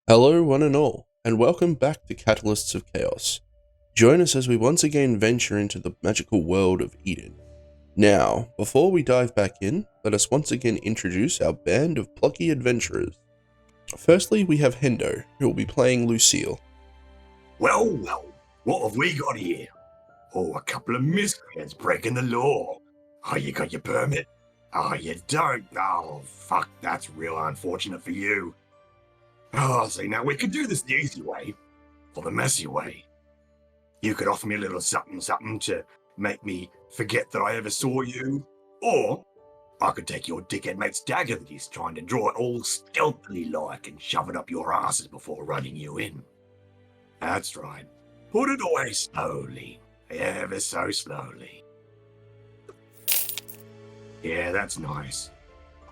Hello, one and all, and welcome back to Catalysts of Chaos. Join us as we once again venture into the magical world of Eden. Now, before we dive back in, let us once again introduce our band of plucky adventurers. Firstly, we have Hendo, who will be playing Lucille. Well, what have we got here? Oh, a couple of miscreants breaking the law. Oh, you got your permit? Oh, you don't? Oh, fuck, that's real unfortunate for you. Oh, see, now we could do this the easy way, or the messy way. You could offer me a little something to make me forget that I ever saw you, or I could take your dickhead mate's dagger that he's trying to draw it all stealthily like and shove it up your asses before running you in. That's right. Put it away slowly, ever so slowly. Yeah, that's nice.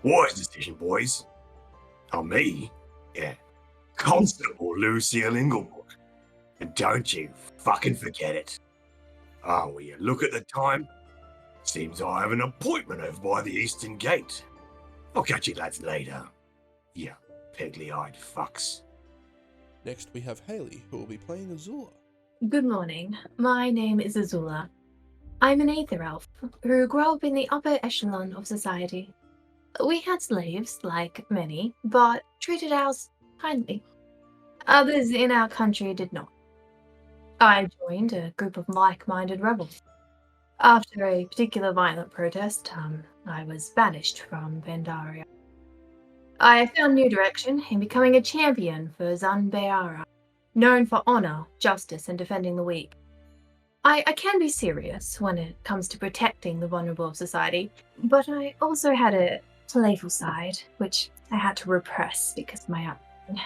Wise decision, boys. Oh, me? Yeah. Constable Lucille Inglebrook. And don't you fucking forget it. Oh, will you look at the time? Seems I have an appointment over by the Eastern Gate. I'll catch you lads later. You pegly-eyed fucks. Next, we have Haley, who will be playing Azula. Good morning. My name is Azula. I'm an Aether Elf who grew up in the upper echelon of society. We had slaves, like many, but treated ours kindly. Others in our country did not. I joined a group of like-minded rebels. After a particular violent protest, I was banished from Pandaria. I found new direction in becoming a champion for Zanbeara, known for honor, justice, and defending the weak. I can be serious when it comes to protecting the vulnerable of society, but I also had a playful side, which I had to repress because of my upbringing.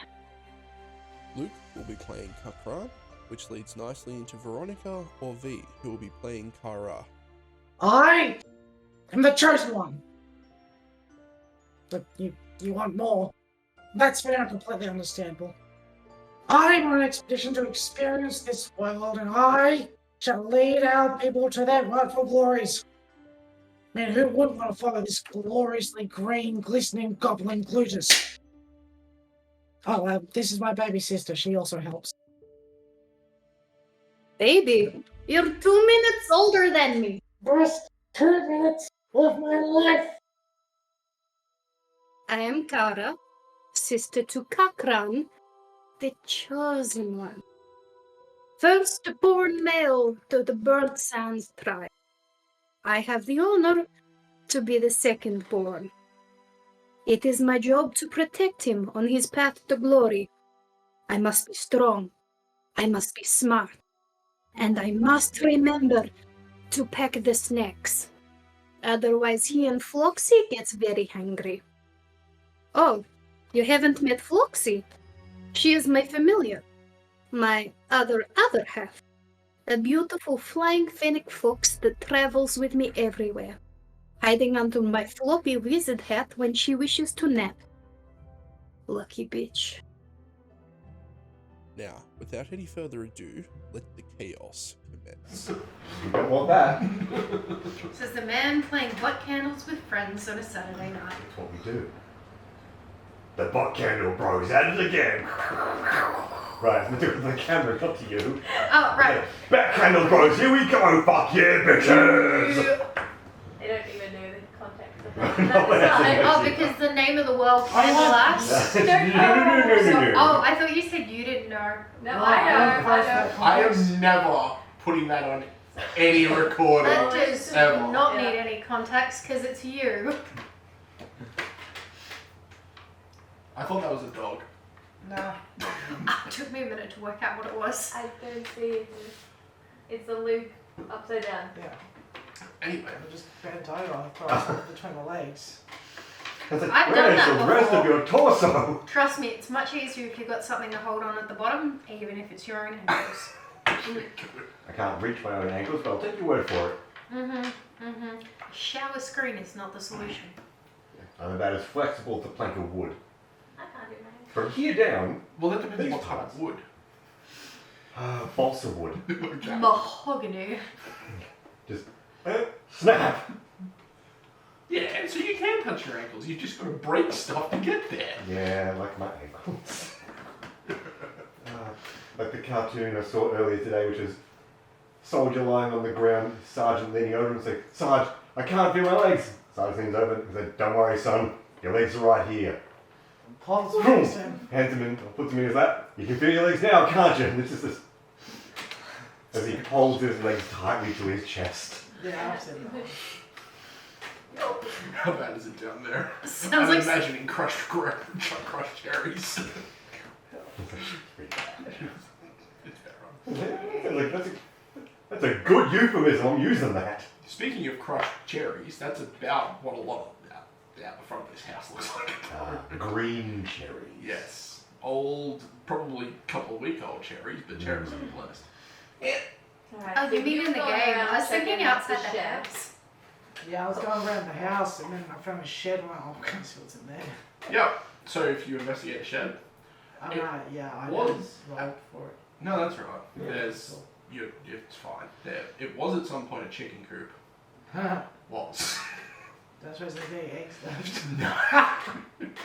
Luke will be playing Kakran, which leads nicely into Veronica or V, who will be playing Kara. I am the chosen one. But you want more. That's fair and completely understandable. I'm on an expedition to experience this world, and I shall lead our people to their rightful glories. Man, who wouldn't want to follow this gloriously green, glistening goblin Glutus? Oh, this is my baby sister. She also helps. Baby, you're 2 minutes older than me. First 2 minutes of my life. I am Kara, sister to Kakran, the chosen one. Firstborn male to the Bird Sands tribe. I have the honor to be the second-born. It is my job to protect him on his path to glory. I must be strong. I must be smart. And I must remember to pack the snacks. Otherwise he and Floxy gets very hungry. Oh, you haven't met Floxy? She is my familiar. My other half. A beautiful flying fennec fox that travels with me everywhere, hiding under my floppy wizard hat when she wishes to nap. Lucky bitch. Now, without any further ado, let the chaos commence. You don't want that. Says the man playing butt candles with friends on a Saturday night. That's what we do. The butt candle bros at it again. Right, we're doing the camera, not to you. Oh, right. Back candle bros, here we go. Fuck yeah, bitches. They don't even know the context of No, that. that's That's not- oh, because the name of the world Candlelash. No. Oh, I thought you said you didn't know. No, I I am never putting that on any recording. That does ever. not need any context because it's you. I thought that was a dog. No. It took me a minute to work out what it was. I don't see it. It's the loop upside down. Yeah. Anyway, I just bent over across between the legs. I've done that the rest before. of your torso? Trust me, it's much easier if you've got something to hold on at the bottom, even if it's your own ankles. I can't reach my own ankles, but I'll take your word for it. Shower screen is not the solution. I'm about as flexible as a plank of wood. I can't do mine. From here down, well, that depends on what type of wood. balsa wood. Okay. Mahogany. Just snap. Yeah, so you can touch your ankles. You just got to break stuff to get there. Yeah, like my ankles. like the cartoon I saw earlier today, which is soldier lying on the ground, sergeant leaning over and saying, "Sarge, I can't feel my legs." Sergeant leans over and says, "Don't worry, son. Your legs are right here." Pulls Boom! him. Hands him in, puts him in his lap. "You can feel your legs now, can't you?" And it's just this, as he holds his legs tightly to his chest. Yeah, I've seen that. How bad is it down there? Sounds I'm like imagining crushed cherries. That's a good euphemism. I'm using that. Speaking of crushed cherries, that's about what a lot of out the front of this house looks like. Green cherries. Yes. Old, probably couple of week old cherries, but cherries are the blessed. Alright, Oh, so you mean in the gone game? around I was thinking checking out outside the shed. house. Yeah, I was going around the house and then I found a shed and I went, oh, see what's in there. Yep. So if you investigate a shed, I was- rolled for it. no, that's right. Yeah. There's, it's fine. It was at some point a chicken coop. Was. That's why there's any eggs left. No.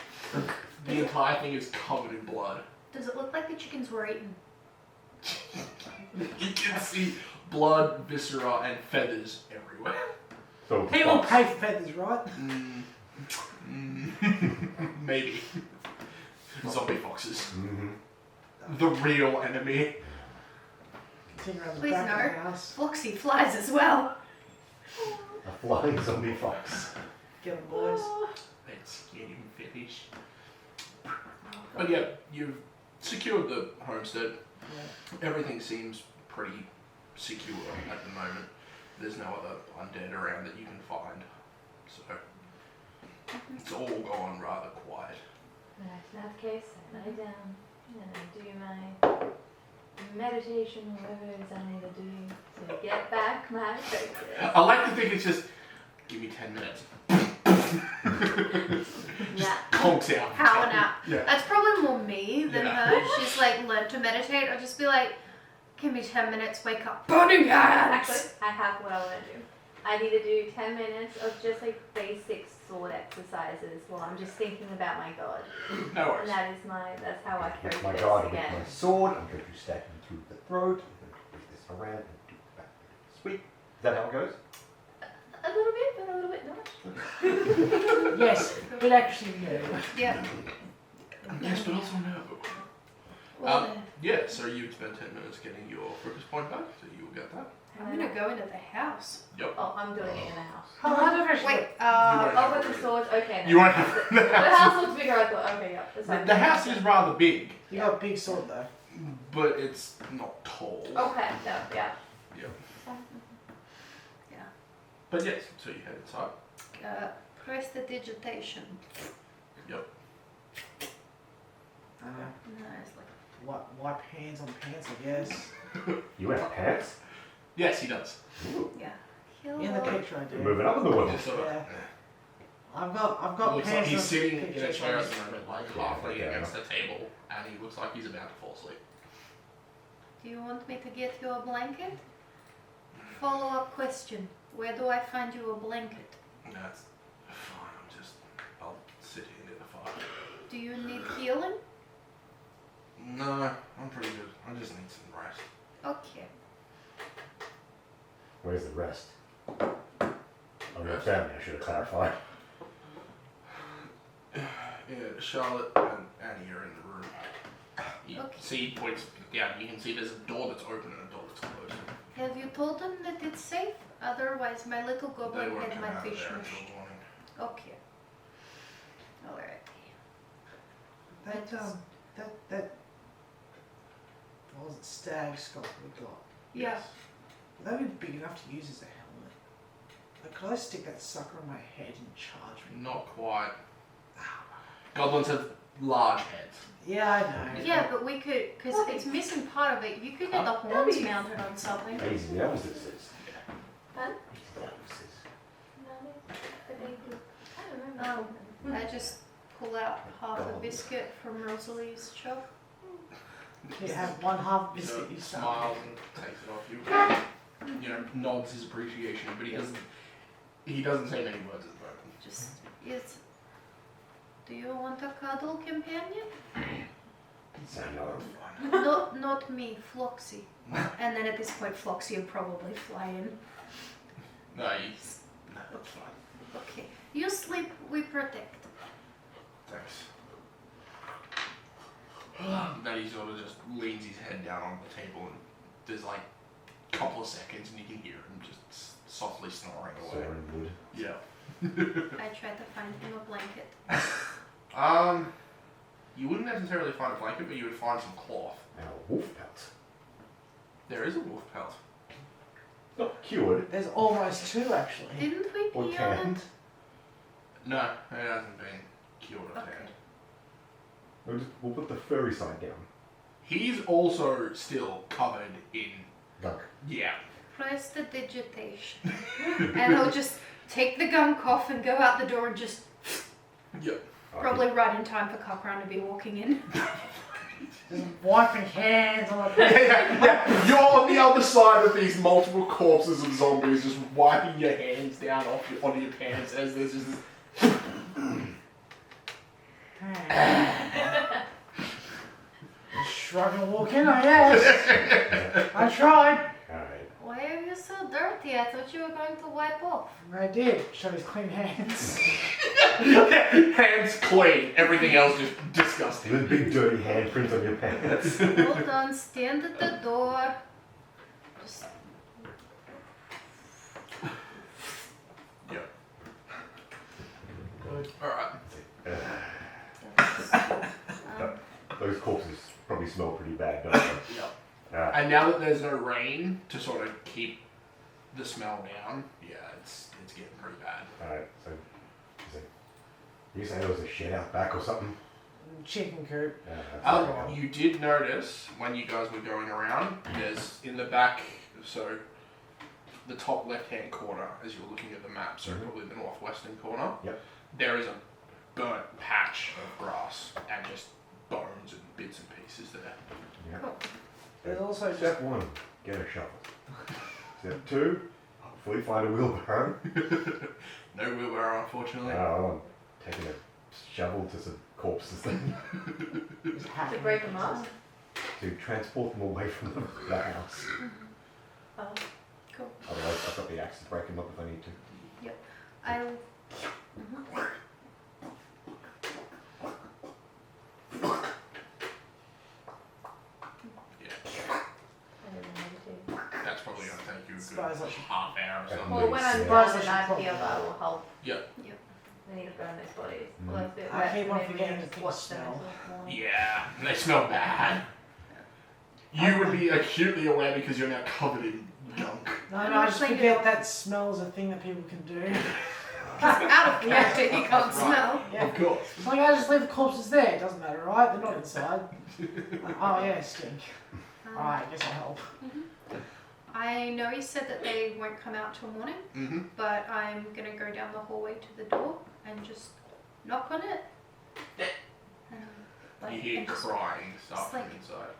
The entire thing is covered in blood. Does it look like the chickens were eaten? You can see blood, viscera, and feathers everywhere. So People pay for feathers, right? Maybe. Zombie foxes. Mm-hmm. The real enemy. Continue around the Please back of no. the house. Foxy flies as well. A flying zombie fox. Get them, boys. Let's get him finished. But yeah, you've secured the homestead. Yeah. Everything seems pretty secure at the moment. There's no other undead around that you can find. So it's all gone rather quiet. Alright, in that case, I lie down and do my meditation, whatever it is I need to do to get back my focus. I like to think it's just, give me 10 minutes. Yeah. Conks out. Powering out. Yeah. That's probably more me than Yeah. her. She's like learned to meditate. I'll just be like, give me 10 minutes, wake up. Burning hands! Actually, I have what I want to do. I need to do 10 minutes of just like basic sword exercises while I'm just thinking about my god. No worries. And that's how I focus With my guard, with again. my sword, I'm going to stab him through the throat. I'm going to twist this around and do it back. Sweet. Is that how it goes? A little bit, but a little bit not. Yes, but actually no. Yeah. Yes, but also no. Well, then, Yeah, so you'd spend 10 minutes getting your focus point back, so you will get that. I'm gonna go into the house. Yep. Oh, I'm doing it in the house. How artificial. Wait, won't Oh, with the swords? Okay. You no. won't have The house looks bigger, I thought. Okay, yeah. That's fine. The house is rather big, You got a big sword though. but it's not tall. Okay, no, yeah. Yep. Yeah. But yes, so you head inside. Prestidigitation. Yep. Nice, like Wipe hands on pants, I guess. You wear pants? Yes, he does. yeah. Kill In the picture I do. Moving up in the world. Just sort of, Yeah. I've got looks like pants. he's on sitting in a picture chair at shows. the moment, like Yeah, half leaning okay. against the table, and he looks like he's about to fall asleep. Do you want me to get you a blanket? Follow-up question. Where do I find you a blanket? That's fine, I'll sit here near the fire. Do you need healing? No, I'm pretty good. I just need some rest. Okay. Where's the rest? I'm your family, I should have clarified. Yeah, Charlotte and Annie are in the room. You Okay. see, he points down, you can see there's a door that's open and a door that's closed. Have you told them that it's safe? Otherwise, my little They goblin won't had come my out of fish there mushed. until morning. Okay. Alright. That what was it, stag skull we got? Yeah. Would that be big enough to use as a helmet? Like, could I stick that sucker on my head and charge me? Not quite. Goblins have large heads. Yeah, I know. Yeah, but we could, because it's missing part of it. You could get the horns mounted on something. Easy elvises. Fun? Easy elvises. I don't remember. I just pull out half a biscuit from Rosalie's shop. You have one half biscuit you Smiles and takes it off you. You know, nods his appreciation, but he doesn't say many words at the moment. Just, it's. Do you want a cuddle companion? So no. not me, Floxy. And then at this point, Floxy would probably fly in. No, that's fine. Okay. You sleep, we protect. Thanks. Then he sort of just leans his head down on the table, and there's like a couple of seconds, and you can hear him just softly snoring away. Soaring wood. Yeah. I tried to find him a blanket. You wouldn't necessarily find a blanket, but you would find some cloth. Now, wolf pelt. There is a wolf pelt. Not cured. There's almost two, actually. Didn't we Or pee on canned. it? No, it hasn't been cured or Okay. We'll put the furry side down. He's also still covered in, Gunk. yeah. Prestidigitation. And he'll just take the gunk off and go out the door and just Yep. probably right in time for Cockround to be walking in. Just wiping hands on the Yeah. You're on the other side of these multiple corpses of zombies, just wiping your hands down onto your pants as there's just this. Shrug and walk in, I guess. I tried. Alright. Why are you so dirty? I thought you were going to wipe off. I did. Show his clean hands. Hands clean, everything else just disgusting. With big dirty handprints on your pants. Hold on, stand at the door. Just Yep. Good. Alright. Those corpses probably smell pretty bad, don't they? Yep. Alright. And now that there's no rain to sort of keep the smell down, yeah, it's getting pretty bad. Alright, so you say there was a shed out back or something? Chicken coop. You did notice when you guys were going around, there's in the back, so the top left-hand corner as you're looking at the map, so probably the northwestern corner, Yep. there is a burnt patch of grass and just bones and bits and pieces there. Yeah. cool. There's also just Step 1, get a shovel. Step 2, hopefully find a wheelbarrow. No wheelbarrow, unfortunately. I'm taking a shovel to some corpses then just To hacking break them up. to transport them away from the house. Oh. Cool. Otherwise, I've got the axe to break them up if I need to. I'll. Yeah, I didn't meditate. that's probably going to take you a Spies good like- half hour or something. Well, when I'm Yeah. done and I feel that will help. Yep. They need to burn those bodies. Mm. Well, if it I wet, keep on maybe forgetting just to watch them smell. until morning. Yeah, and they smell bad. You would be acutely aware because you're now covered in gunk. No, I'm I not just saying forget it- that smell is a thing that people can do. Out of character, he can't Right. smell. Yeah. Of course. It's like I just leave the corpses there. It doesn't matter, right? They're not inside. Oh yeah, stink. Alright, I guess I'll help. I know you said that they won't come out till morning, Mm-hmm. but I'm gonna go down the hallway to the door and just knock on it. You hear and just- crying stuff just like- from inside.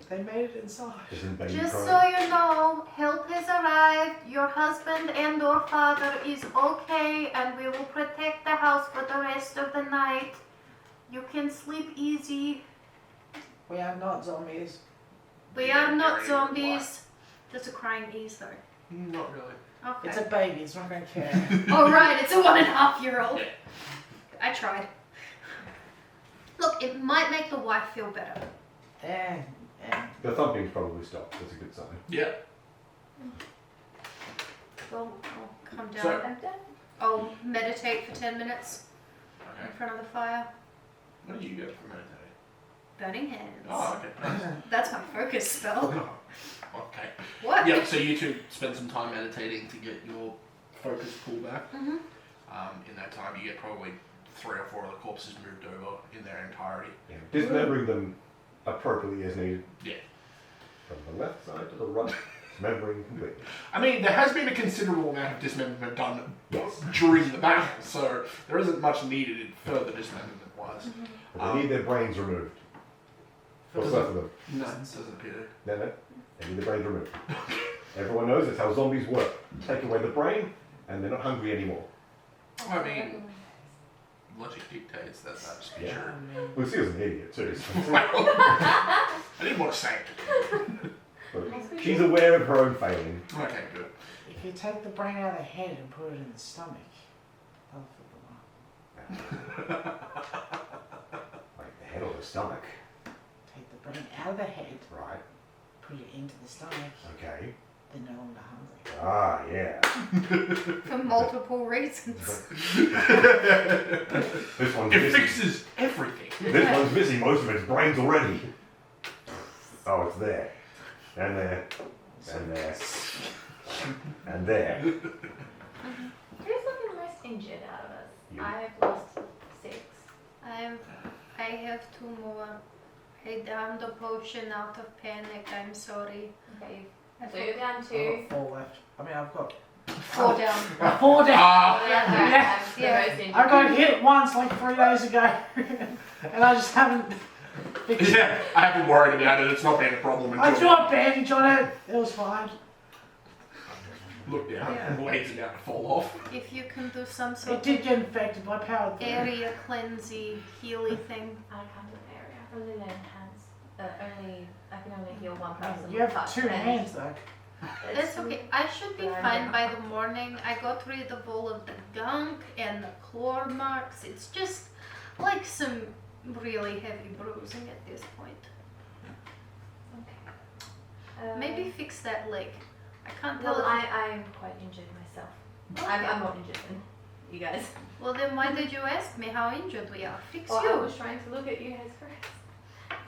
They made it inside. Isn't baby Just crying? so you know, help has arrived. Your husband and or father is okay, and we will protect the house for the rest of the night. You can sleep easy. We are not zombies. We are not Very zombies. There's a crying ease though. Not really. Okay. It's a baby. It's not going to care. Oh right, it's a 1.5-year-old. Yeah. I tried. Look, it might make the wife feel better. Yeah. The thumping's probably stopped. That's a good sign. Yeah. Well, I'll come down. So- I'm done. I'll meditate for 10 minutes Okay. in front of the fire. What do you get for meditating? Burning hands. Oh, okay. Nice. That's my focus spell. Okay. What? Yeah, so you two spend some time meditating to get your focus pulled back. Mm-hmm. In that time, you get probably 3 or 4 of the corpses moved over in their entirety. Yeah. Dismembering them appropriately as needed. Yeah. From the left side to the right. Dismembering completely. I mean, there has been a considerable amount of dismemberment done Yes. during the battle, so there isn't much needed in further dismemberment-wise. But they need their brains removed. What's left of them? No, it doesn't appear. No. They need the brains removed. Everyone knows that's how zombies work. Take away the brain, and they're not hungry anymore. I mean, logic dictates that that's Yeah. true. Lucille's an idiot too. So. Well, I didn't want to say it. But she's aware of her own failing. Okay, good. If you take the brain out of the head and put it in the stomach, that'll fill the mark. Like the head or the stomach. Take the brain out of the head, Right. put it into the stomach, Okay. they're no longer hungry. Ah, yeah. For multiple reasons. This one's It missing. fixes everything. This one's missing most of its brains already. Oh, it's there. And there. And there. And there. Who's looking most injured out of us? You. I've lost 6. I have 2 more. I downed the potion out of panic. I'm sorry. Okay, I so you're down I've 2. got 4 left. I mean, I've got 4 down. 4 down. Ah, Yeah, I'm Yeah. the most injured. I got hit once like 3 days ago, and I just haven't. yeah, I haven't worried about it. It's not been a problem I until threw a bandage on it. It was fine. look down. Yeah. The legs about to fall off. If you can do some It sort did of get infected by power. area cleansing, healy thing. I can't do an area. Only lay hands. I can only heal one person. You have touch 2 and hands though. It's okay. I should be But I'm fine not- by the morning. I got rid of all of the gunk and the claw marks. It's just like some really heavy bruising at this point. Maybe fix that leg. I can't tell. Well, if I'm quite injured myself. I'm more injured than you guys. Well, then why did you ask me how injured we are? Fix Well, you. I was trying to look at you guys first.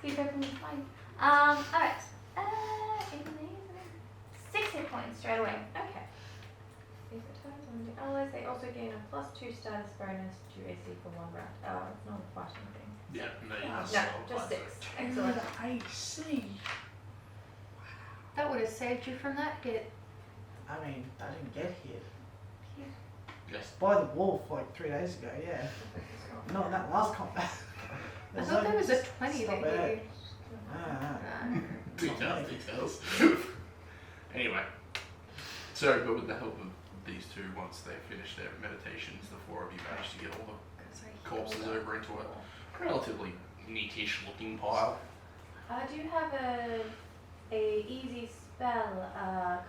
See if everything's fine. Alright. 6 hit points straight away. Okay. These returns on the allies, they also gain a +2 status bonus to AC for 1 round. Oh, it's not a fighting thing. Yeah, no, you No, must just 6. Excellent. AC. That would have saved you from that hit. I mean, I didn't get hit. Yes. By the wolf like 3 days ago, yeah. Not in that last combat. I thought there was a 20 Stop that hit it. you. Ah, Details. Anyway, so but with the help of these two, once they finish their meditations, the 4 of you manage to get all the corpses over into a relatively neatish looking pile. Do you have a easy spell,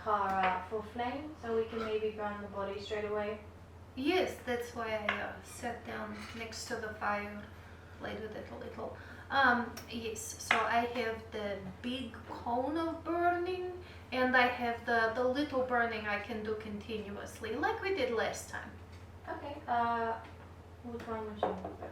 Kara, for flame, so we can maybe burn the body straight away? Yes, that's why I sat down next to the fire, played with it a little. Yes, so I have the big cone of burning, and I have the little burning I can do continuously, like we did last time. Okay. Which one would you prefer?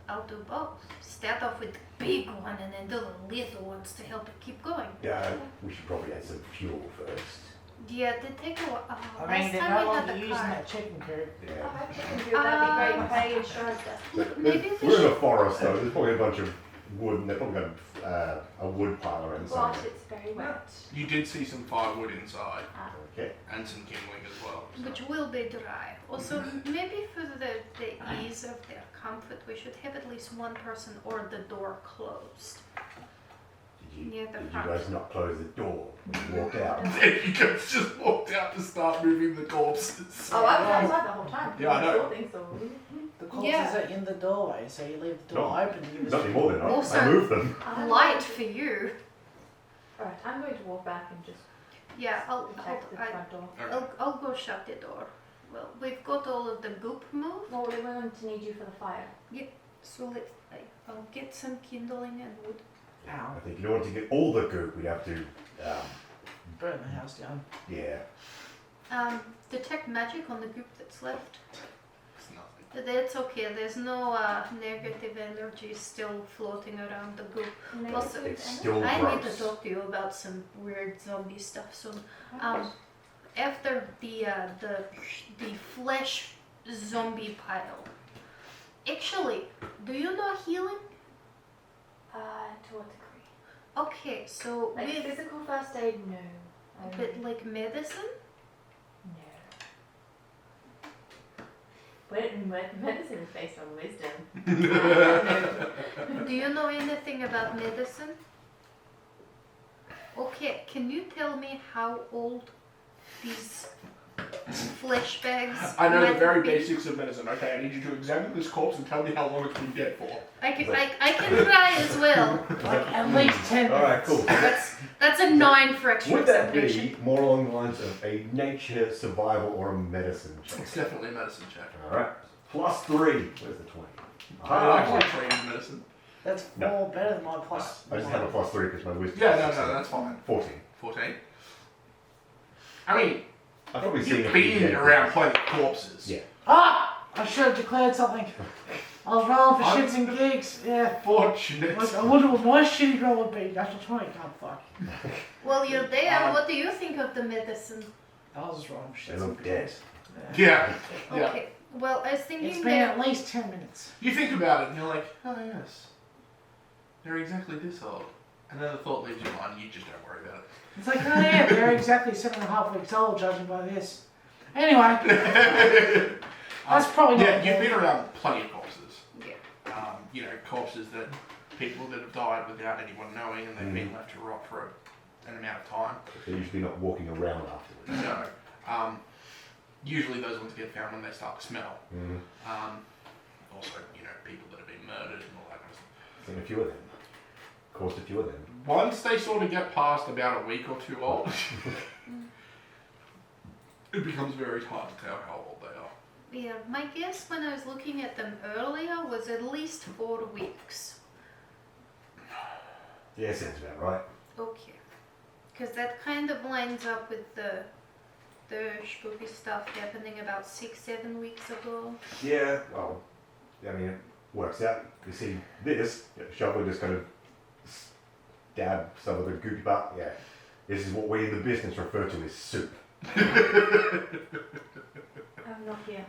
I'll do both. Start off with the big one and then do the little ones to help it keep going. Yeah, we should probably add some fuel first. Yeah, they take a while. I mean, Last they're time no we had longer the using car. that chicken coop. Yeah. Oh, I can do that'd be great. My insurance does. Maybe we We're in should. a forest though, there's probably a bunch of wood and they've probably got a wood pile around But somewhere. it's very wet. You did see some firewood inside Okay. and some kindling as well. so- Which will be dry. Also, maybe for the ease of their comfort, we should have at least one person or the door closed. Did Near the you front. guys not close the door? Walk out. Then you guys just walked out to start moving the corpses. Oh, I was outside the whole time. Yeah, I know. saw things, so. The corpses Yeah. are in the doorway, so you leave the door No, open and you Not anymore they're not. Also- I moved them. Light for you. Alright, I'm going to walk back and just Yeah, protect the front door. I'll go shut the door. Well, we've got all of the goop moved, Well, we're going to need you for the fire. so I'll get some kindling and wood. Ow. I think in order to get all the goop, we'd have to, Burn the house down. yeah. Detect magic on the goop that's left. It's nothing. That's okay. There's no negative energy still floating around the goop. Also, It's still I need to gross. talk to you about some weird zombie stuff soon. Okay. After the flesh zombie pile. Actually, do you know healing? To what degree? Okay, so Like with physical first aid, no. but like medicine. No. But medicine is based on wisdom. No. Do you know anything about medicine? Okay, can you tell me how old these flesh bags. I know might the very have been. basics of medicine. Okay, I need you to examine this corpse and tell me how long it's been dead for. I can try as well. Like at least 10 All right, cool. That's a 9 for extra Would that examination. be more along the lines of a nature, survival, or a medicine check? It's definitely a medicine check. All right. +3. Where's the 20? I actually trained in medicine. That's No. more better than my plus. I just have a +3 because my wisdom. Yeah, is no, that's fine. 14. 14. I mean, I've probably seen you've a few been dead around bodies. plenty of corpses. Yeah. Ah! I should have declared something. I was rolling for shits and gigs. Yeah. Fortunate. Like, I wonder what my shitty roll would be. Natural 20. God, fuck. Well, you're there. What do you think of the medicine? I was just rolling for shits They and look dead. gigs. Yeah. Yeah. Okay. Well, I was thinking It's been at least 10 minutes. You think about it and you're like, oh yes, they're exactly this old. And then the thought leaves your mind and you just don't worry about it. It's like, oh yeah, they're exactly 7.5 weeks old, judging by this. Anyway, that's probably not. Yeah, you've been around plenty of corpses. Yeah. You know, corpses that people that have died without anyone knowing and they've been left to rot for an amount of time. They're usually not walking around afterwards. No. Usually those ones get found when they start to smell. Also, you know, people that have been murdered and all that kind of stuff. Seen a few of them. Caused a few of them. Once they sort of get past about a week or two old, it becomes very hard to tell how old they are. Yeah, my guess when I was looking at them earlier was at least 4 weeks. Yeah, sounds about right. Okay. Because that kind of lines up with the spooky stuff happening about 6-7 weeks ago. Yeah, well, I mean, it works out. You see this, shovel just kind of dab some of the goopy part. Yeah, this is what we in the business refer to as soup. I'm not here.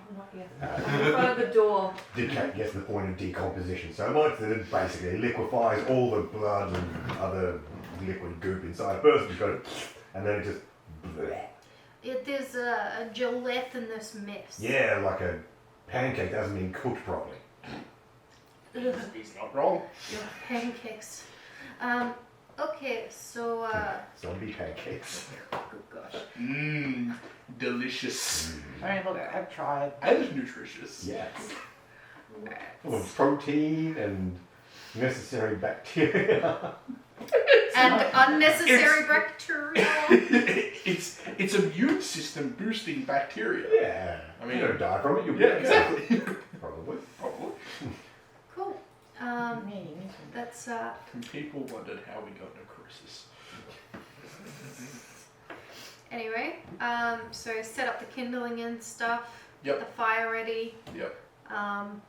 I'm in front of the door. Gets to the point of decomposition so much that it basically liquefies all the blood and other liquid goop inside a person. You've got it, and then it just bleh. It is a gelatinous mess. Yeah, like a pancake that hasn't been cooked properly. He's not wrong. Your pancakes. Okay, so, Zombie pancakes. good gosh. Mmm, delicious. I mean, look, I've tried. And nutritious. Yes. Full of protein and necessary bacteria. And unnecessary bacteria. It's immune system boosting bacteria. Yeah. I mean, you don't die from it, you'll be Yeah, okay. exactly. Probably. Probably. Cool. That's, And people wondered how we got into crisis. anyway, so I set up the kindling and stuff. Yep. The fire ready. Yep. And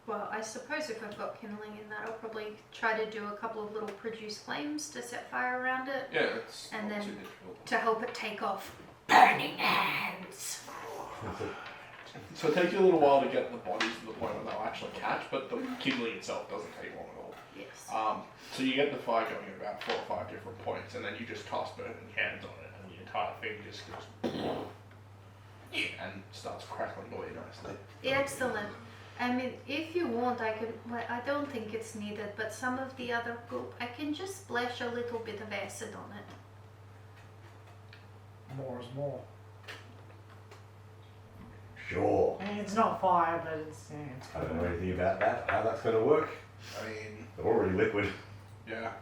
well, I suppose if I've got kindling in that, I'll probably try to do a couple of little produce flames to set fire around it. Yeah, it's And not then- too difficult. To help it take off. Burning hands. So it takes you a little while to get the bodies to the point where they'll actually catch, but the kindling itself doesn't take long at all. Yes. So you get the fire going at about 4 or 5 different points, and then you just cast burning hands on it, and the entire thing just goes and starts crackling away nicely. Excellent. I mean, if you want, I can. Well, I don't think it's needed, but some of the other goop, I can just splash a little bit of acid on it. More is more. Sure. I mean, it's not fire, but it's. Yeah, it's I don't know anything about that, how that's going to work. I mean, They're already liquid. yeah.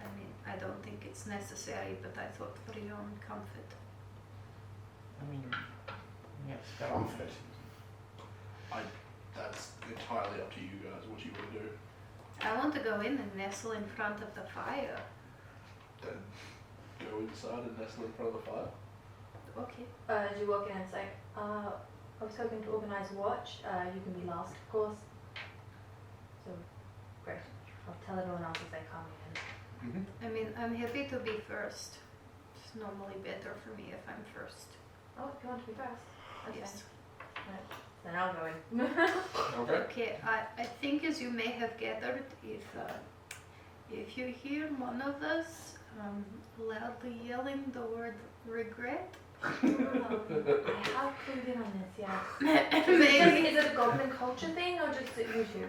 I mean, I don't think it's necessary, but I thought for your own comfort. I mean, yes, Comfort. That's entirely up to you guys what you want to do. I want to go in and nestle in front of the fire. Then go inside and nestle in front of the fire. Okay. As you walk in, it's like, I was hoping to organize a watch. You can be last, of course. So, great. I'll tell everyone else as they come in. I mean, I'm happy to be first. It's normally better for me if I'm first. Oh, if you want to be first. Okay. Yes. Right. Then I'll go in. Okay. Okay, I think as you may have gathered, if you hear one of us loudly yelling the word regret, I have clued in on this, yeah. maybe. Is it a goblin culture thing or just you two?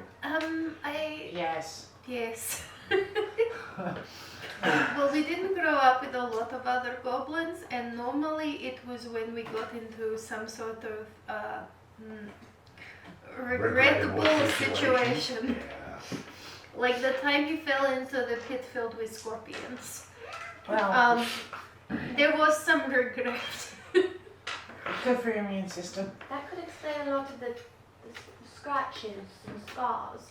I Yes. yes. Well, we didn't grow up with a lot of other goblins, and normally it was when we got into some sort of regrettable situation. Yeah. Like the time you fell into the pit filled with scorpions. Well, There was some regret. good for your immune system. That could explain a lot of the scratches and scars.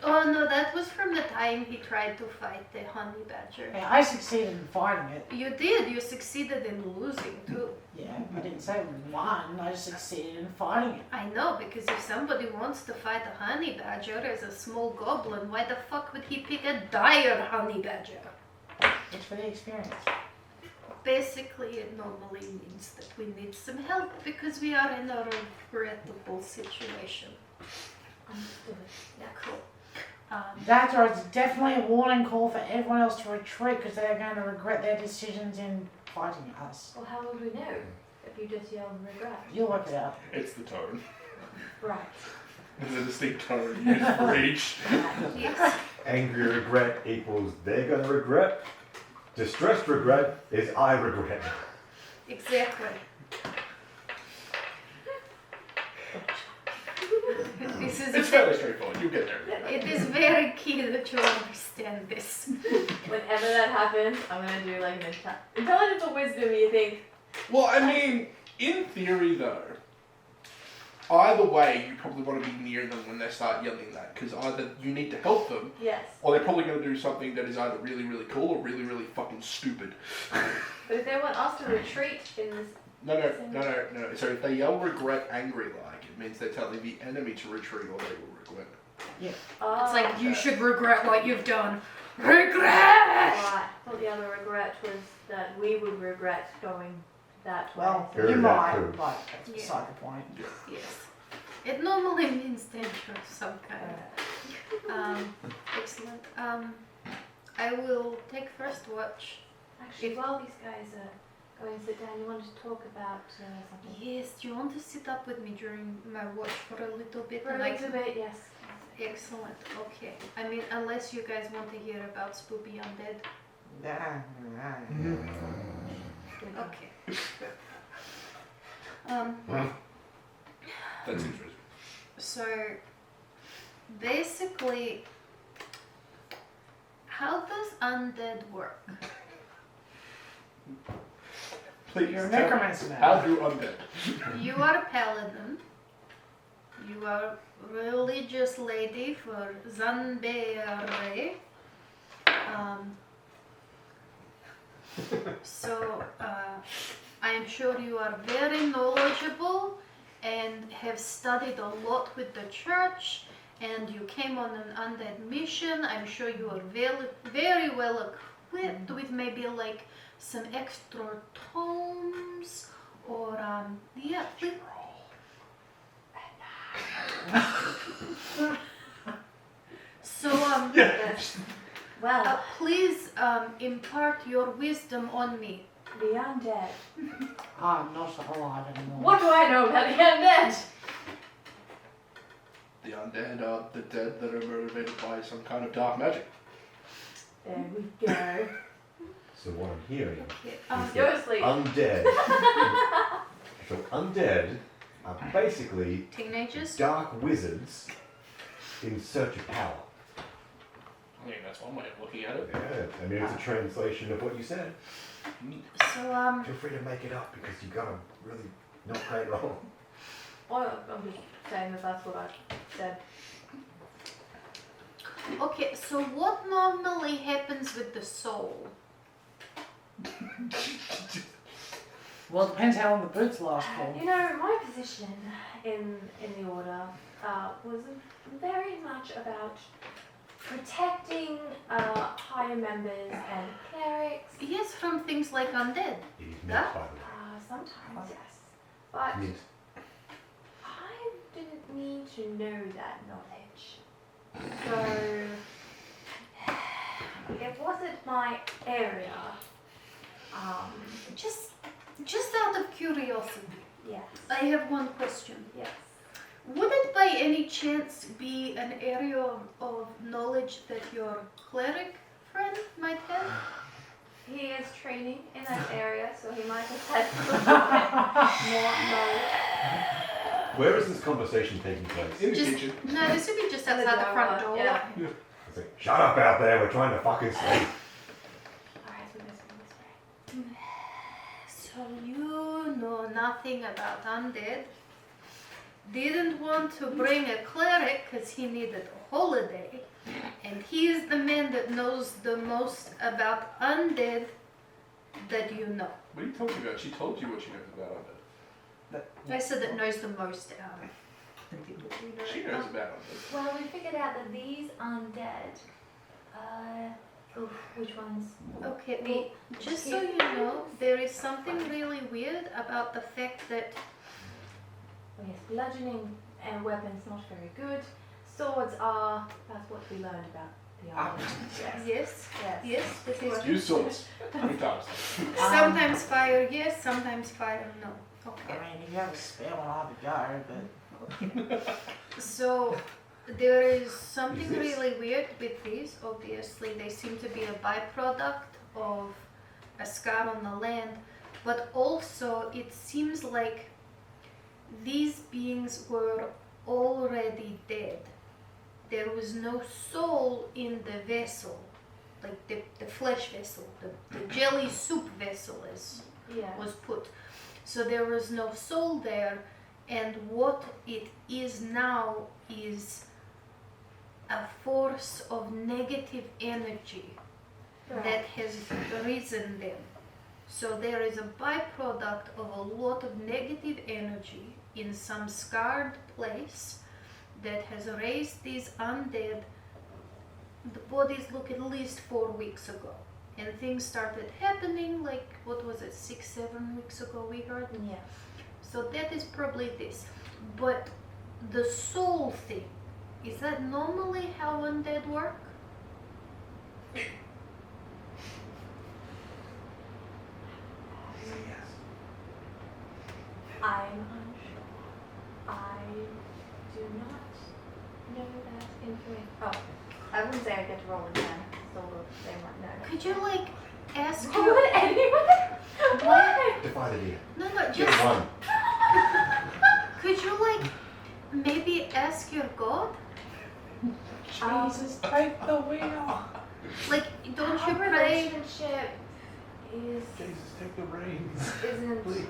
Oh no, that was from the time he tried to fight the honey badger. Yeah, I succeeded in fighting it. You did, you succeeded in losing too. Yeah, I didn't say won, I just succeeded in fighting it. I know, because if somebody wants to fight a honey badger as a small goblin, why the fuck would he pick a dire honey badger? It's for the experience. Basically, it normally means that we need some help because we are in a regrettable situation. Understood. Yeah, cool. That's right, it's definitely a warning call for everyone else to retreat because they're going to regret their decisions in fighting us. Well, how would we know if you just yell regret? You'll work it out. It's the tone. Right. There's a distinct tone used for each. Yes. Angry regret equals they're gonna regret. Distressed regret is I regret. Exactly. This is It's fairly straightforward. You'll get there. it is very key that you understand this. Whenever that happens, I'm gonna do like an intelligence or wisdom. You think? Well, I mean, in theory, though, either way, you probably want to be near them when they start yelling that, because either you need to help them, Yes. or they're probably going to do something that is either really, really cool or really, really fucking stupid. But if they want us to retreat in this, No. So if they yell regret angry-like, it means they're telling the enemy to retreat or they will regret it. It's like you Okay. should regret what you've done. Regret! Right. I thought the other regret was that we would regret going that way. Well, Heard you that might, too. but that's Yeah. beside the point. Yes. It normally means danger of some kind. Excellent. I will take first watch. Actually, while these guys are going to sit down, you wanted to talk about something. Yes, do you want to sit up with me during my watch for a little bit? For a and I little can- bit, yes. Excellent. Okay. I mean, unless you guys want to hear about Spoopy Undead. Okay. That's interesting. So basically, how does undead work? Please, You're a tell me, necromancer now. how do undead? You are a paladin. You are religious lady for Zanbere. So I am sure you are very knowledgeable and have studied a lot with the church, and you came on an undead mission. I'm sure you are very, very well equipped with maybe like some extra tomes or yeah. So Yes. Well, please impart your wisdom on me. the undead. I'm not alive anymore. What do I know about the undead? The undead are the dead that are motivated by some kind of dark magic. There we go. So what I'm hearing Okay, is Go that to sleep. undead. So undead are basically teenagers? dark wizards in search of power. I mean, that's one way of looking at it. Yeah, I mean it's a translation of what you said. So Feel free to make it up because you got a really not great roll. Well, I'm just saying that that's what I said. okay, so what normally happens with the soul? Well, it depends how long the boots last for. You know, my position in the order was very much about protecting higher members and clerics. Yes, from things like undead. It is Yeah? meant by the way. Sometimes, yes. But Mint. I didn't need to know that knowledge. So it wasn't my area. Just out of curiosity, Yes. I have one question. Yes. Would it by any chance be an area of knowledge that your cleric friend might have? he is training in that area, so he might have had a little bit more knowledge. Where is this conversation taking place? In the Just- kitchen. No, this would be just outside the front door. Yeah. It's like, shut up out there, we're trying to fucking sleep. Alright, so this way. So you know nothing about undead. Didn't want to bring a cleric because he needed a holiday. And he is the man that knows the most about undead that you know. What are you talking about? She told you what she knows about undead. I said that knows the most out of the people we know. She knows about undead. Well, we figured out that these undead. Which ones? Okay, well, just so you know, there is something really weird about the fact that Well, yes, bludgeoning and weapons not very good. Swords are. That's what we learned about the undead. yes, Yes. this is Use swords. 20 times. sometimes fire yes, sometimes fire no. I Okay. mean, if you have a spell, I'll have to go, but... So there is something Is this- really weird with these. Obviously, they seem to be a byproduct of a scar on the land, but also it seems like these beings were already dead. There was no soul in the vessel, like the flesh vessel, the jelly soup vessel as Yeah. was put. So there was no soul there, and what it is now is a force of negative energy that has risen them. So there is a byproduct of a lot of negative energy in some scarred place that has raised these undead. The bodies look at least 4 weeks ago. And things started happening like, what was it, 6-7 weeks ago we heard? Yeah. So that is probably this. But the soul thing, is that normally how undead work? I'm unsure. I do not know that information. Oh, I wouldn't say I get to roll again. So they might know. Could you like ask Would your... anyone? What? Divide it here. No, Get just... one. Could you like maybe ask your god? Jesus, take the wheel! Like, don't Our you pray? relationship is Jesus, take the reins. isn't Please.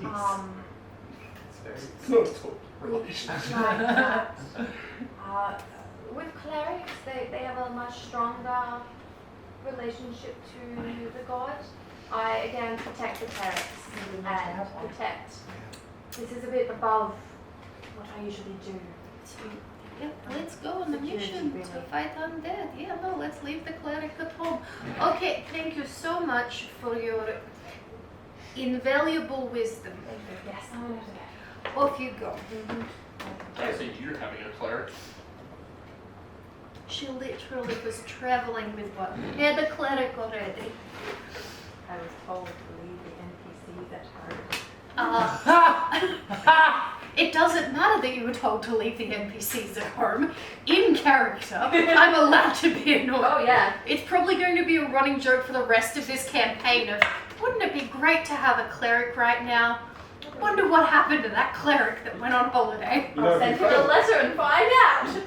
It's not a total relationship. like that. With clerics, they have a much stronger relationship to the god. I again protect the clerics and protect. This is a bit above what I usually do. Yeah, let's go on a Security, mission to really. fight undead. Yeah, no, let's leave the cleric at home. Okay, thank you so much for your invaluable wisdom. Thank you. Yes. Off you go. I see you're having a cleric. She literally was traveling with one. Had a cleric already. I was told to leave the NPCs at home. It doesn't matter that you were told to leave the NPCs at home. In character, I'm allowed to be annoyed. Oh yeah. It's probably going to be a running joke for the rest of this campaign of, wouldn't it be great to have a cleric right now? Wonder what happened to that cleric that went on holiday. You know, I'll if send you him a fail, letter and find out.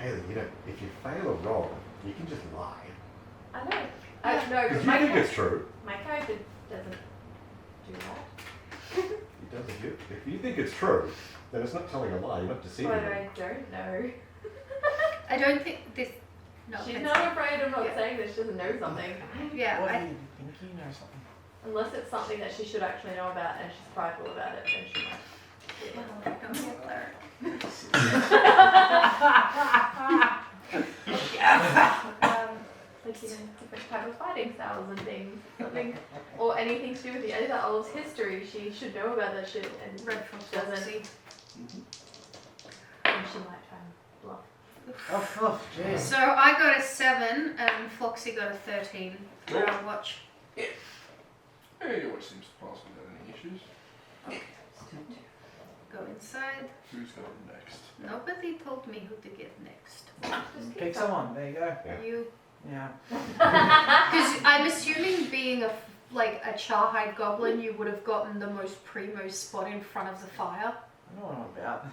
Haley, you know, if you fail a roll, you can just lie. I know. I know. Because My you think character, it's true. my character doesn't do that. It does if you think it's true, then it's not telling a lie, you're not deceiving But them. I don't know. I don't think this. No. She's it's- not afraid of not Yeah. saying that she doesn't know something. Yeah, What do I, you think you know something? Unless it's something that she should actually know about and she's prideful about it, then she might. well, don't be a cleric. Like, you know, different type of fighting styles and things. Something, or anything to do with the other old history, she should know about that shit and Red from doesn't. Foxy. And she might try and bluff. Oh, jeez. So I got a 7 and Foxy got a 13 for our watch. Hey, which seems to pass without any issues. Go inside. Who's going next? Nobody told me who to get next. Just Pick keep someone, there you go. Yeah. You. Yeah. Because I'm assuming being a like a Charhide goblin, you would have gotten the most primo spot in front of the fire. I know what I'm about.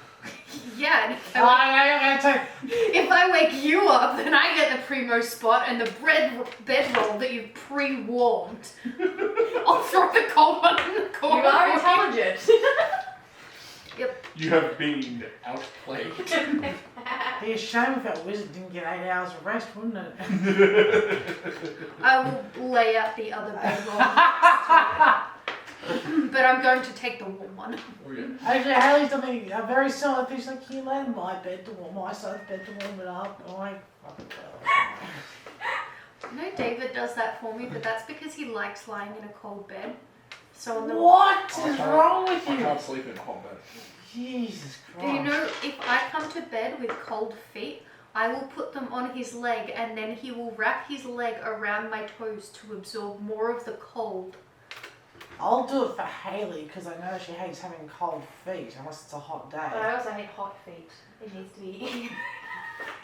Yeah, and I if I wake you up, then I get the primo spot and the bedroll that you've pre-warmed. I'll throw the cold one in the You corner. are intelligent. You have been outplayed. It'd be a shame if that wizard didn't get 8 hours of rest, wouldn't it? I will lay out the other bedroll. But I'm going to take the warm one. Oh, yeah. Actually, Haley's done me a very similar thing. She's like, can you lay in my bed to warm my side's bed to warm it up? I'm like, fucking No, David does that for me, but that's because he likes lying in a cold bed. So on the what is wrong with I you? can't sleep in a hot bed. Jesus Christ. Do you know, if I come to bed with cold feet, I will put them on his leg and then he will wrap his leg around my toes to absorb more of the cold. I'll do it for Haley because I know she hates having cold feet unless it's a hot day. But I also hate hot feet. It needs to be.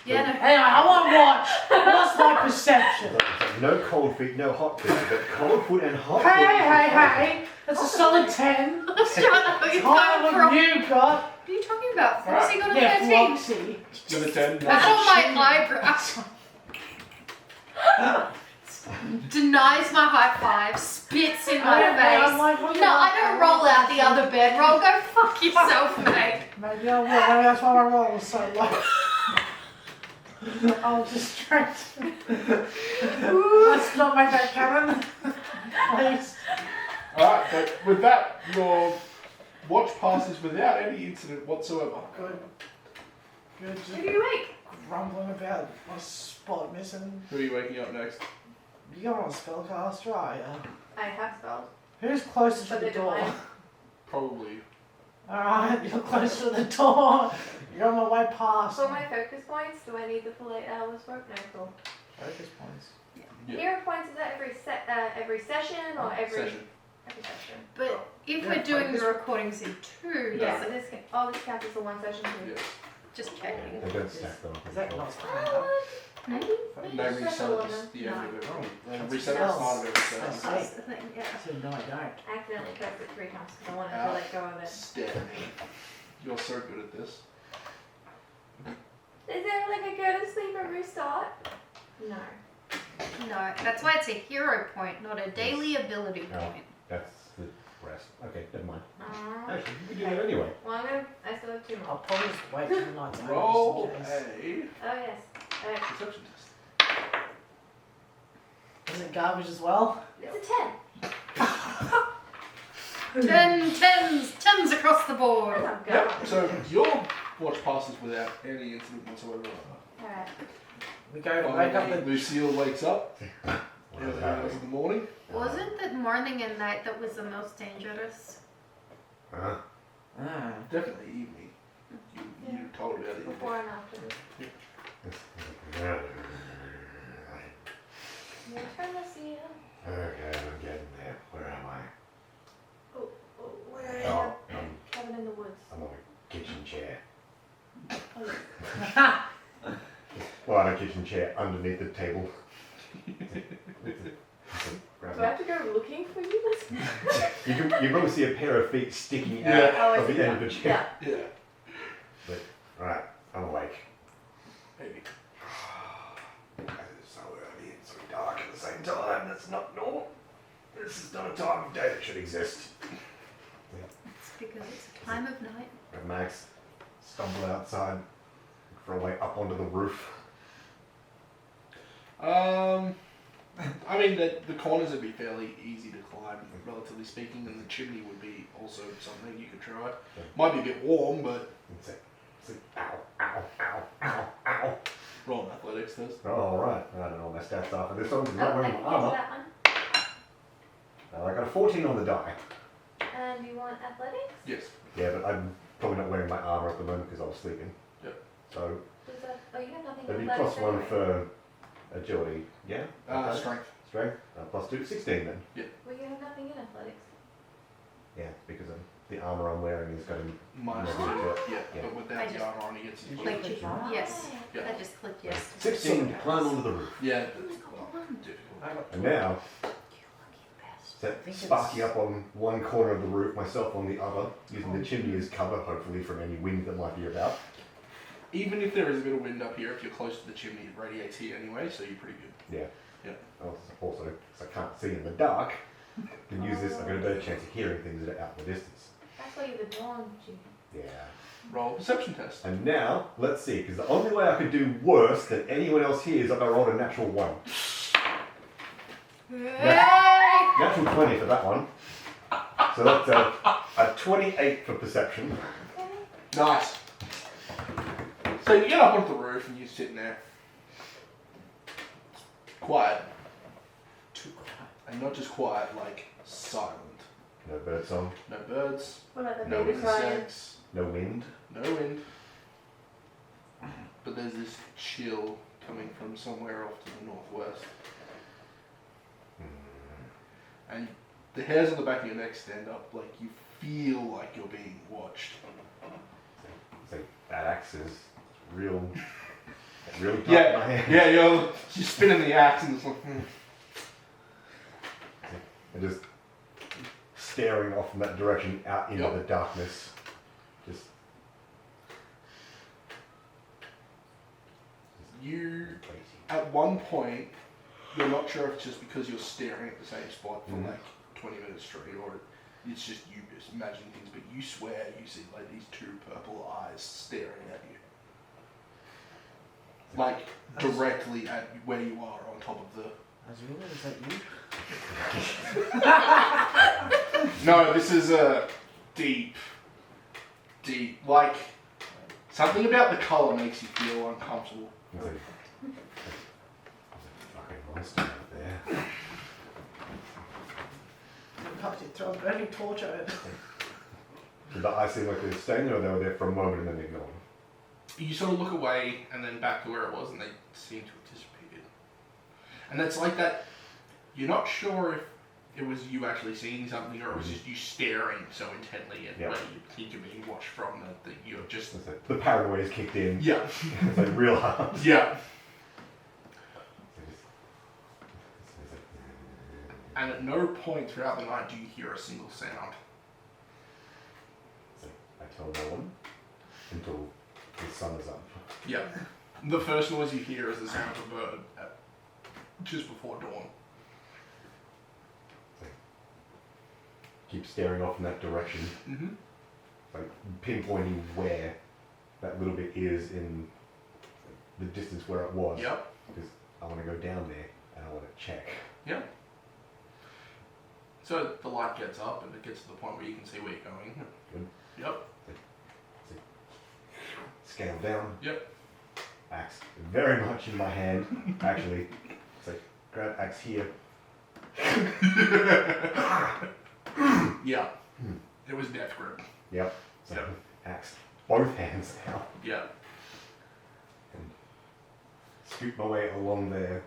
Yeah, no. Anyway, I want to watch. What's my perception? No cold feet, no hot feet, but cold foot and hot foot. Hey! That's a solid 10. Higher than you got. What are you talking about? Foxy got a Yeah, 13. Floxy. Give it 10. That's on my eyebrows. Denies my high five, spits in my face. No, I don't roll out the other bedroll. Go fuck yourself, mate. Maybe I will. Maybe that's why my roll was so low. I'll distract. Let's not make that canon. Please. Alright, but with that, your watch passes without any incident whatsoever. Good. Good. Just Who do you wake? grumbling about my spot missing. Who are you waking up next? You're on a spellcaster, are you? I have spelled. Who's closest But to the they're door? divine. Probably. Alright, you're close to the door. You're on the way past. For my focus points, do I need the full 8 hours work? No, cool. Focus points. Yeah. Hero points, is that every session or every Session. every session? But if Yeah, we're doing focus. the recordings in two, Yeah, does so it? this counts as the one session too. Yes. Just checking. They don't stack them up. Is that not I think No, it's reset level at one. the end of it. Oh. Reset at the start of every Spells. session. That's the thing, yeah. So no, I don't. I accidentally pressed it 3 times because I wanted to let go of it. Steady. You're so good at this. Is there like a go to sleep and restart? No. No, that's why it's a hero point, not a daily ability Oh. point. That's the rest. Okay, never mind. Uh, Actually, we can do that anyway. well, I still have 2 I'll more. probably just wait till the night's over. Roll just in case. a Oh yes. perception test. Is it garbage as well? It's a 10. 10s across the board. Oh Yep. god. So your watch passes without any incident whatsoever. Alright. We go to wake up Finally, the... Lucille wakes up. What is Early that? hours of the morning. Wasn't the morning and night that was the most dangerous? Huh? Ah. Definitely evening. You told about it. Before and after. Your turn, Lucia. Okay, I'm getting there. Where am I? Where Oh, cabin in the woods. I'm on a kitchen chair. Oh, yeah. Well, on a kitchen chair underneath the table. Do I have to go looking for you? You probably see a pair of feet sticking out Yeah. Oh, I of see the end of that. the chair. Yeah. Yeah. Right, I'm awake. Maybe. It's so early and so dark at the same time. That's not normal. This is not a time of day that should exist. It's because it's a time of night. And Max stumble outside, look for a way up onto the roof. I mean, the corners would be fairly easy to climb, relatively speaking, and the chimney would be also something you could try. Might be a bit warm, but It's like, ow, ow, ow, ow, ow. roll an athletics test. Oh, alright. I don't know what my stats are for this one because I'm Oh, not I wearing can my get to armor. that one. I got a 14 on the die. And you want athletics? Yes. Yeah, but I'm probably not wearing my armor at the moment because I was sleeping. Yep. So Does that, oh, you have nothing that'd in be athletics +1 anyway. for agility. Yeah? Okay. Strength. Strength? +2, 16 then. Well, you have nothing in athletics. Yeah, because the armor I'm wearing is going to Minus Maybe 2. do it. Yeah, Yeah. but I without the just armor on, he gets his clicked bonus. it. Yes. Yeah. I just clicked yes. 16 to climb onto the roof. Yeah, it's well, difficult. I got And now, You lucky bastard. Sparky up on one corner of the roof, myself on the other, using the chimney as cover, hopefully from any wind that might be about. Even if there is a bit of wind up here, if you're close to the chimney, it radiates here anyway, so you're pretty good. Yeah. Yeah. Also, because I can't see in the dark, I can use this. I've got a better chance of hearing things that are out in the distance. That's why you're the dawn, Jim. Yeah. Roll a perception test. And now, let's see, because the only way I could do worse than anyone else here is if I rolled a natural 1. Natural 20 for that one. So that's a 28 for perception. Nice. So you get up onto the roof and you're sitting there. Quiet. Too quiet. And not just quiet, like silent. No bird song. No birds. What about the No baby crying? insects. No wind. No wind. But there's this chill coming from somewhere off to the northwest. And the hairs on the back of your neck stand up like you feel like you're being watched. It's like that axe is really tough in my Yeah, hand. yeah, you're spinning the axe and it's like, And just staring off in that direction out into Yep. the darkness. Just you, crazy. at one point, you're not sure if it's just because you're staring at the same spot for like 20 minutes straight or it's just you just imagining things, but you swear you see like these two purple eyes staring at you. Like directly at where you are on top of the... Azula, is that you? No, this is a deep, like, something about the colour makes you feel uncomfortable. There's a fucking monster out there. You'll have to throw a burning torch at it. Did the eyes seem like they were staying there or they were there for a moment and then ignored? You sort of look away and then back to where it was and they seem to have disappeared. And it's like that, you're not sure if it was you actually seeing something or it was just you staring so intently at where you think you're being watched from that you're just... It's like the paranoia's kicked in. Yeah. It's like real hard. Yeah. And at no point throughout the night do you hear a single sound. It's like, I tell no one until the sun is up. Yeah. The first noise you hear is the sound of a bird at just before dawn. Keep staring off in that direction, Mm-hmm. like pinpointing where that little bit is in the distance where it was. Yep. Because I want to go down there and I want to check. Yeah. So the light gets up and it gets to the point where you can see where you're going. Good. Yep. Scale down. Yep. Axe very much in my hand. Actually, it's like grab axe here. Yeah. It was death grip. Yep. So Yep. axe both hands now. Yep. And scoot my way along there.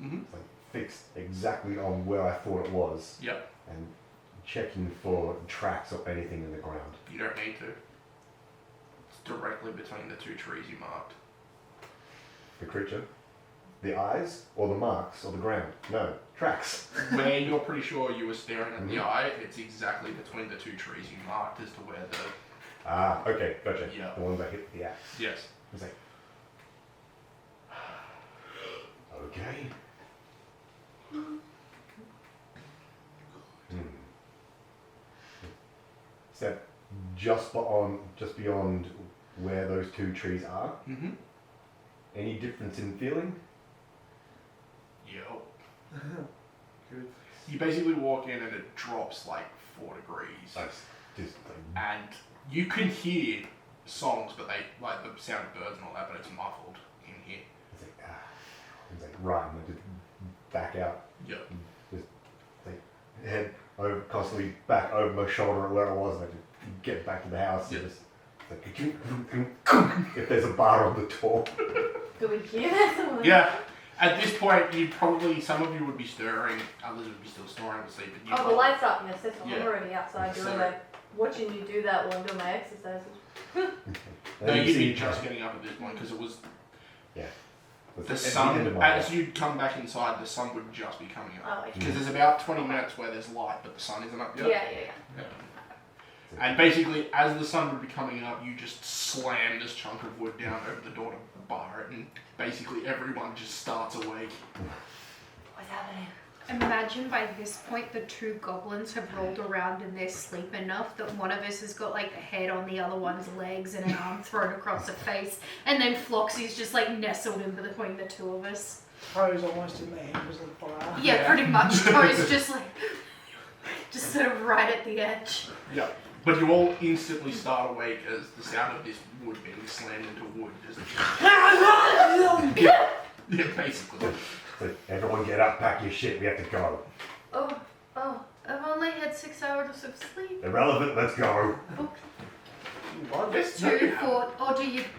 Mm-hmm. It's like fixed exactly on where I thought it was. Yep. And checking for tracks or anything in the ground. You don't need to. It's directly between the two trees you marked. The creature, the eyes, or the marks, or the ground. No, tracks. Where you're pretty sure you were staring at the eye, it's exactly between the two trees you marked as to where the... Ah, okay, gotcha. Yeah. The one that hit the axe. Yes. It's like, okay. Is that just beyond where those two trees are? Mm-hmm. Any difference in feeling? Yep. Good. You basically walk in and it drops like 4 degrees. That's just like, And you can hear songs, but they, like the sound of birds and all that, but it's muffled in here. it's like right, and I just back out. Yep. Just like head over, constantly back over my shoulder at where I was, and I just get back to the house. Yep. And just like, if there's a bar on the door. Do we hear that? Yeah. At this point, some of you would be stirring, others would be still snoring asleep. But you Oh, the light's up in the system. Yeah. I'm already outside doing So- like watching you do that while I'm doing my exercises. No, And you'd you be see- just getting up at this point because it was... Yeah. Was The it at sun, end of my as day? you come back inside, the sun would just be coming up. Oh, okay. Because there's about 20 minutes where there's light, but the sun isn't up yet. Yeah. And basically, as the sun would be coming up, you just slam this chunk of wood down over the door to bar it, and basically everyone just starts awake. What's happening? Imagine by this point the two goblins have rolled around in their sleep enough that one of us has got like a head on the other one's legs and an arm thrown across the face, and then Floxy's just like nestled in between the two of us. Toes almost in the embers of fire. Yeah, pretty much. Toes just like, just sort of right at the edge. Yeah. But you all instantly start awake as the sound of this wood being slammed into wood just... yeah, basically. So everyone get up, pack your shit, we have to go. Oh, I've only had 6 hours of sleep. Irrelevant, let's go. What? This Two, 4, or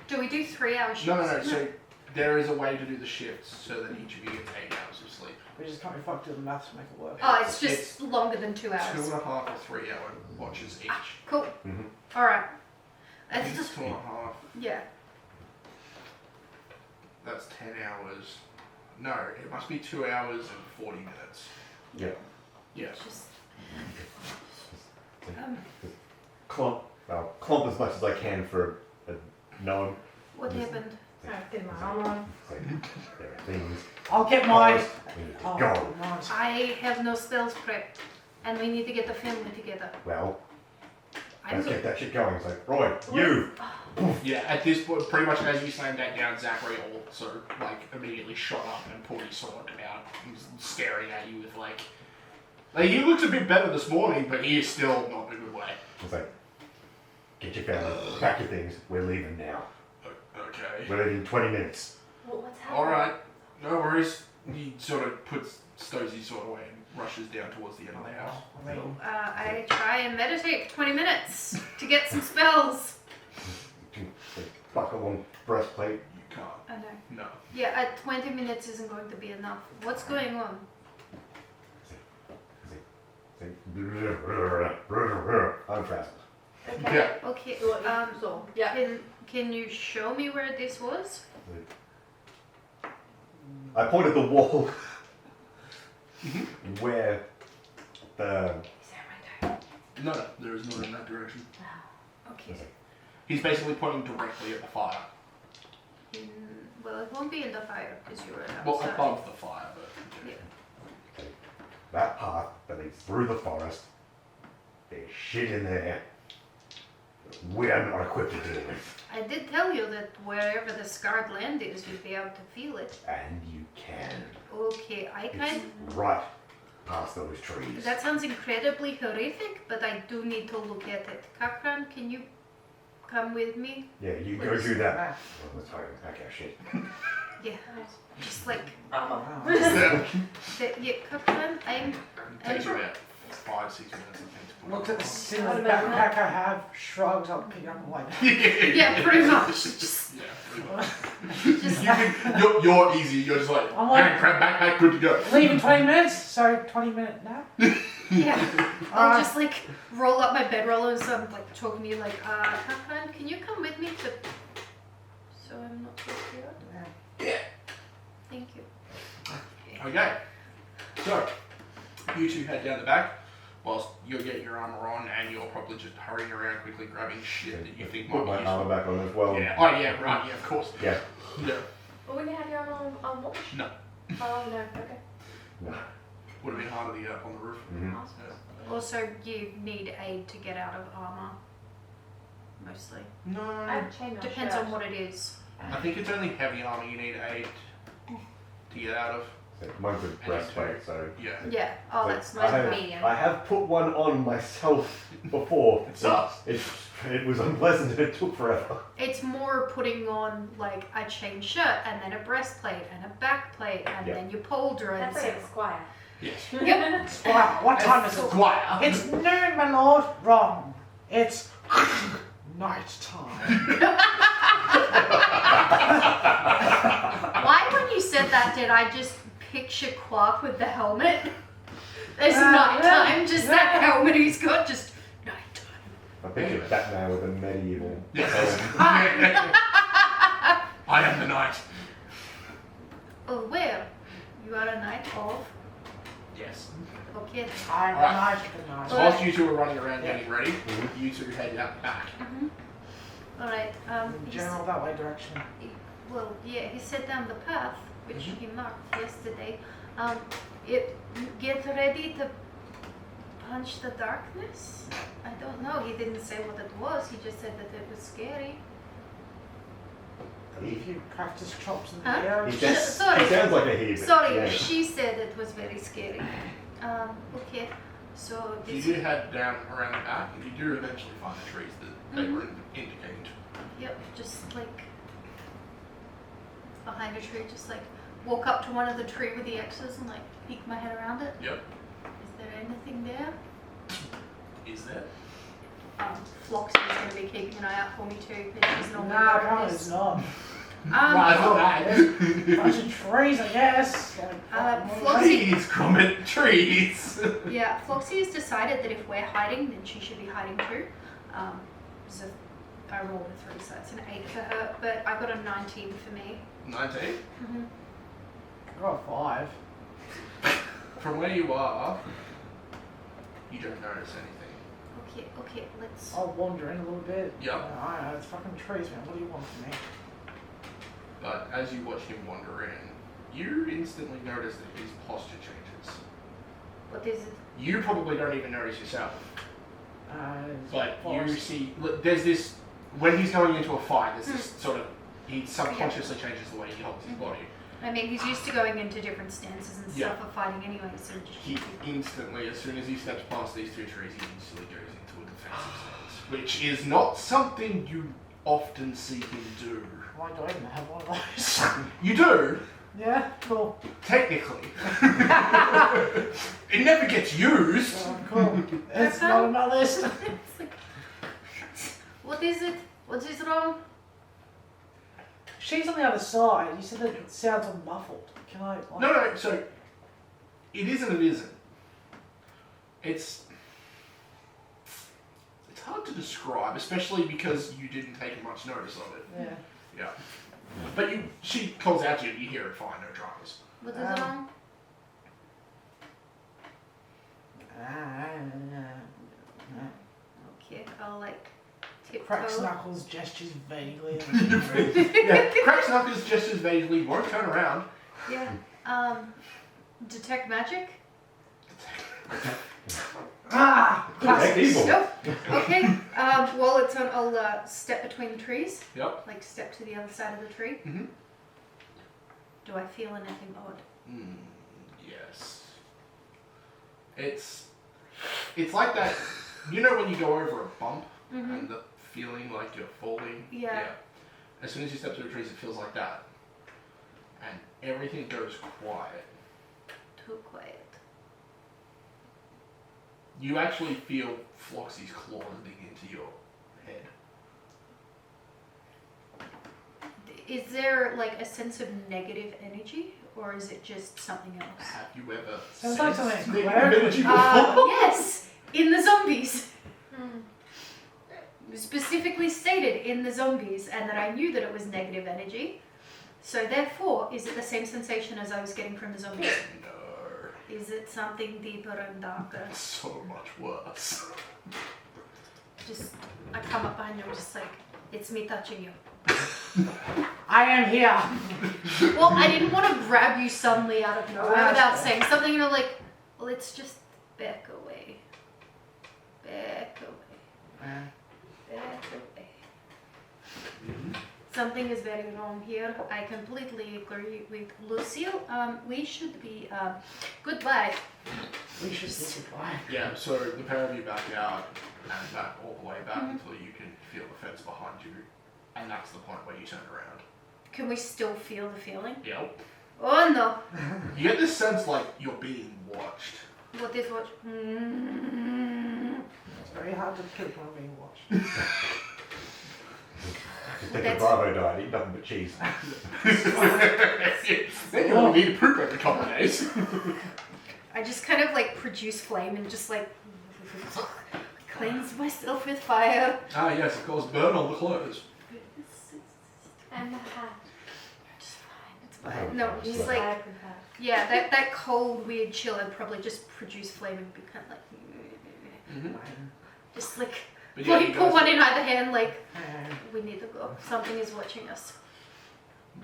do we do 3 hour shifts? No. So there is a way to do the shifts so that each of you gets 8 hours of sleep. We just can't be fucked with the maths to make it work. Oh, it's just longer than 2 hours. 2.5 or 3 hour watches each. Cool. Mhm. Alright. I It's think it's just, 2.5. yeah. That's 10 hours. No, it must be 2 hours and 40 minutes. Yeah. Yes. Just, Clomp as much as I can for a gnome. what happened? Alright, get my arm on. It's like, there are things. I'll get mine. We need to Oh, go. nice. I have no spells prepped, and we need to get the family together. Well, I'm let's good. get that shit going. It's like, Roy, you! Yeah, at this point, pretty much as you slammed that down, Zachary also, like, immediately shot up and pulled his sword out. He was staring at you with, like, he looks a bit better this morning, but he is still not in a good way. It's like, get your family, pack your things, we're leaving now. Okay. We're leaving in 20 minutes. What's happening? Alright, no worries. He sort of stows his sword away and rushes down towards the end of the house. I mean, I try and meditate for 20 minutes to get some spells. Buckle on breastplate. You can't. I know. No. Yeah, 20 minutes isn't going to be enough. What's going on? I'm fast. Okay. Yeah. Okay, So what you saw. Yeah. can you show me where this was? I pointed the wall where the Is that right there? No, there is not in that direction. Okay. He's basically pointing directly at the fire. Well, it won't be in the fire because you were outside. Well, above the fire, but... Yeah. that path that leads through the forest. There's shit in there that we're not equipped to deal with. I did tell you that wherever the scarred land is, you'd be able to feel it. And you can. Okay, I kind It's right past those trees. That sounds incredibly horrific, but I do need to look at it. Kakran, can you come with me? Yeah, you go do that. Well, let's try and pack our shit. Yeah, just like wow. yeah, Kakran, I'm. Takes you about 5-6 minutes, I think, to put Looked it at the on. single backpack I have, shrugs, I'll pick it up and like, Yeah, pretty much. Just, Yeah, pretty much. just You're easy, you're just like, I'm like- hand crab backpack, good to go. leave in 20 minutes, so 20-minute nap. yeah. I'll just like roll up my bedroll and so I'm like talking to you like, Kakran, can you come with me to? So I'm not so scared. Yeah. Thank you. Okay. So, you two head down the back, whilst you're getting your armor on and you're probably just hurrying around quickly grabbing shit that you think Put might my be armor useful. back on as well. Yeah. Oh yeah, right, yeah, of course. Yeah. Yeah. Well, when you have your arm on watch? No. Oh, no. Okay. No. Would have been harder to get up on the roof. Mhm. Yeah. Also, you need aid to get out of armor. Mostly. No. I've changed my Depends shirt. on what it is. I think it's only heavy armor you need aid to get out of. So mine's a breastplate, so. Yeah. Yeah. Oh, so that's I nice have, medium. I have put one on myself before. It sucks. It was unpleasant and it took forever. It's more putting on like a chain shirt and then a breastplate and a backplate and Yeah. then your pauldrons. That's like a squire. Yes. Yep. Wow, what time is it? Squire. It's noon, my lord. Wrong. It's night time. Why, when you said that, did I just picture Quark with the helmet? There's nighttime, just that helmet he's got, just nighttime. I pictured Batman with a medieval. Yes. I am the knight. Oh, where? You are a knight of? Yes. Okay. I'm Alright. nice with the knife. So whilst you two are running around Yeah. getting ready, you two head out back. Alright, In general, that way direction. well, yeah, he set down the path, which he marked yesterday. Get ready to punch the darkness? I don't know, he didn't say what it was, he just said that it was scary. If you practice chops in the Huh? air, He, Sorry. he sounds like a he. but Sorry, yeah. she said it was very scary. Okay, so You do head down around the back, and you do eventually find the trees that they were indicating to. Yep, just like behind a tree, just like walk up to one of the tree with the X's and like peek my head around it. Yep. Is there anything there? Is there? Floxy is going to be keeping an eye out for me too, but she's normally nah, better at probably this. it's not. I thought that. Bunch of trees, I guess. Floxy, Trees, Gromit, trees! yeah, Floxy has decided that if we're hiding, then she should be hiding too. So I rolled a 3, so it's an 8 for her, but I got a 19 for me. 19? I got a 5. From where you are, you don't notice anything. Okay, let's... I'll wander in a little bit. Yep. I don't know, it's fucking trees, man. What do you want from me? But as you watch him wander in, you instantly notice that his posture changes. What is it? You probably don't even notice yourself. But you forest. see, look, there's this, when he's going into a fight, there's this sort of, he subconsciously changes the way he holds his body. I mean, he's used to going into different stances and Yeah. stuff for fighting anyway, so... He instantly, as soon as he steps past these 2 trees, he instantly goes into a defensive stance. Which is not something you often see him do. Why do I even have one of those? You do, Yeah, cool. technically. It never gets used. Oh, cool. It's not on my list. It's like, what is it? What is wrong? She's on the other side. You said that it sounds all muffled. Can I? Like, No, so it is and it isn't. It's hard to describe, especially because you didn't take much notice of it. Yeah. Yeah. But she calls out to you, you hear it fine, no dramas. What is wrong? Okay, I'll like Cracks tiptoe. Knuckles gestures vaguely. Yeah, cracks knuckles gestures vaguely, won't turn around. Yeah. Detect magic? Detect evil. Nope. Okay. While it's on, I'll step between the trees. Yep. Like step to the other side of the tree. Mhm. Do I feel anything odd? Yes. It's like that, you know when you go over a bump and the feeling like you're falling? Yeah. As soon as you step through the trees, it feels like that. And everything goes quiet. Too quiet. You actually feel Floxy's claws dig into your head. Is there like a sense of negative energy, or is it just something else? Have you ever Sounds like sensed something negative clever. energy before? Yes, in the zombies. Specifically stated in the zombies, and that I knew that it was negative energy. So therefore, is it the same sensation as I was getting from the zombies? No. Is it something deeper and darker? So much worse. Just, I come up behind you, just like, it's me touching you. I am here. Well, I didn't want to grab you suddenly out of nowhere That's without fair. saying something, you know, like, let's just back away. Back away. Back away. Something is very wrong here. I completely agree with Lucille. We should be, goodbye. We should say goodbye. Yeah, so the pair of you back out and back all the way back until you can feel the fence behind you. And that's the point where you turn around. Can we still feel the feeling? Yep. Oh no. You get this sense like you're being watched. What is what? It's very hard to keep on being watched. Just take a Bravo diet, eat nothing but cheese. Then you only need to poop every couple of days. I just kind of like produce flame and just like cleanse myself with fire. Ah yes, of course, burn all the clothes. And the hat. It's fine, it's No, just Right. like I prefer. yeah, that cold weird chill would probably just produce flame and be kind of like just like But yeah, you put guys, one in either hand. Like we need to go. Something is watching us.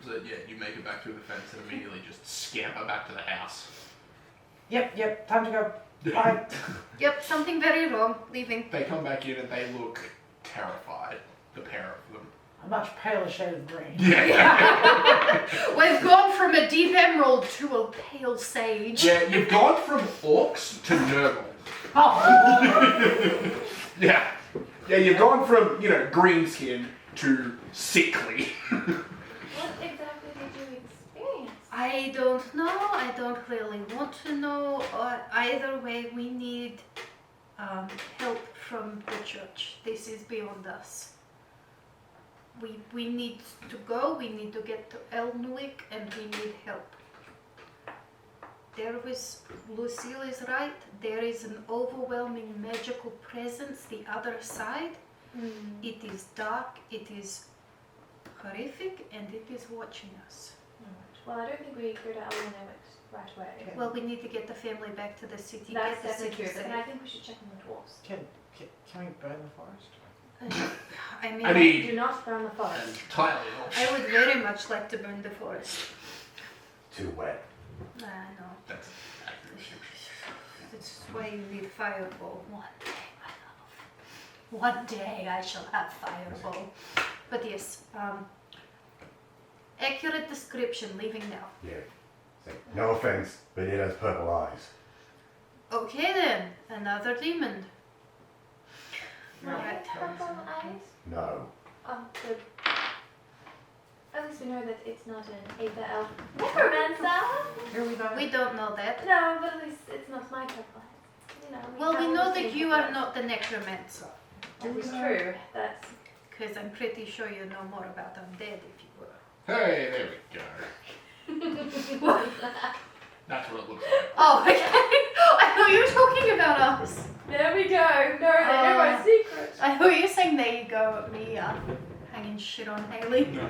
so yeah, you make it back through the fence and immediately just scamper back to the house. Yep, time to go. Bye. Yep, something very wrong. Leaving. They come back in and they look terrified, the pair of them. A much paler shade of green. Yeah. We've gone from a deep emerald to a pale sage. Yeah, you've gone from orcs to Nurgle. Oh. Yeah. Yeah, you've gone from, green skin to sickly. What exactly did you experience? I don't know. I don't really want to know. Either way, we need help from the church. This is beyond us. We need to go. We need to get to Elnuik, and we need help. Lucille is right. There is an overwhelming magical presence the other side. It is dark. It is horrific, and it is watching us. Well, I don't think we go to Elenowick right away. Well, we need to get the family back to the city. That's get the definitely city true, but safe. then I think we should check on the dwarves. Can we burn the forest? I mean, Do not burn the forest. Entirely I would very much like to burn the forest. Too wet. No. That's accurate description. That's why you need fireball. One day, my love. One day I shall have fireball. But yes, accurate description, leaving now. Yeah. So, no offense, but it has purple eyes. Okay then, another demon. Might Right. it have purple eyes? No. Oh, good. At least we know that it's not an Aether Elf necromancer. Here we go. We don't know that. No, but at least it's not my purple eyes. Well, we have know the that same you purple are eyes. not the necromancer. That is true. That's Because I'm pretty sure you know more about undead if you were. Hey, there we go. That's what it looks like. Oh, okay. I thought you were talking about us. There we go. No, they know my secret. I thought you were saying there you go at me hanging shit on Haley. No.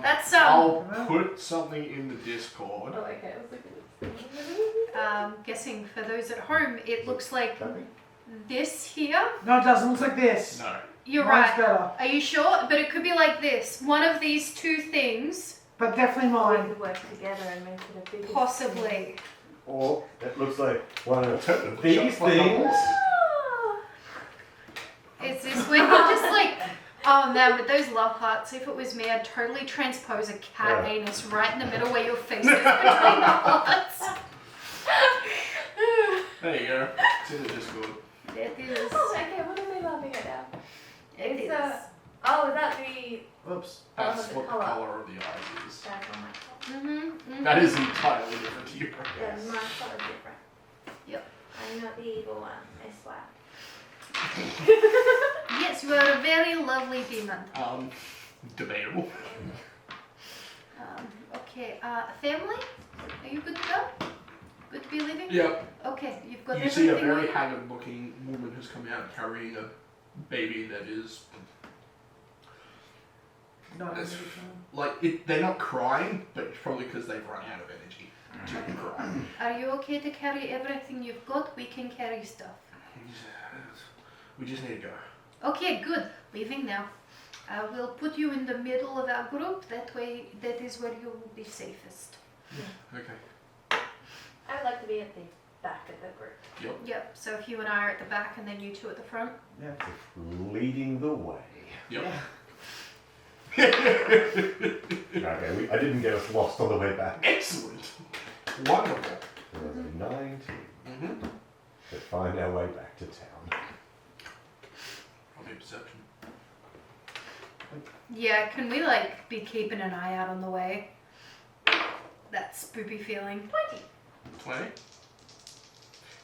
That's I'll put something in the Discord. Oh, okay. I was looking guessing for those at home, it looks like this here. No, it doesn't. It looks like this. No. You're Mine's right. better. Are you sure? But it could be like this. One of these two things, But definitely we mine. could work together and make it a big. possibly. Or it looks like one of Technically, these just like a things. Ah! Is this where you're just like, oh man, with those love hearts, if it was me, I'd totally transpose a cat Yeah. anus right in the middle where your face is between the hearts. There you go. It's in the Discord. It is. Oh, okay. What are we laughing at now? It It's is. Oh, is that the? Oops. That's the what the colour. colour of the eyes is. That's on my color. Mm-hmm. That is entirely different to yours. Yeah, my color is different. Yep. I'm not the evil one. I swear. Yes, you are a very lovely demon. Debatable. Okay, family? Are you good to go? Good to be leaving? Yep. Okay, you've got You see a everything very we- haggard-looking woman who's come out carrying a baby that is Not That's- every time. like they're not crying, but it's probably because they've run out of energy to cry. Are you okay to carry everything you've got? We can carry stuff. We just need to go. Okay, good. Leaving now. I will put you in the middle of our group. That way, that is where you will be safest. Okay. I would like to be at the back of the group. Yep, so if you and I are at the back and then you two at the front. Yeah. Leading the way. Yep. Okay, I didn't get us lost on the way back. Excellent. Wonderful. So that's a 19 Mm-hmm. to find our way back to town. I'll be perception. Yeah, can we be keeping an eye out on the way? That spoopy feeling. 20.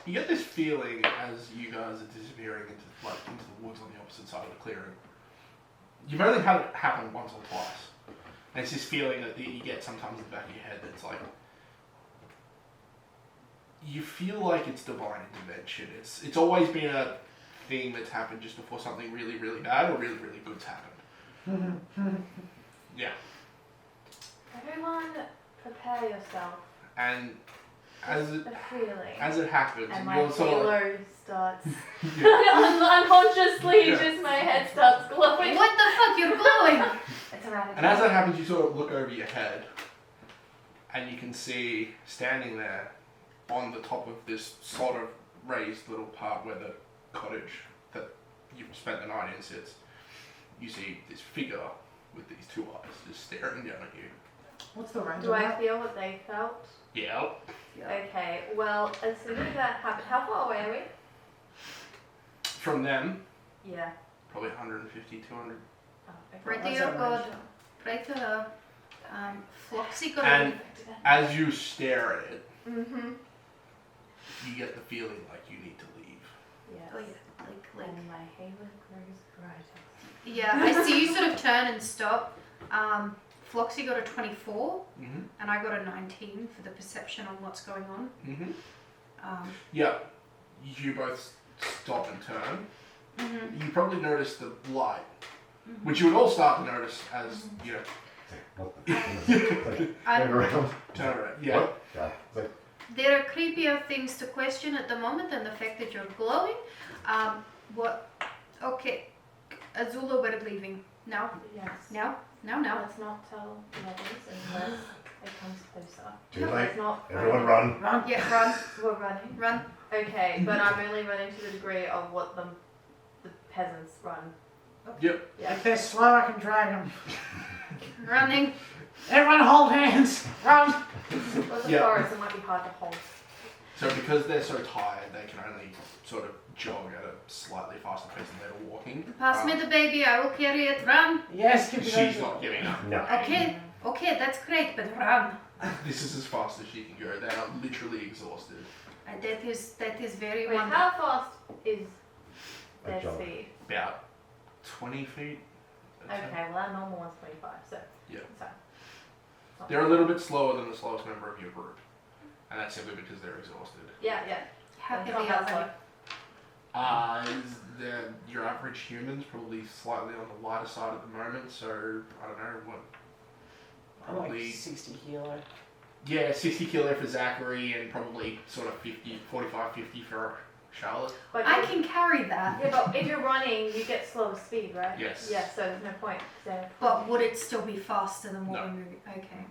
You get this feeling as you guys are disappearing into the woods on the opposite side of the clearing. You've only had it happen once or twice. And it's this feeling that you get sometimes in the back of your head that's like, you feel like it's divine intervention. It's always been a thing that's happened just before something really, really bad or really, really good's happened. Yeah. Everyone, prepare yourself. And as Just it a feeling. happens, And and my you're sort of halo starts. Yeah. Unconsciously, Yeah. just my head starts glowing. What the fuck? You're glowing. It's around. And as that happens, you sort of look over your head, and you can see standing there on the top of this sort of raised little part where the cottage that you've spent the night in sits. You see this figure with these two eyes just staring down at you. What's the range Do of I that? feel what they felt? Yeah. Okay, well, as soon as that happened, how far away are we? From them, Yeah. probably 150, 200. Oh, okay. Right to That's your a god. range. Right to her. Floxy got And a as you stare at it, Mm-hmm. you get the feeling like you need to leave. Yes. Oh yeah, like. And my halo grows brighter. Yeah, I see you sort of turn and stop. Floxy got a 24, Mm-hmm. and I got a 19 for the perception on what's going on. Mm-hmm. Um, Yeah. You both stop and turn. mhm, You probably notice the light, mhm. which you would all start to notice as, you know, What the It's like, I- turn around. turn around. Yeah. What? Yeah. It's like, There are creepier things to question at the moment than the fact that you're glowing. What? Okay, Azula, we're leaving. Now, Yes. now. Let's not tell the others unless it comes closer. too late. Let's not. Everyone run. Run. Yeah, run, We're running. run. Okay, but I'm only running to the degree of what the peasants run. Yep. Yeah. If they're slow, I can drag them. Running. Everyone hold hands. Run. Well, the Yeah. forest, it might be hard to hold. So because they're so tired, they can only sort of jog at a slightly faster pace than they're walking. Pass me the baby, I will carry it. Run. Yes, give me She's those. not giving up. No. Okay, that's great, but run. This is as fast as she can go. They are literally exhausted. That is very Wait, wonderful. how fast is A their jog. speed? About 20 feet. I'd say. Okay, well that normal one's 25, so. Yeah. So. They're a little bit slower than the slowest member of your group. And that's simply because they're exhausted. Yeah. How It's heavy not are that they? slow. Your average human's probably slightly on the lighter side at the moment, so I don't know what. I'm like Probably 60 kilo. yeah, 60 kilo for Zachary and probably sort of 45, 50 for Charlotte. But I if- can carry that. Yeah, but if you're running, you get slower speed, right? Yes. Yeah, so there's no point. So. But would it still be faster than what No. we're moving? Okay.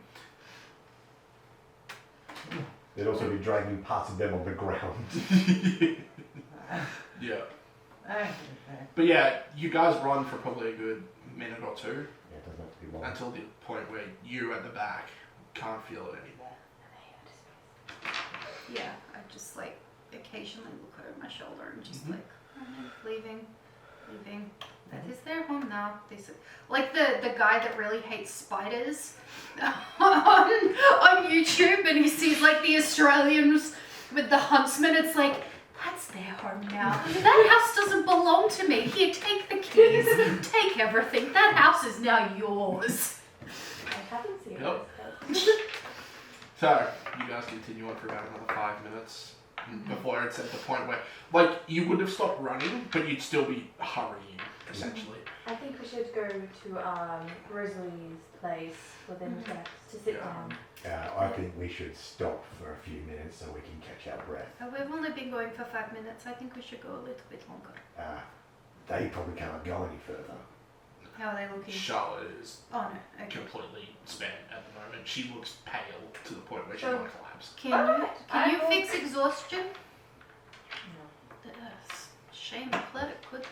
They'd also be dragging parts of them on the ground. Yeah. Okay. But yeah, you guys run for probably a good minute or two Yeah, it doesn't have to be long. until the point where you at the back can't feel it anymore. Yeah, I just like occasionally look over my shoulder and just Mhm. like leaving. That is their home now. This like the guy that really hates spiders on YouTube, and he sees like the Australians with the huntsman. It's like that's their home now. That house doesn't belong to me. Here, take the keys, take everything. That house is now yours. I haven't seen Yep. this. So, you guys continue on for about another 5 minutes before it's at the point where, like, you would have stopped running, but you'd still be hurrying, essentially. I think we should go to Rosalie's place within Tex to sit Yeah. down. I think we should stop for a few minutes so we can catch our breath. We've only been going for 5 minutes. I think we should go a little bit longer. They probably can't go any further. How are they looking? Charlotte is Oh no. Okay. completely spent at the moment. She looks pale to the point where she Oh. might collapse. Can Alright, you I will- fix exhaustion? No. Shame the cleric could.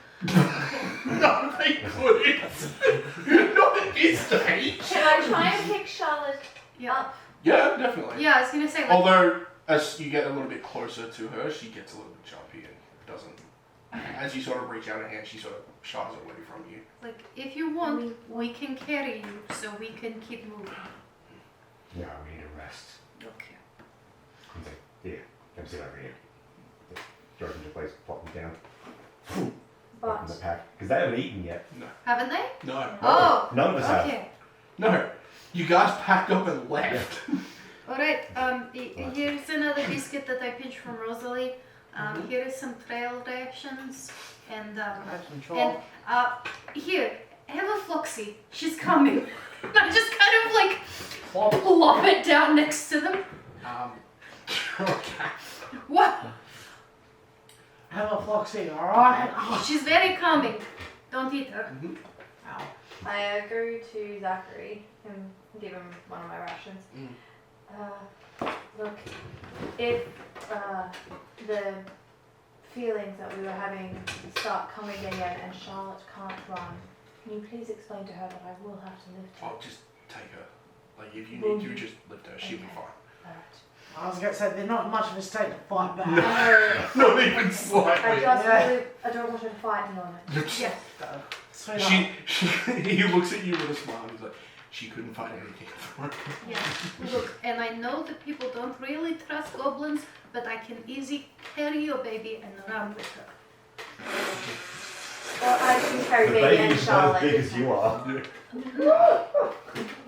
No, they couldn't. Not at this stage. Can I try and pick Charlotte Yeah. up? Yeah, definitely. Yeah, I was gonna say like Although, as you get a little bit closer to her, she gets a little bit jumpy and doesn't. As you sort of reach out a hand, she sort of shies away from you. like if you want, we can carry you so we can keep moving. No, we need a rest. Okay. He's like, here, come sit over here. Throw them into place, plop them down. Open the But pack. Because they haven't eaten yet. Haven't they? No. Oh. None of us have. Okay. No. You guys packed up and left. Alright, here's another biscuit that I pinched from Rosalie. Here is some trail rations and I have some chalk. and here, have a Floxy. She's coming. And I just kind of like plop it down next to them. Okay. What? Hello, Floxy, alright? She's very calming. Don't eat her. Ow. I go to Zachary and give him one of my rations. Look, if the feelings that we were having start coming again and Charlotte can't run, can you please explain to her that I will have to lift her? I'll just take her. Like, if you need to, just lift her. She'll be fine. Alright. I was going to say, they're not much of a state to fight back. Not even slightly. I just Yeah. really, I don't want her to fight me on it. Yes. Sweetheart. He looks at you with a smile and he's like, she couldn't fight anything. Yeah. Look, and I know that people don't really trust goblins, but I can easily carry your baby and run with her. Well, I can carry The baby and baby's not as Charlotte. big as you are.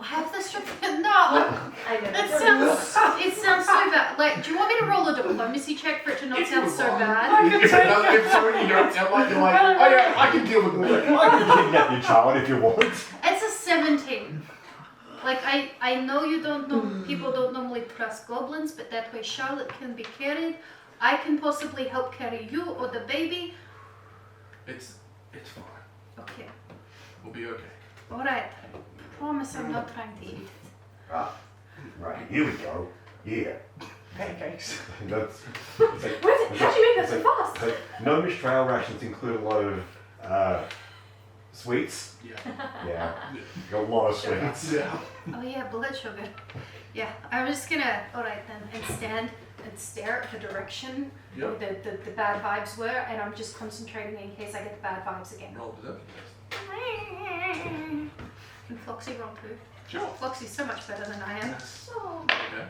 Have the strength. No, I know. it sounds so bad. Like, do you want me to roll a diplomacy check for it to not sound so bad? If somebody you don't sound like, you're like, oh yeah, I can deal with it. I can kidnap your child if you want. It's a 17. Like, I know you don't know, people don't normally trust goblins, but that way Charlotte can be carried. I can possibly help carry you or the baby. It's fine. Okay. We'll be okay. Alright. Promise I'm not trying to eat it. Right, here we go. Yeah. Pancakes. That's, How'd you make that so fast? Gnomish trail rations include a lot of sweets. Yeah. Yeah. Got a lot of sweets. Yeah. Oh yeah, blood sugar. Yeah, I'm just gonna, alright then, and stand and stare at the direction Yep. where the bad vibes were, and I'm just concentrating in case I get the bad vibes again. Roll perception test. And Floxy roll too. Sure. Floxy's so much better than I am. Okay.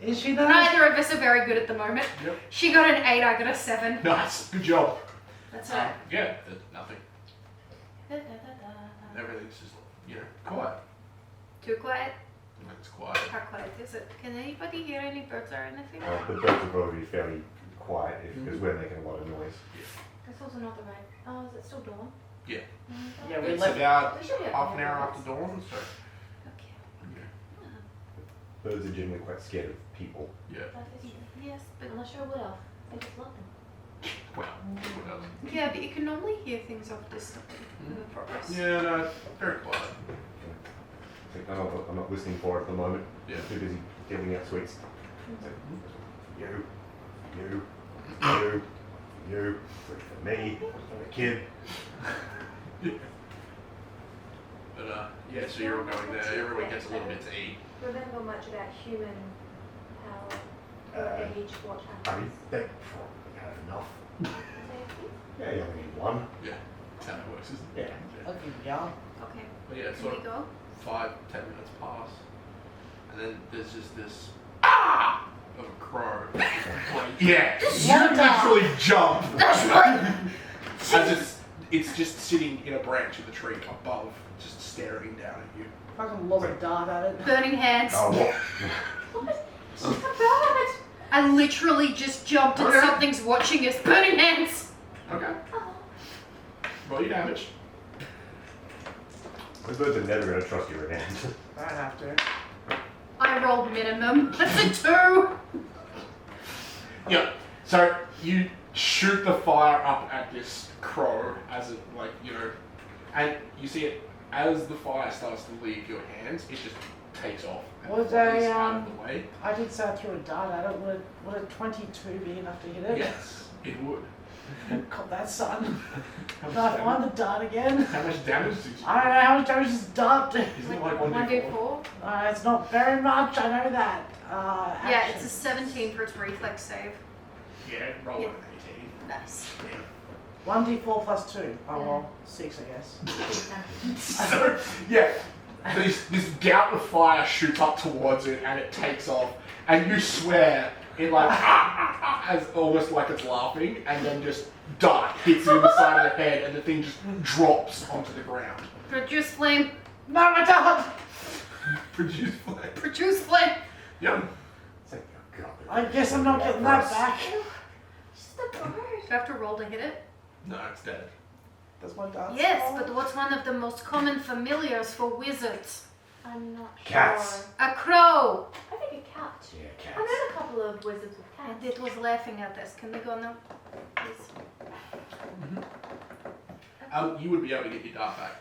Is she though? Neither of us are very good at the moment. Yep. She got an 8, I got a 7. Nice. Good job. That's alright. Yeah. Nothing. Everything's just, quiet. Too quiet? It's quiet. How quiet is it? Can anybody hear any birds or anything? The birds will probably be fairly quiet because we're making a lot of noise. It's also not the right. Oh, is it still dawn? Yeah. Yeah, we It's left. about We should be half an okay. hour after dawn, so. Okay. Birds are generally quite scared of people. Yeah. Yes, but Unless you're a wood elf. They just love them. Well, what else? yeah, but you can normally hear things off distance in the forest. Yeah, no, very quiet. It's like, I'm not listening for it at the moment. Yeah. Too busy giving out sweets. It's like, you. Sweet for me. For the kid. But yeah, so you're all going there. Everyone gets a little bit to eat. Remember much about human power or age, what I happens? mean, they probably had enough. Yeah, you only need one. Yeah, that's how it works, isn't it? Yeah. Okay, yeah. Okay, But yeah, here sort we of go. 5-10 minutes pass, and then there's just this ah of a crow. Like, yeah, you literally jump as it's just sitting in a branch of the tree above, just staring down at you. Fucking lob a dart at it. Burning hands. Oh, What? She's not bad. I literally just jumped and Okay. something's watching us. Burning hands! Okay. Oh. Roll your damage. those birds are never going to trust you again. I have to. I rolled minimum. That's a 2! Yeah. So you shoot the fire up at this crow as it, and you see it as the fire starts to leave your hands. It just takes off and Was flies I, out of the way. I did say I threw a dart at it. Would a 22 be enough to hit it? Yes, it would. Cop that, son. How Can much I damage? find the dart again? How much damage did you? I don't know how much damage this dart do. Isn't it like 1d4? It's not very much, I know that. Yeah, Action. it's a 17 for its reflex save. Yeah, roll Yeah. an Nice. 1d4 plus 2. Oh well, 6 I guess. 18. So, yeah, this gout of fire shoots up towards it and it takes off, and you swear it as almost like it's laughing, and then just dart hits it in the side of the head, and the thing just drops onto the ground. Produce flame. No, my dart! Produce flame. Produce flame. Yum. It's like, oh god. I guess I'm not getting that back. Just a bird. Do I have to roll to hit it? No, it's dead. Does my dad Yes, smell but it? what's one of the most common familiars for wizards? I'm not Cats. sure. A crow! I think a cat. Yeah, I've cats. met a couple of wizards with And cats. it was laughing at us. Can we go now? Please. You would be able to get your dart back.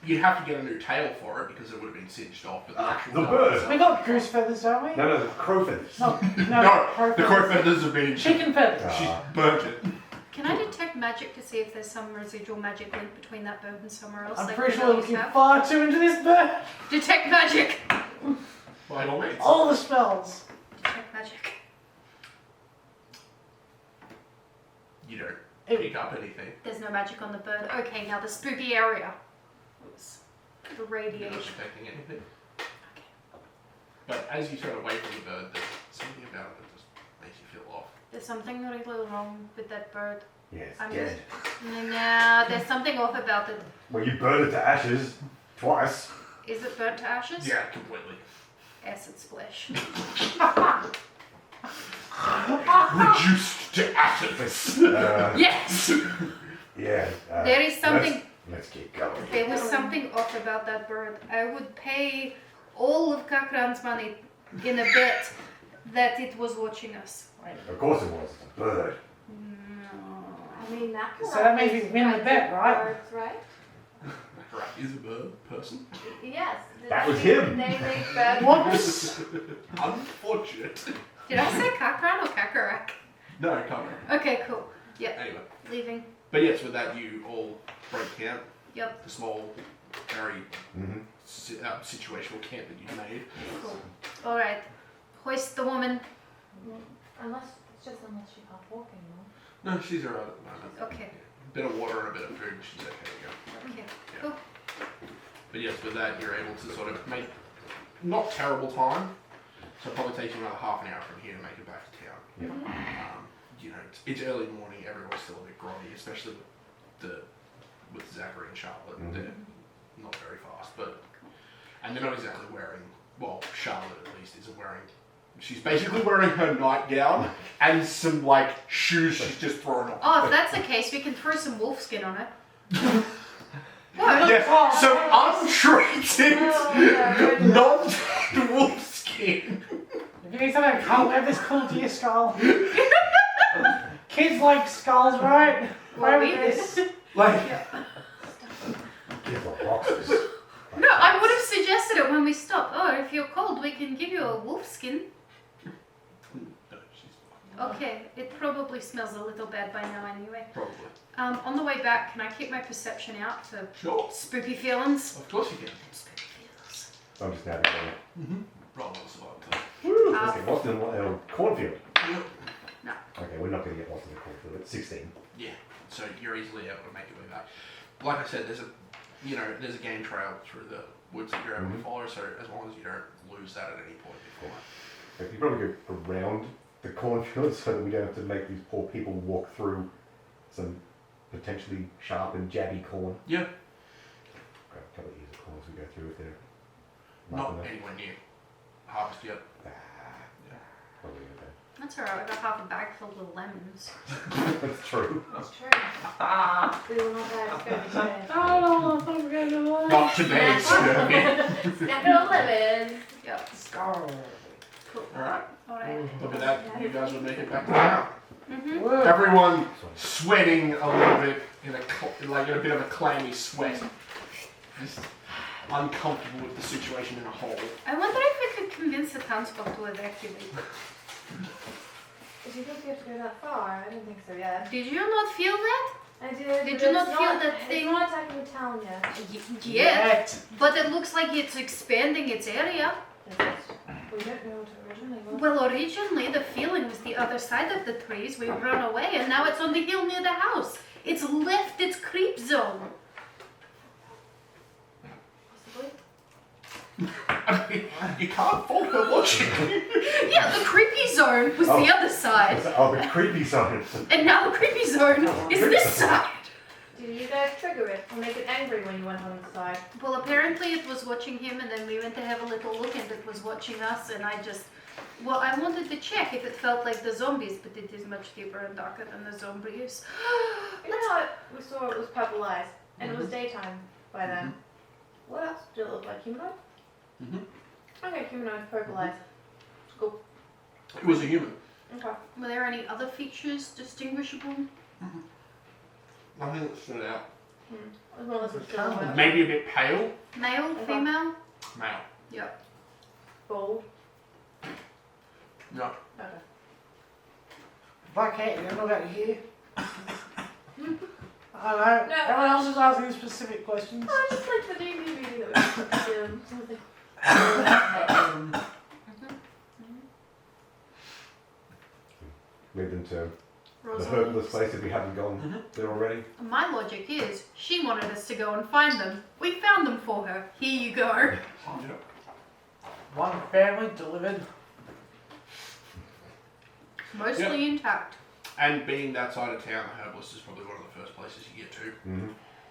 You'd have to get a new tail for it because it would have been singed off. But the actual The dart bird. itself- We got goose feathers, don't we? No, the crow feathers. No, No, the crow feathers have been. Chicken feathers. She burnt it. Can I detect magic to see if there's some residual magic link between that bird and somewhere else? I'm like pretty the sure we're lilies looking have? far too into this bird. Detect magic! By all means. All the spells. Detect magic. You don't It- pick up anything. There's no magic on the bird. Okay, now the spooky area. Oops. The You're not radiation. detecting anything. But as you turn away from the bird, there's something about it that just makes you feel off. There's something really wrong with that bird. Yeah, it's I'm dead. No, there's something off about it. Well, you burned it to ashes twice. Is it burnt to ashes? Yeah, completely. Acid splash. Reduced to atoms. Yes! Yeah. There is something. Let's get going. There was something off about that bird. I would pay all of Kakran's money in a bet that it was watching us. Of course it was. It's a bird. I mean, that So that means we win the bet, right? Birds, right? Right, is a bird person? Yes. That was him. They make bird. Whoops. Unfortunate. Did I say Kakran or Kakarak? No, can't. Okay, cool. Yep, Anyway. leaving. But yes, with that, you all break camp. Yep, The small, very Mm-hmm. situational camp that you made. cool. Alright. Hoist the woman. Unless she can't walk anymore. No, she's alright at the moment. Okay. A bit of water and a bit of food, she's okay to go. Okay, cool. But yes, with that, you're able to sort of make not terrible time. So it probably takes you another half an hour from here to make it back to town. Yeah. You know, it's early morning. Everyone's still a bit groggy, especially with Zachary and Charlotte. Mhm. They're not very fast, but and they're not exactly wearing. Well, Charlotte at least isn't wearing. She's basically wearing her nightgown and some like shoes she's just thrown on. Oh, if that's the case, we can throw some wolf skin on it. What? Yeah, so untreated, Oh, no. non-wolf skin. If you need something cool, have this cool to your skull. Kids like skulls, right? Well, Why we would did. this? Like, Give the boxes. No, I would have suggested it when we stopped. Oh, if you're cold, we can give you a wolf skin. no, she's Okay, it probably smells a little bad by now anyway. probably. On the way back, can I keep my perception out for Sure. spooky feelings? Of course you can. Spooky feelings. I'm just navigating. Roll on survival test. Let's get lost in a cornfield. No. Okay, we're not going to get lost in a cornfield. It's 16. Yeah, so you're easily able to make your way back. Like I said, there's a game trail through the woods that you're able to follow. So as long as you don't lose that at any point, you're fine. So you probably go around the cornfield so that we don't have to make these poor people walk through some potentially sharp and jabby corn. Yeah, Grab a couple of ears of corn as we go through if they're not ripe enough. anywhere near harvest yet. Probably okay. That's alright, we got half a bag full of lemons. That's true. It's true. We will not die of scurvy today. Oh, I'm gonna Not today, scurvy. Snack it on lemons. Yep, Skull. cool. Alright, Alright. look at that. You guys would make it back to town. Mm-hmm. Everyone sweating a little bit in a bit of a clammy sweat. Just uncomfortable with the situation in a whole. I wonder if we could convince the townsfolk to evacuate. Do you think we have to go that far? I don't think so yet. Did you not feel that? I did. Did but you it's not feel that thing? It's not attacking the town yet. Yeah, Yet. but it looks like it's expanding its area. Is it? We don't know what it originally was. Well, originally the feeling was the other side of the trees. We run away, and now it's on the hill near the house. It's left its creep zone. Possibly. I mean, you can't fault her logic. Yeah, the creepy zone was the other side, The creepy side. and now the creepy zone is this side. Did you guys trigger it or make it angry when you went on its side? Well, apparently it was watching him, and then we went to have a little look, and it was watching us, and I just Well, I wanted to check if it felt like the zombies, but it is much deeper and darker than the zombies. No, we saw it was purple eyes, and it was daytime by then. What else did it look like? Humanoid? Okay, humanoid, purple eyes. Cool. It was a human. Okay. Were there any other features distinguishable? Nothing that stood out. As well as it's silhouette. Maybe a bit pale. Male, Okay. female? Male. Yep. Bold. No. Okay. Black hat, you know about here? I don't know. No. Everyone else is asking specific questions. Oh, just like the D&D meeting that we put together. Something. Lead them to the Rosalie. herbalist place if we haven't gone there already. My logic is, she wanted us to go and find them. We found them for her. Here you go. One family delivered. Mostly intact. And being that side of town, the herbalist is probably one of the first places you get to. Mm-hmm.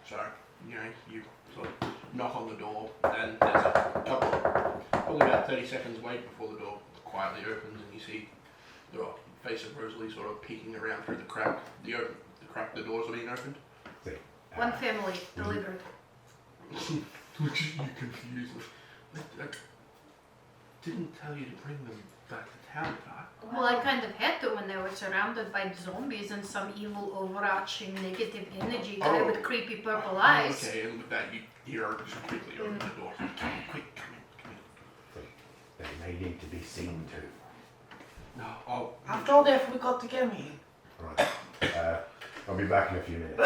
So, you know, you sort of knock on the door, and there's a couple, probably about 30 seconds wait before the door quietly opens, and you see the face of Rosalie sort of peeking around through the crack. The doors are being opened. One family delivered. Which you confused. I didn't tell you to bring them back to town, Doc. Well, I kind of had to when they were surrounded by zombies and some evil, overarching negative energy guy with creepy purple eyes. Okay, and with that, you hear her just quickly open the door. Come in, quick, come in. They may need to be seen to. No, I'll... After all, they forgot to get me. Right. I'll be back in a few minutes.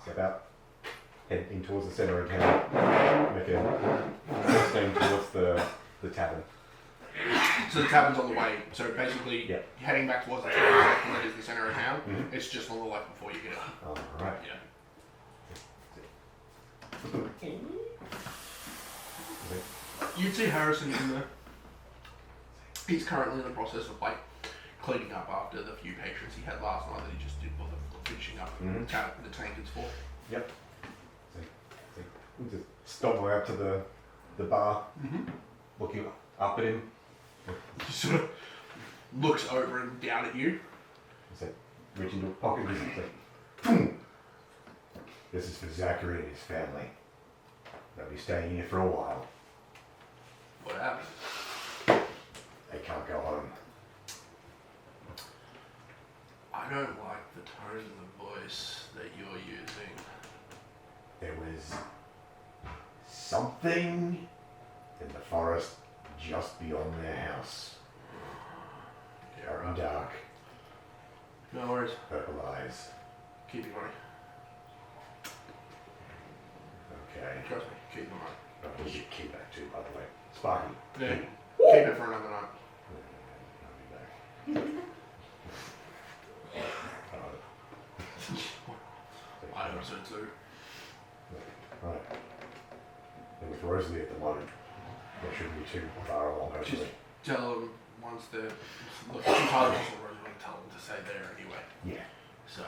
Step out. Head in towards the centre of town. Make a step towards the tavern. So the tavern's on the way. So basically, Yep. you're heading back towards the tavern section that is the centre of town. Mhm. It's just on the left before you get it. Alright. Yeah. You'd see Harrison in there. He's currently in the process of like cleaning up after the few patrons he had last night that he just didn't bother finishing up Mhm. the tankards for. Yep. Just stumble out to the bar, looking up at him. He sort of looks over and down at you. So, reach into a pocket and he's like, boom! This is for Zachary and his family. They'll be staying here for a while. What happened? They can't go home. I don't like the tone of the voice that you're using. There was something in the forest just beyond their house. Yeah, Very right. dark, No worries. purple eyes. Keep your money. Okay. Trust me, keep your money. Oh, you should keep that too, by the way. Sparky. Yeah. Keep it for another night. I'll be back. I hope so too. Right. And with Rosalie at the moment, they shouldn't be too far along, hopefully. Tell them once they're... Look, it's entirely possible Rose will tell them to stay there anyway. Yeah. So,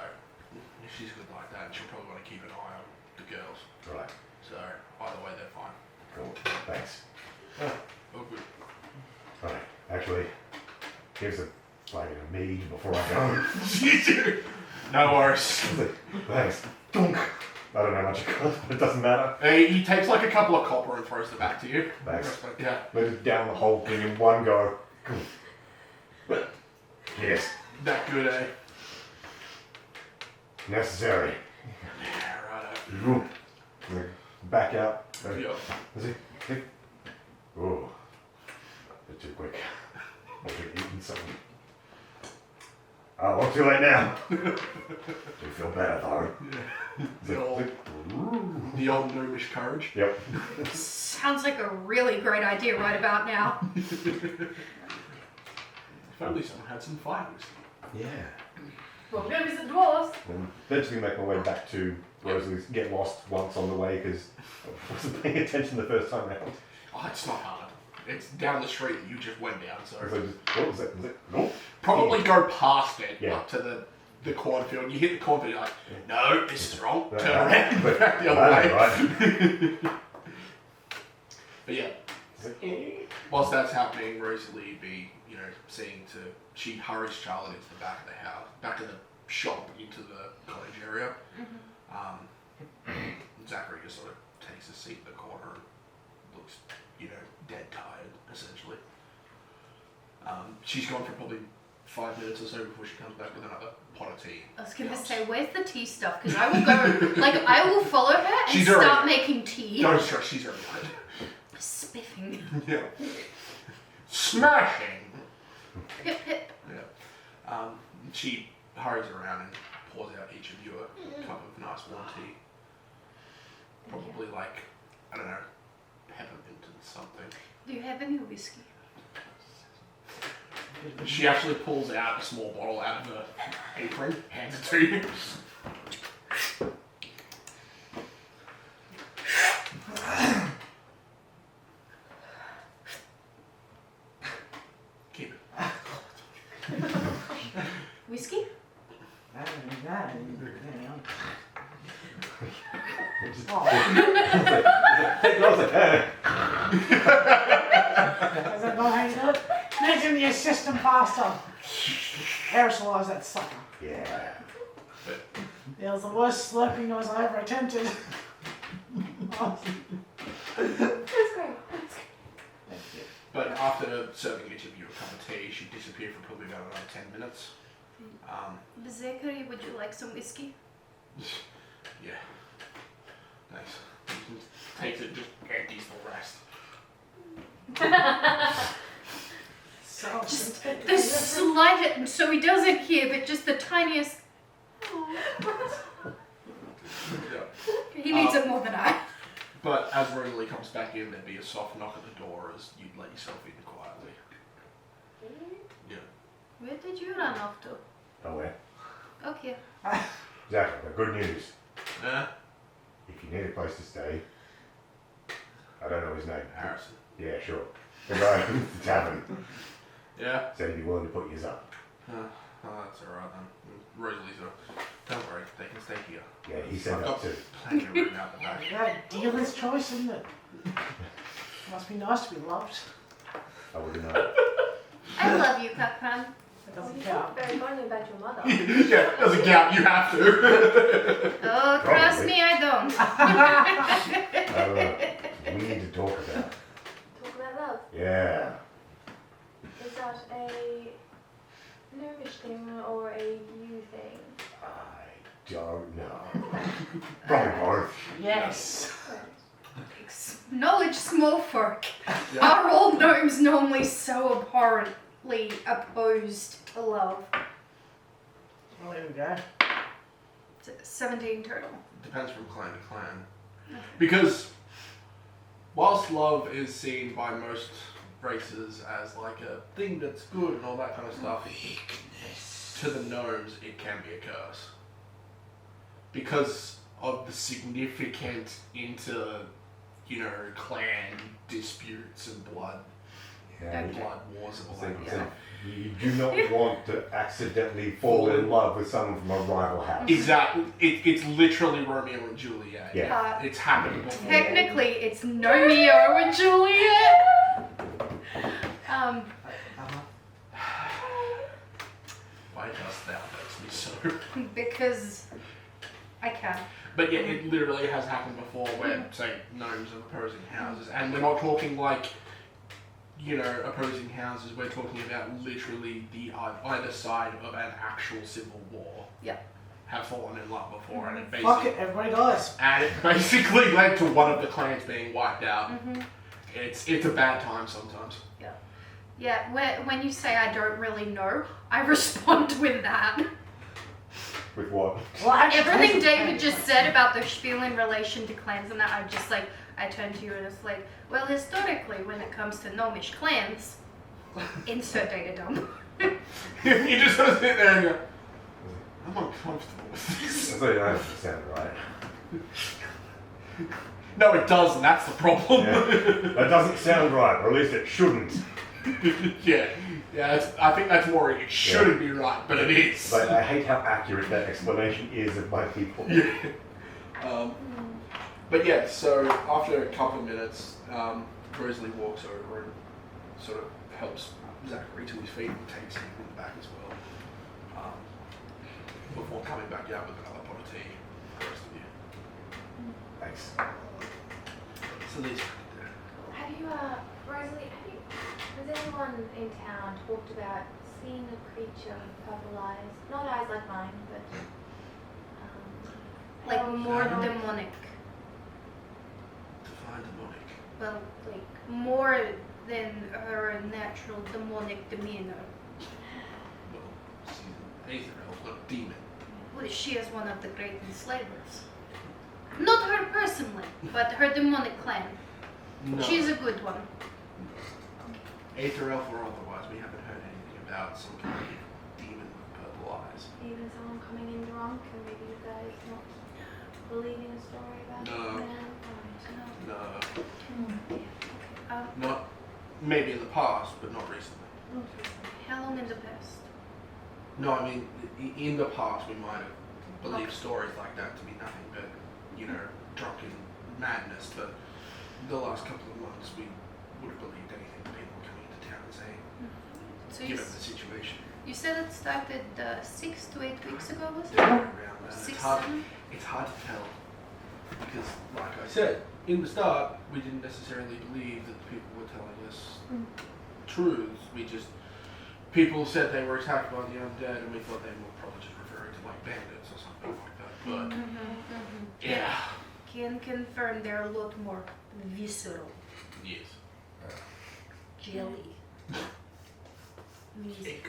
if she's good like that, she'll probably want to keep an eye on the girls. Right. So, either way, they're fine. Cool. Thanks. Oh, good. Right. Actually, here's a flagon of mead before I go. No worries. Thanks. Dunk. I don't know how much it costs, but it doesn't matter. He takes like a couple of copper and throws it back to you. Thanks. Yeah. Let it down the whole thing in one go. Yes. That good, eh? Necessary. Yeah, righto. Back out. Yeah. Is it? Oh, a bit too quick. I should have eaten something. Oh, well, too late now. Do feel better though. The old gnomish courage. Yep. Sounds like a really great idea right about now. If only someone had some fire whiskey. Yeah. Well, we're gonna visit dwarves. And eventually make my way back to Rosalie's. Get lost once on the way because I wasn't paying attention the first time round. Oh, it's not hard. It's down the street that you just went down, so... So just, what was it? Nope. Probably go past it Yeah. up to the cornfield. You hit the cornfield, you're like, no, this is wrong. Yeah. Turn around, But- back the other way. Right. But yeah, whilst that's happening, Rosalie be, seeing to, she hurries Charlotte into the back of the house, back of the shop into the cottage area. Zachary just sort of takes a seat in the corner and looks, dead tired, essentially. She's gone for probably 5 minutes or so before she comes back with another pot of tea. I was going to say, where's the tea stuff? Because I will go, I will follow her and She's start already- making tea. Don't stress, she's already tired. Spiffing. Yeah. Smashing! Pip pip. Yeah. She hurries around and pours out each of you a cup of nice warm tea. Probably I don't know, peppermint and something. Do you have any whiskey? She actually pulls out a small bottle out of her apron, hands it to you. Keep it. Whiskey? Is that not how you do it? Next in your system faster. Aerosolize that sucker. Yeah. It was the worst slurping noise I ever attempted. Oh. That's great. But after serving each of you a cup of tea, she disappeared for probably about another 10 minutes. Zachary, would you like some whiskey? Yeah. Nice. Takes it, just empties the rest. So Just the slight, so he doesn't hear, but just the tiniest. Yeah. He needs it more than I. But as Rosalie comes back in, there'd be a soft knock at the door as you'd let yourself in quietly. Yeah. Where did you run off to? Nowhere. Okay. Zach, I've got good news. If you need a place to stay, I don't know his name. Harrison. Yeah, sure. The guy who owns the tavern Yeah? said he'd be willing to put yours up. Oh, that's alright then. Rosalie's don't worry, they can stay here. Yeah, he said I've that got too. plenty of room out the back. yeah, dealer's choice, isn't it? Must be nice to be loved. I wouldn't know. I love you, Pathfinder. It Well, doesn't you count. talk very funny about your mother. Yeah, doesn't count, you have to. Oh, trust Probably. me, I don't. We need to talk about. Talk about love. Yeah. Is that a gnomish thing or a you thing? I don't know. Probably both. Yes. Knowledge small folk. Are all gnomes normally so abhorrently opposed to love? Well, there we go. 17 total. Depends from clan to clan. Because whilst love is seen by most races as like a thing that's good and all that kind of stuff, to the gnomes it can be a curse. Because of the significant clan disputes and blood wars and all that kind of stuff. You do not want to accidentally fall in love with someone from a rival house. Exactly. It's literally Romeo and Juliet. Yeah. It's happened before. Technically, it's Romeo and Juliet. Why does that makes me so? Because I can. But yeah, it literally has happened before where, say, gnomes of opposing houses, and we're not talking like, opposing houses, we're talking about literally the either side of an actual civil war. Yeah. Have fallen in love before, and it Fuck basically, it, everybody does. and it basically led to one of the clans being wiped out. Mm-hmm. It's a bad time sometimes. Yeah, when you say I don't really know, I respond with that. With what? Well, actually, Everything that's David okay. just said about the spiel in relation to clans and that, I turn to you and it's like, well, historically, when it comes to gnomish clans, insert data dump. You just sort of sit there and go, I'm uncomfortable with this. I thought that doesn't sound right. No, it doesn't. That's the problem. Yeah. That doesn't sound right, or at least it shouldn't. yeah. I think that's more. It shouldn't be right, but it is. But I hate how accurate that explanation is of my people. Yeah. But yeah. So after a couple of minutes, Rosalie walks over and sort of helps Zachary to his feet and takes him in the back as well. Before coming back out with another pot of tea for the rest of you. Thanks. So these. Have you, Rosalie, has anyone in town talked about seeing a creature with purple eyes? Not eyes like mine, but, Like elf- more demonic. Define demonic. Well, like more than her natural demonic demeanor. Well, she's an aether elf, not a demon. Well, she is one of the great enslavers. Not her personally, but her demonic clan. No. She's a good one. Aether elf or otherwise, we haven't heard anything about some kind of demon with purple eyes. Even someone coming in drunk and maybe you guys not believing a story about No. the man? Right. No. Um, Not maybe in the past, but not recently. how long in the past? No, I mean, in the past we might have believed stories like that to be nothing but, drunken madness, but the last couple of months we would have believed anything people coming into town and saying, So you, given the situation. you said it started 6 to 8 weeks ago, was it? Around that. 6, It's hard to tell because, like I said, in the start, we didn't necessarily believe that people were telling us truths. People said they were attacked by the undead, and we thought they were probably just referring to like bandits or something like that. But yeah, Can confirm they're a lot more visceral. yes. Jelly. Music.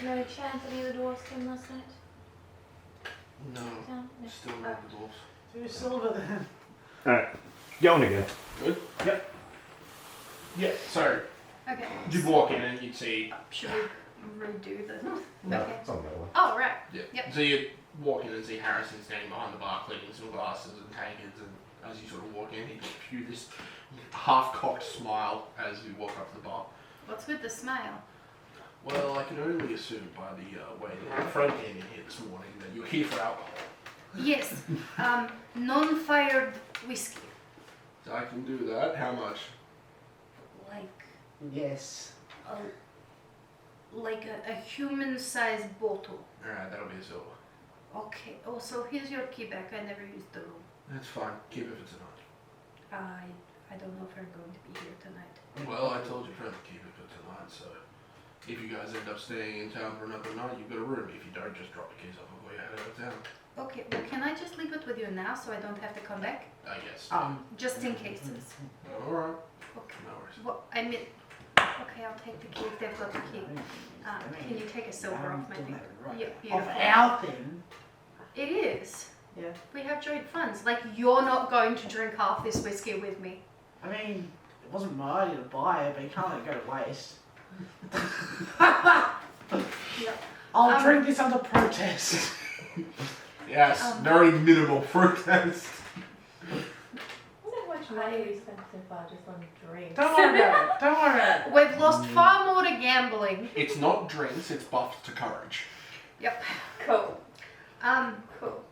No chance any of the dwarves came last night? No, Down? No. still no dwarves. Do silver then. Alright. Going again. Good. Yep. Yeah. So Okay. you'd walk in and you'd see. Should we redo the... No, Okay. it's on the other one. Oh, right. Yeah. Yep. So you walk in and see Harrison standing behind the bar cleaning some glasses and tankards, and as you sort of walk in, he gives you this half-cocked smile as you walk up to the bar. What's with the smile? Well, I can only assume by the way that Fred came in here this morning that you're here for alcohol. Yes. Non-fired whiskey. So I can do that. How much? Like Yes. a human-sized bottle. Alright, that'll be a silver. Okay. Also, here's your key back. I never used the room. That's fine. Keep it for tonight. I don't know if we're going to be here tonight. Well, I told your friend to keep it for tonight, so if you guys end up staying in town for another night, you've got a room. If you don't, just drop the keys off before you head out of town. Okay. Well, can I just leave it with you now so I don't have to come back? Yes. Just in cases. Alright. Okay. No worries. Well, I mean, okay, I'll take the key if they've got the key. Can you take a silver off my finger? Yeah, Of our thing. It is. Yeah. We have joint funds. Like, you're not going to drink half this whiskey with me. I mean, it wasn't my idea to buy it, but you can't let it go to waste. Yep. I'll drink this under protest. Yes, very minimal protest. How much money we spent so far just on drinks? Don't worry about it. Don't worry about it. We've lost far more to gambling. It's not drinks, it's buffed to courage. Yep. Cool. Cool.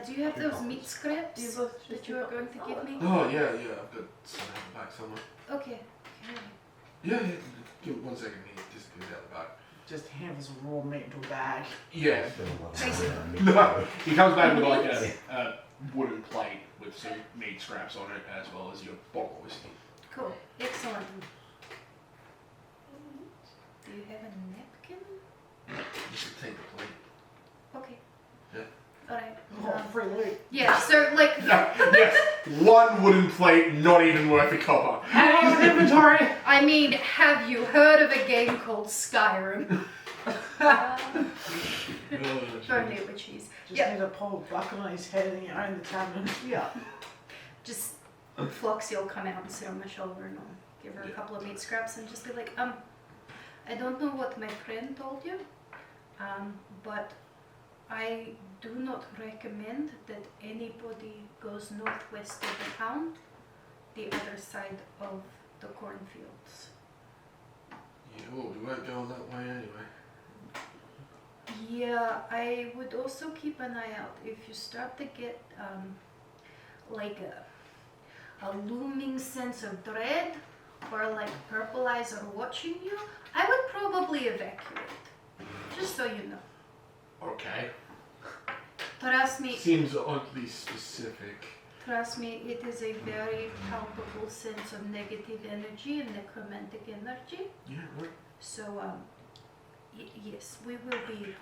Do you have those meat scraps that you are going to give me? Oh, yeah, I've got some out the back somewhere. Okay. Yeah, give it 1 second, he just goes out the back. Just hand some raw meat into a bag. Yeah. It's been a lot of No, he comes back with like a wooden plate with some meat scraps on it, as well as your bottle of whiskey. Cool. Excellent. Do you have a napkin? You should take the plate. Okay. Yeah. Alright. Oh, free loot. Yeah, so like... Yes, one wooden plate, not even worth a copper. Hang on, inventory. I mean, have you heard of a game called Skyrim? Don't eat with cheese. Just Yep. need to pull a buckle on his head and you own the tavern. Yeah. Just Floxy will come out and sit on my shoulder and I'll give her a couple of meat scraps and just be like, I don't know what my friend told you, but I do not recommend that anybody goes northwest of the town, the other side of the cornfields. Yeah, well, we weren't going that way anyway. Yeah, I would also keep an eye out if you start to get like a looming sense of dread or like purple eyes are watching you, I would probably evacuate. Just so you know. Okay. Trust me. Seems oddly specific. Trust me, it is a very palpable sense of negative energy and necromantic energy. Yeah, right. So, yes, we will be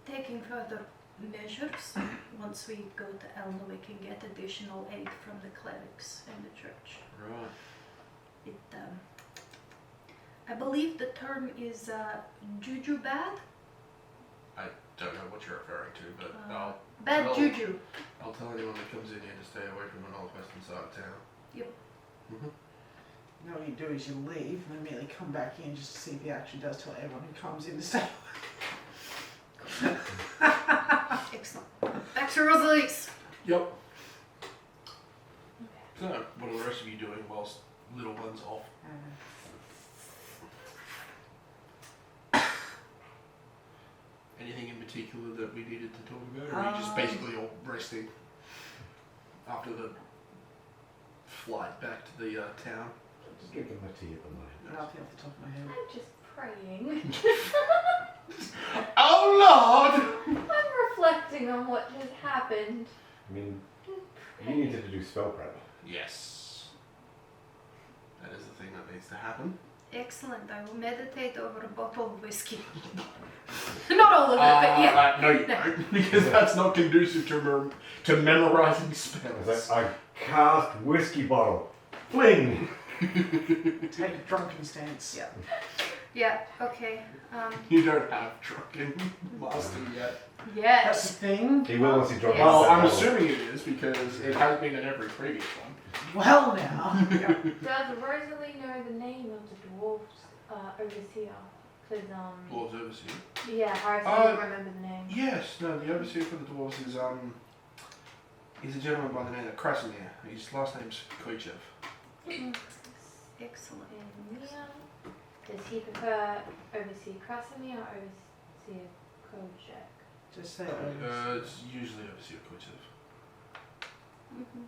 taking further measures once we go to Elna. We can get additional aid from the clerics and the church. Right. It, I believe the term is juju bad. I don't know what you're referring to, but Bad I'll- juju. I'll tell anyone that comes in here to stay away from the northwestern side of town. Yep. Mm-hmm. Now what you do is you leave and immediately come back in just to see if he actually does tell everyone who comes in to stay. Excellent. Back to Rosalie's. Yep. So, what are the rest of you doing whilst little one's off? Anything in particular that we needed to talk about, or are you just basically all resting after the flight back to the town? Just drinking my tea at the moment. Nothing off the top of my head. I'm just praying. Oh Lord! I'm reflecting on what has happened. I mean, you needed to do spell prep. Yes. That is the thing that needs to happen. Excellent. I will meditate over a bottle of whiskey. Not all of it, but yeah. No, you don't, because that's not conducive to memorizing I spells. was like, I cast whiskey bottle. Fling! Take a drunken stance. Yeah. Yeah, okay. You don't have drunken master yet. That's Yes. the thing. He will once he drops Yes. Well, that I'm bottle. assuming it is because it has been in every previous one. Well now. Does Rosalie know the name of the dwarves overseer? Because Dwarves overseer. yeah, I Uh, don't remember the name. Yes, no, the overseer for the dwarves is he's a gentleman by the name of Krasimir. His last name's Koichev. Excellent. And Mia, does he prefer overseer Krasimir or overseer Kojak? Just say It's usually overseer Koichev. Mm-hmm.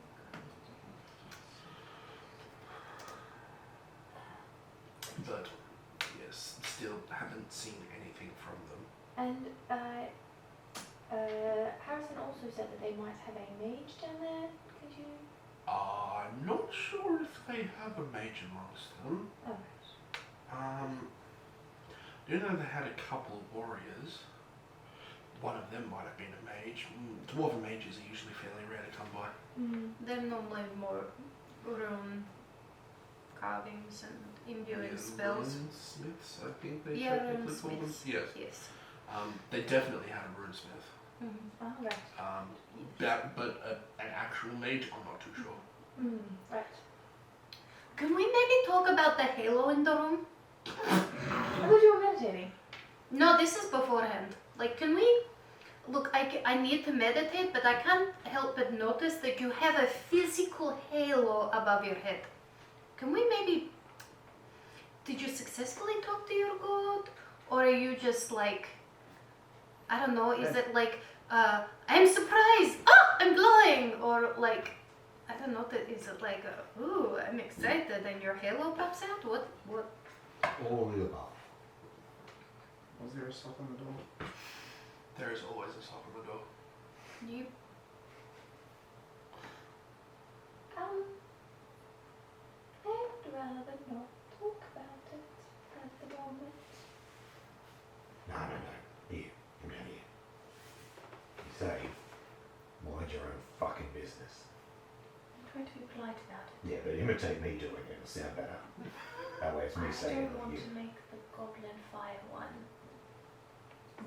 But yes, still haven't seen anything from them. And Harrison also said that they might have a mage down there. Could you? I'm not sure if they have a mage amongst them. Oh, Do you know they had a couple of warriors? One of them might have been a mage. Dwarven mages are usually fairly rare to come by. They're normally more rune carvings and imbuing spells. Runesmiths, I think they Yeah, technically call them. runesmiths. Yes. Yes. They definitely had a runesmith. Oh, right. But an actual mage, I'm not too sure. Right. Can we maybe talk about the halo in the room? I thought you were meditating. No, this is beforehand. Like, can we... Look, I need to meditate, but I can't help but notice that you have a physical halo above your head. Can we maybe... Did you successfully talk to your god? Or are you just like... I don't know, is it like... I'm surprised! Ah! I'm glowing! Or like... I don't know, is it like... Ooh, I'm excited and your halo pops out? What? All of the above. Was there a sock on the door? There is always a sock on the door. You... I'd rather not talk about it at the moment. No. Here, come down here. You say, mind your own fucking business. I'm trying to be polite about it. Yeah, but imitate me doing it, it'll sound better. That way it's me I saying it, don't not want you. to make the goblin fire one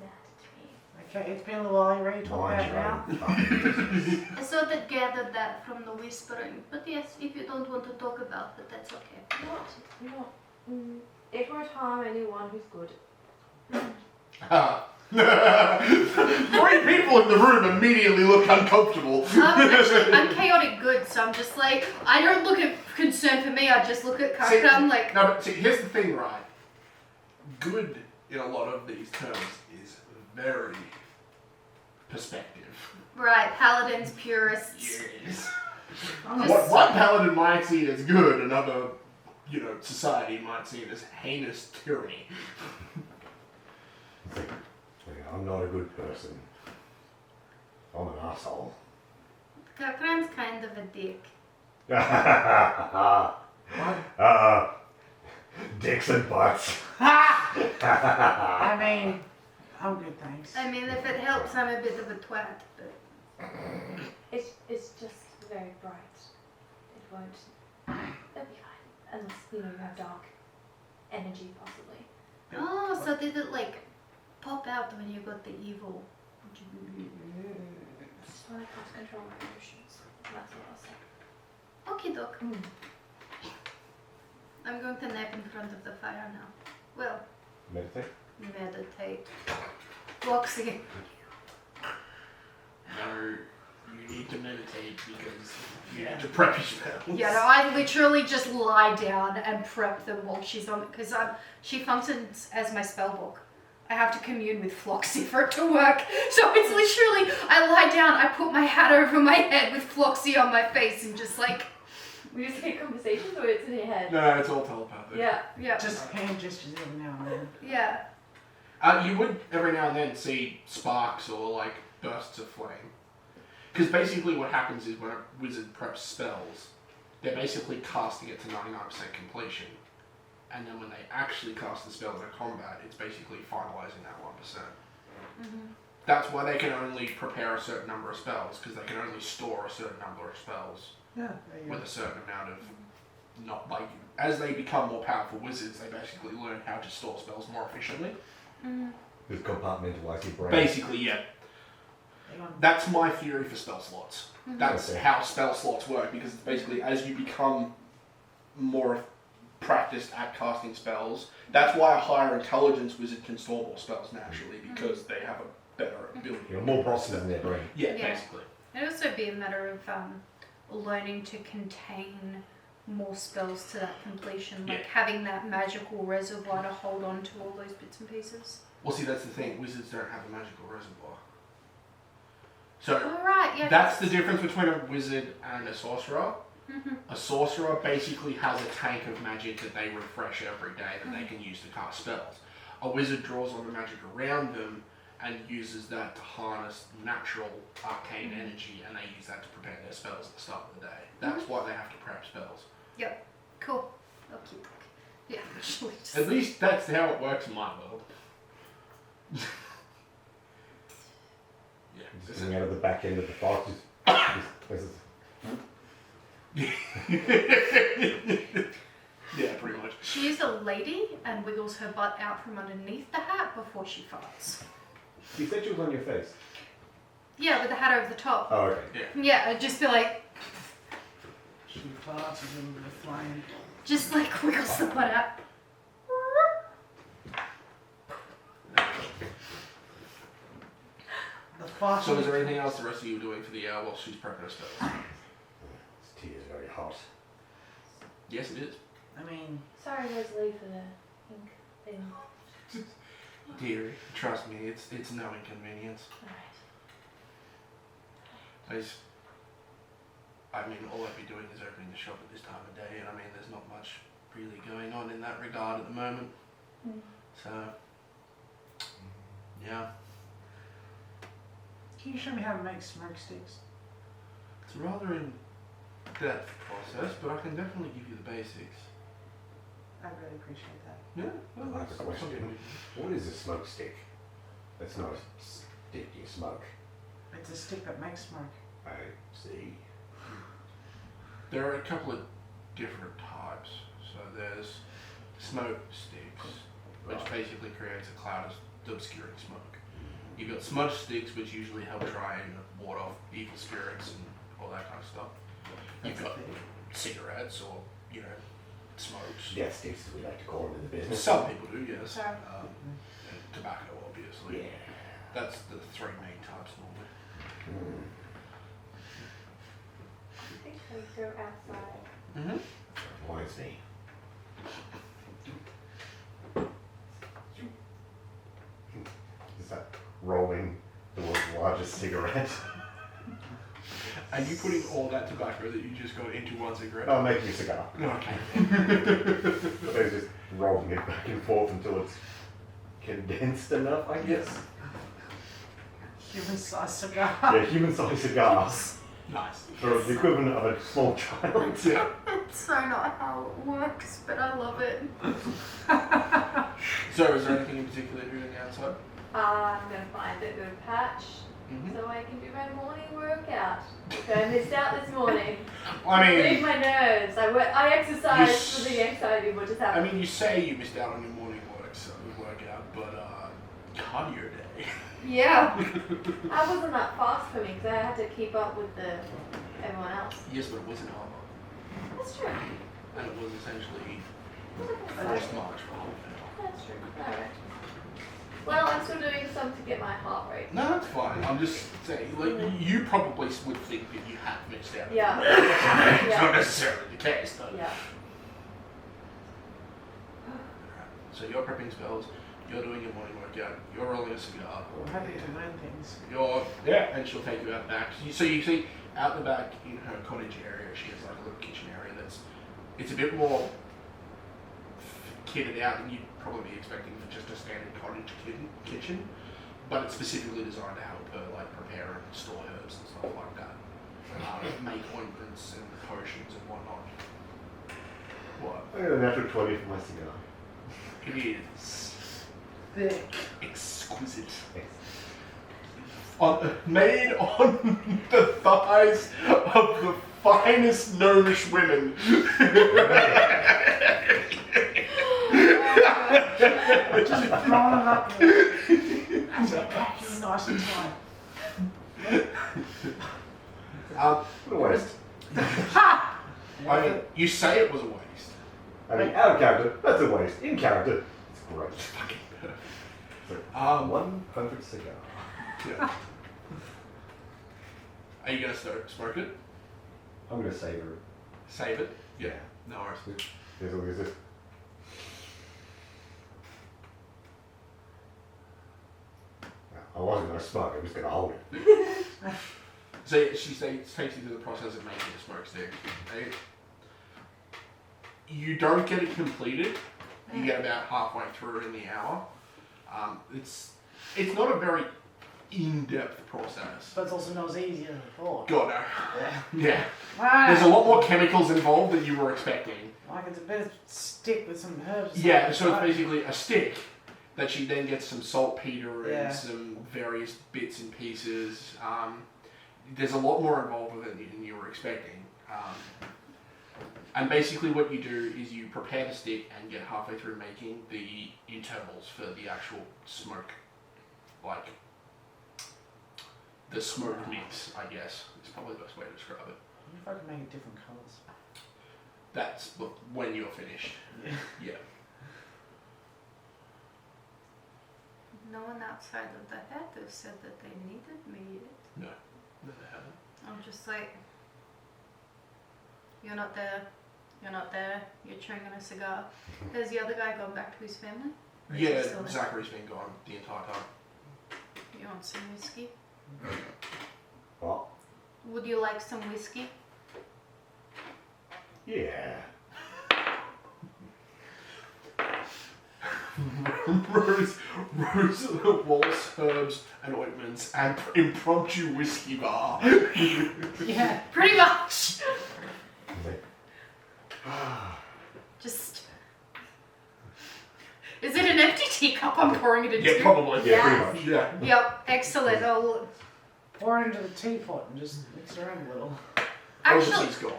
mad at me. Okay, it's been a little while. You ready to talk Mind about it your now? own fucking business. I sort of gathered that from the whispering, but yes, if you don't want to talk about it, that's okay. Not. It won't harm anyone who's good. Three people in the room immediately look uncomfortable. Actually, I'm chaotic good, so I'm just like, I don't look at concern for me, I just look at See, Karka, I'm like, No, but see, here's the thing, right? Good in a lot of these terms is very perspective. right, paladins, purists. Yes. Just- One paladin might see it as good, another society might see it as heinous tyranny. I'm not a good person. I'm an asshole. Kakran's kind of a dick. Dicks and butts. I mean, I'm good, thanks. I mean, if it helps, I'm a bit of a twat, but... It's just very bright. It won't. It'll be fine. Unless, you have dark energy, possibly. Oh, so did it, like, pop out when you got the evil? Just when I can't control my emotions. That's what I'll say. Okie doke. I'm going to nap in front of the fire now. Well, meditate. Floxy. No, you need to meditate because you need to prep your spells. Yeah, no, I literally just lie down and prep them while she's on, because she functions as my spell book. I have to commune with Floxy for it to work. So it's literally, I lie down, I put my hat over my head with Floxy on my face and just like... We just get conversations or it's in your head? No, it's all telepathic. Yeah. Just hand gestures every now and then. Yeah. You would every now and then see sparks or like bursts of flame. Because basically what happens is when a wizard preps spells, they're basically casting it to 99% completion. And then when they actually cast the spell in a combat, it's basically finalising that 1%. Mm-hmm. That's why they can only prepare a certain number of spells, because they can only store a certain number of spells with a certain amount of... Not like as they become more powerful wizards, they basically learn how to store spells more efficiently. Mm-hmm. Just compartmentalize your brain. Basically, yeah. That's my theory for spell slots. Mm-hmm. That's how spell slots work, because it's basically as you become more practiced at casting spells, that's why a higher intelligence wizard can store more spells naturally, because they have a better ability. More processes in their brain. Yeah, Yeah. basically. It'd also be a matter of learning to contain more spells to that completion, like having that magical reservoir to hold on to all those bits and pieces. Well, see, that's the thing. Wizards don't have a magical reservoir. So, Oh, right, yeah. that's the difference between a wizard and a sorcerer. Mm-hmm. A sorcerer basically has a tank of magic that they refresh every day that they can use to cast spells. A wizard draws on the magic around them and uses that to harness natural arcane energy, and they use that to prepare their spells at the start of the day. That's why they have to prep spells. Yep. Cool. Okay. Yeah, literally just... At least that's how it works in my world. Just coming out of the back end of the box. Yeah, pretty much. She is a lady and wiggles her butt out from underneath the hat before she farts. You said she was on your face. Yeah, with the hat over the top. Oh, okay. Yeah, I'd just be like... She farts into the flame. Just like wiggles the butt out. The fart. So is there anything else the rest of you are doing for the hour while she's prepping her spells? This tea is very hot. Yes, it is. I mean... Sorry, Rosalie, for the ink thing. Dear, trust me, it's no inconvenience. Alright. I mean, all I'd be doing is opening the shop at this time of day, and I mean, there's not much really going on in that regard at the moment. So, yeah. Can you show me how to make smoke sticks? It's a rather in-depth process, but I can definitely give you the basics. I really appreciate that. Yeah, well, I have that's a question. something What is a smoke stick? That's not a stick you smoke. It's a stick that makes smoke. I see. There are a couple of different types. So there's smoke sticks, which basically creates a cloud of obscuring smoke. You've got smudge sticks, which usually help try and ward off evil spirits and all that kind of stuff. You've got cigarettes or, smokes. Death sticks, as we like to call them in the business. Some people do, yes. Sorry. And tobacco, obviously. Yeah. That's the three main types normally. I think we go outside. Mm-hmm. Reminds me. Is that rolling the world's largest cigarette? Are you putting all that tobacco that you just got into one cigarette? I'm making a cigar. Okay. So he's just rolling it back and forth until it's condensed enough, I guess. Human-sized cigar. Yeah, human-sized cigars. Nice. For the equivalent of a small child. Yeah. It's so not how it works, but I love it. So, is there anything in particular you're doing outside? I'm going to find a good patch so I can do my morning workout. Which I missed out this morning. I Leave mean, my nerves. I exercise for the anxiety of what just I happened. mean, you say you missed out on your morning workout, but cardio day. Yeah. That wasn't that fast for me because I had to keep up with everyone else. Yes, but it wasn't armor, That's true. and it was essentially That's first march for half an hour. true. Alright. Well, I'm still doing some to get my heart rate. No, that's fine. I'm just saying, like, you probably would think that you have missed out. Yeah. It's Yeah. not necessarily the case, though. Yeah. So you're prepping spells, you're doing your morning workout, you're rolling a cigar. I'm happy to learn things. And she'll take you out back. So you see, out the back in her cottage area, she has like a little kitchen area it's a bit more kitted out than you'd probably be expecting for just a standard cottage kitchen, but it's specifically designed to help her like prepare and store herbs and stuff like that. Make ointments and potions and whatnot. What? I got a natural 20 for my cigar. It is Thick. exquisite. Made on the thighs of the finest gnomish women. Just throwing it up there. And pack you nice and tight. What a waste. I mean, you say it was a waste. I mean, out of character, that's a waste. In character, it's great. Fucking perfect. So, one perfect cigar. Yeah. Are you gonna smoke it? I'm gonna savor it. Save it? Yeah. No worries. Here's all this. I wasn't gonna smoke, I was gonna hold it. So she takes you through the process of making a smoke stick. Right? You don't get it completed. You get about halfway through in the hour. It's not a very in-depth process. But it's also not as easy as I thought. God, no. Yeah. Yeah. There's a lot more chemicals involved than you were expecting. Like it's a bit of stick with some herbs. Yeah, so it's basically a stick that she then gets some saltpeter and Yeah. some various bits and pieces. There's a lot more involved with it than you were expecting. And basically what you do is you prepare the stick and get halfway through making the internals for the actual smoke. Like, the smoke mix, I guess, is probably the best way to describe it. If I could make it different colours. That's when you're finished. Yeah. Yeah. No one outside of the Hatter said that they needed me yet. No, they haven't. I'm just like, you're not there, you're chewing on a cigar. Has the other guy gone back to his family? Or is he Yeah, still there? Zachary's been gone the entire time. You want some whiskey? What? Would you like some whiskey? Yeah. Rose waltz, herbs and ointments and impromptu whiskey bar. Yeah, pretty much. Just. Is it an empty teacup I'm pouring it into? Yeah, probably. Yeah, pretty much. Yeah. Yep, excellent. Pour it into the teapot and just mix it around a little. Actually, Overseas gone.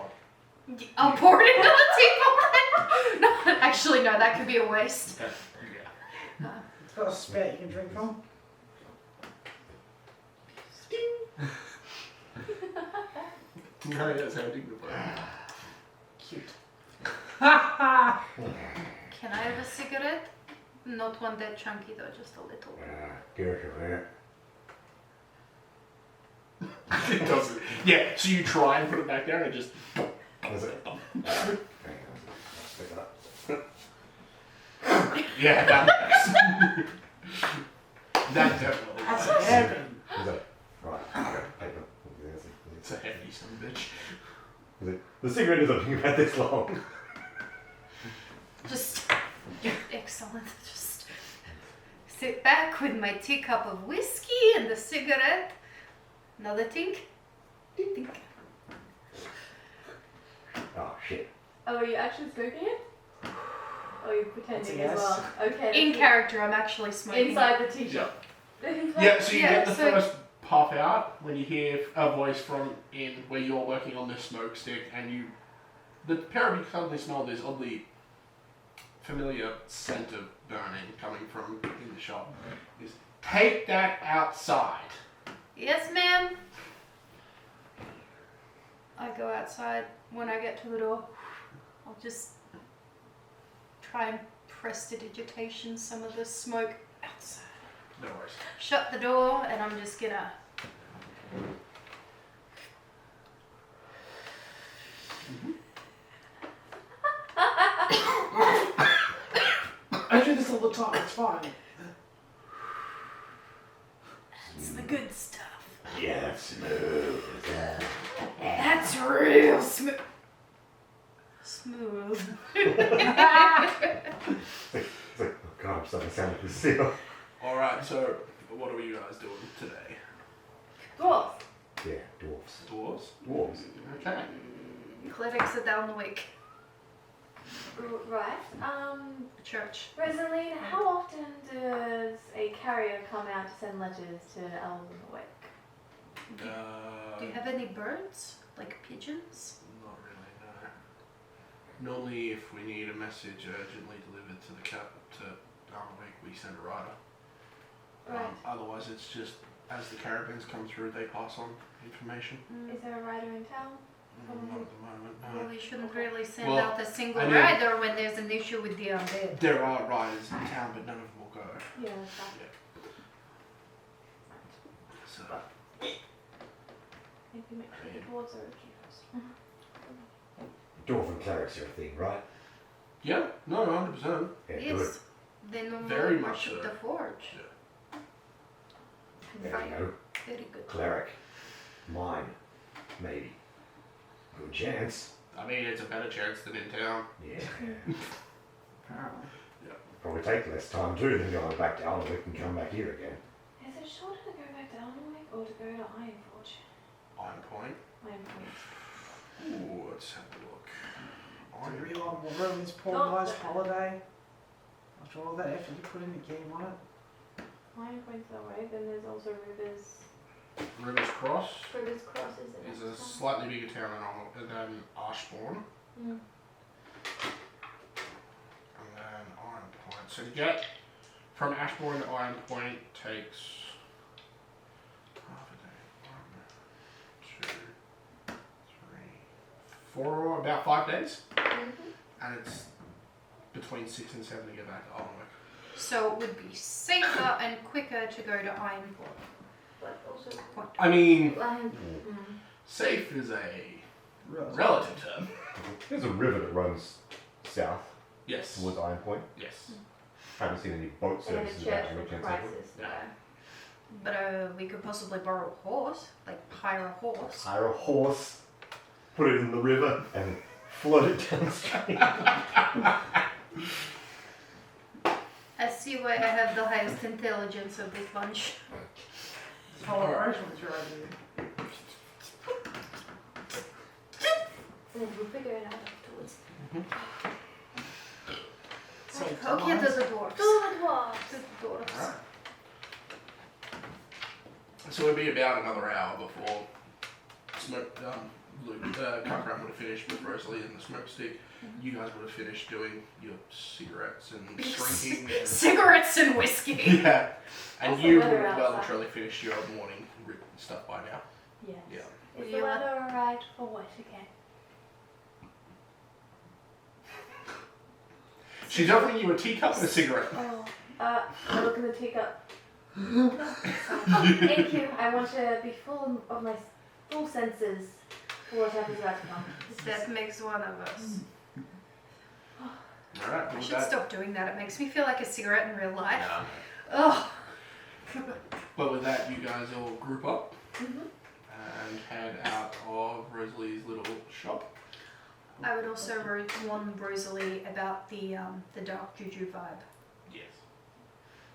I'll pour it into the teapot. No, actually, no, that could be a waste. Yeah. It's got a spit you can drink from. No, that's how dignified. Cute. Can I have a cigarette? Not one that chunky though, just a little. Give it a minute. It doesn't. Yeah, so you try and put it back down and just. Is it? Hang on. Pick it up. Yeah, that works. That definitely That's works. heavy. Is it? Right. Okay. Paper. It's a hefty son of a bitch. The cigarette isn't being about this long. Just excellent. Just sit back with my teacup of whiskey and the cigarette. Another tink. Tink. Oh shit. Oh, are you actually smoking it? Or are you pretending Yes. as well? Okay. In that's character, I'm actually smoking. inside the t-shirt. Yeah, so you Yeah, get the so- first puff out when you hear a voice from in where you're working on this smoke stick, and the pair of you suddenly smell this oddly familiar scent of burning coming from in the shop. Is take that outside. Yes, ma'am. I go outside. When I get to the door, I'll just try and prestidigitation some of the smoke outside. No worries. Shut the door, and I'm just gonna. I do this all the time, it's fine. It's the good stuff. Yeah, that's smooth. That's real smooth. Smooth. It's like, oh god, I'm starting to sound like a seal. Alright, so what are you guys doing today? Dwarf. Yeah, dwarfs. Dwarves? Dwarves. Okay. Clerics are down the week. Right. Church. Rosaline, how often does a carrier come out to send letters to elves in the wake? Do you have any birds? Like pigeons? Not really, no. Normally, if we need a message urgently delivered to the Alnwick, we send a rider. Right. Otherwise, it's just as the caravans come through, they pass on information. Is there a rider in town? Not at the moment, no. Well, you shouldn't really send Well, out a single I mean- rider when there's an issue with the undead. There are riders in town, but none of them will go. Yeah, that's right. So, Maybe make sure the dwarves are okay first. Dwarven clerics are a thing, right? yeah, no, 100%. Yeah, Yes. They normally Very much worship so. the forge. good. There you go. Very good. Cleric. Mine. Maybe. Good chance. I mean, it's a better chance than in town. Yeah. Apparently. Probably take less time too than going back to Alnwick and come back here again. Is it shorter to go back to Elmwick or to go to Ironforge? Iron Point. Ironforge. Ooh, let's have a look. Do you really want to ruin this poor Not guy's that- holiday? After all that effort you put in the game on it? Ironpoint's that way, then there's also Rivers. Rivers Cross Rivers Cross is the is a next slightly bigger town than Ashbourne. one. And then Iron Point. So to get from Ashbourne to Iron Point takes half a day. 1, 2, 3, 4, about 5 days. And it's between 6 and 7 to get back to Alnwick. So it would be safer and quicker to go to Ironport. But also I mean, land. safe is a Really? relative term. There's a river that runs south Yes. towards Iron Point. Yes. Haven't seen any boat They had a services about church to of reach Antiquity. crisis Yeah. there. But we could possibly borrow a horse, like hire a horse. Hire a horse, put it in the river, and float it downstream. I see why I have the highest intelligence of this bunch. This whole operation was your idea. We'll figure it out afterwards. Save Okay, lives. to the dwarfs. Go the dwarves! To the dwarfs. Alright. So it'd be about another hour before Cockram would have finished with Rosalie and the smoke stick. You guys would have finished doing your cigarettes and drinking. And Cigarettes and whiskey. yeah. And Also you would weather have well and outside. truly finished your morning written stuff by now. Yes. Yeah. Is You the want- weather alright for what again? She's offering you a teacup and a cigarette. Oh, I look in the teacup. Thank you. I want to be full of my full senses for whatever's about to come. That makes one of us. Alright, I with should that. stop doing that. It makes me feel like a cigarette in real life. Yeah. Oh. But with that, you guys all group up. Mhm. And and head out of Rosalie's little shop. I would also warn Rosalie about the dark juju vibe. Yes.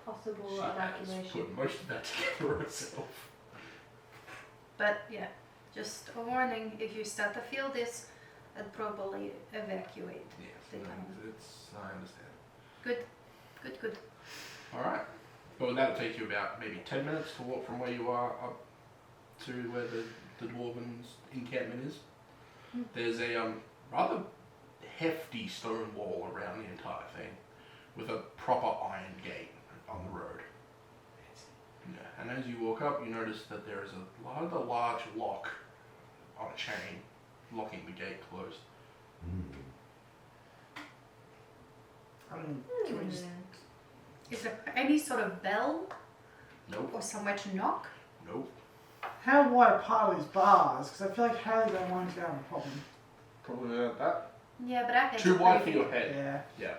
Possible She has evacuation. put most of that together herself. But yeah, just a warning, if you start to feel this, I'd probably evacuate. Yes, The no, town. I understand. Good. Alright. Well, that'll take you about maybe 10 minutes to walk from where you are up to where the dwarven's encampment is. There's a rather hefty stone wall around the entire thing with a proper iron gate on the road. Yeah, and as you walk up, you notice that there is a rather large lock on a chain locking the gate closed. I mean, can we just... Is there any sort of bell Nope, or somewhere to knock? nope. How wide apart are these bars? Because I feel like Haley don't want to have a problem. Probably not that. Yeah, but our heads Too are wide for pretty your head. Yeah. Yeah.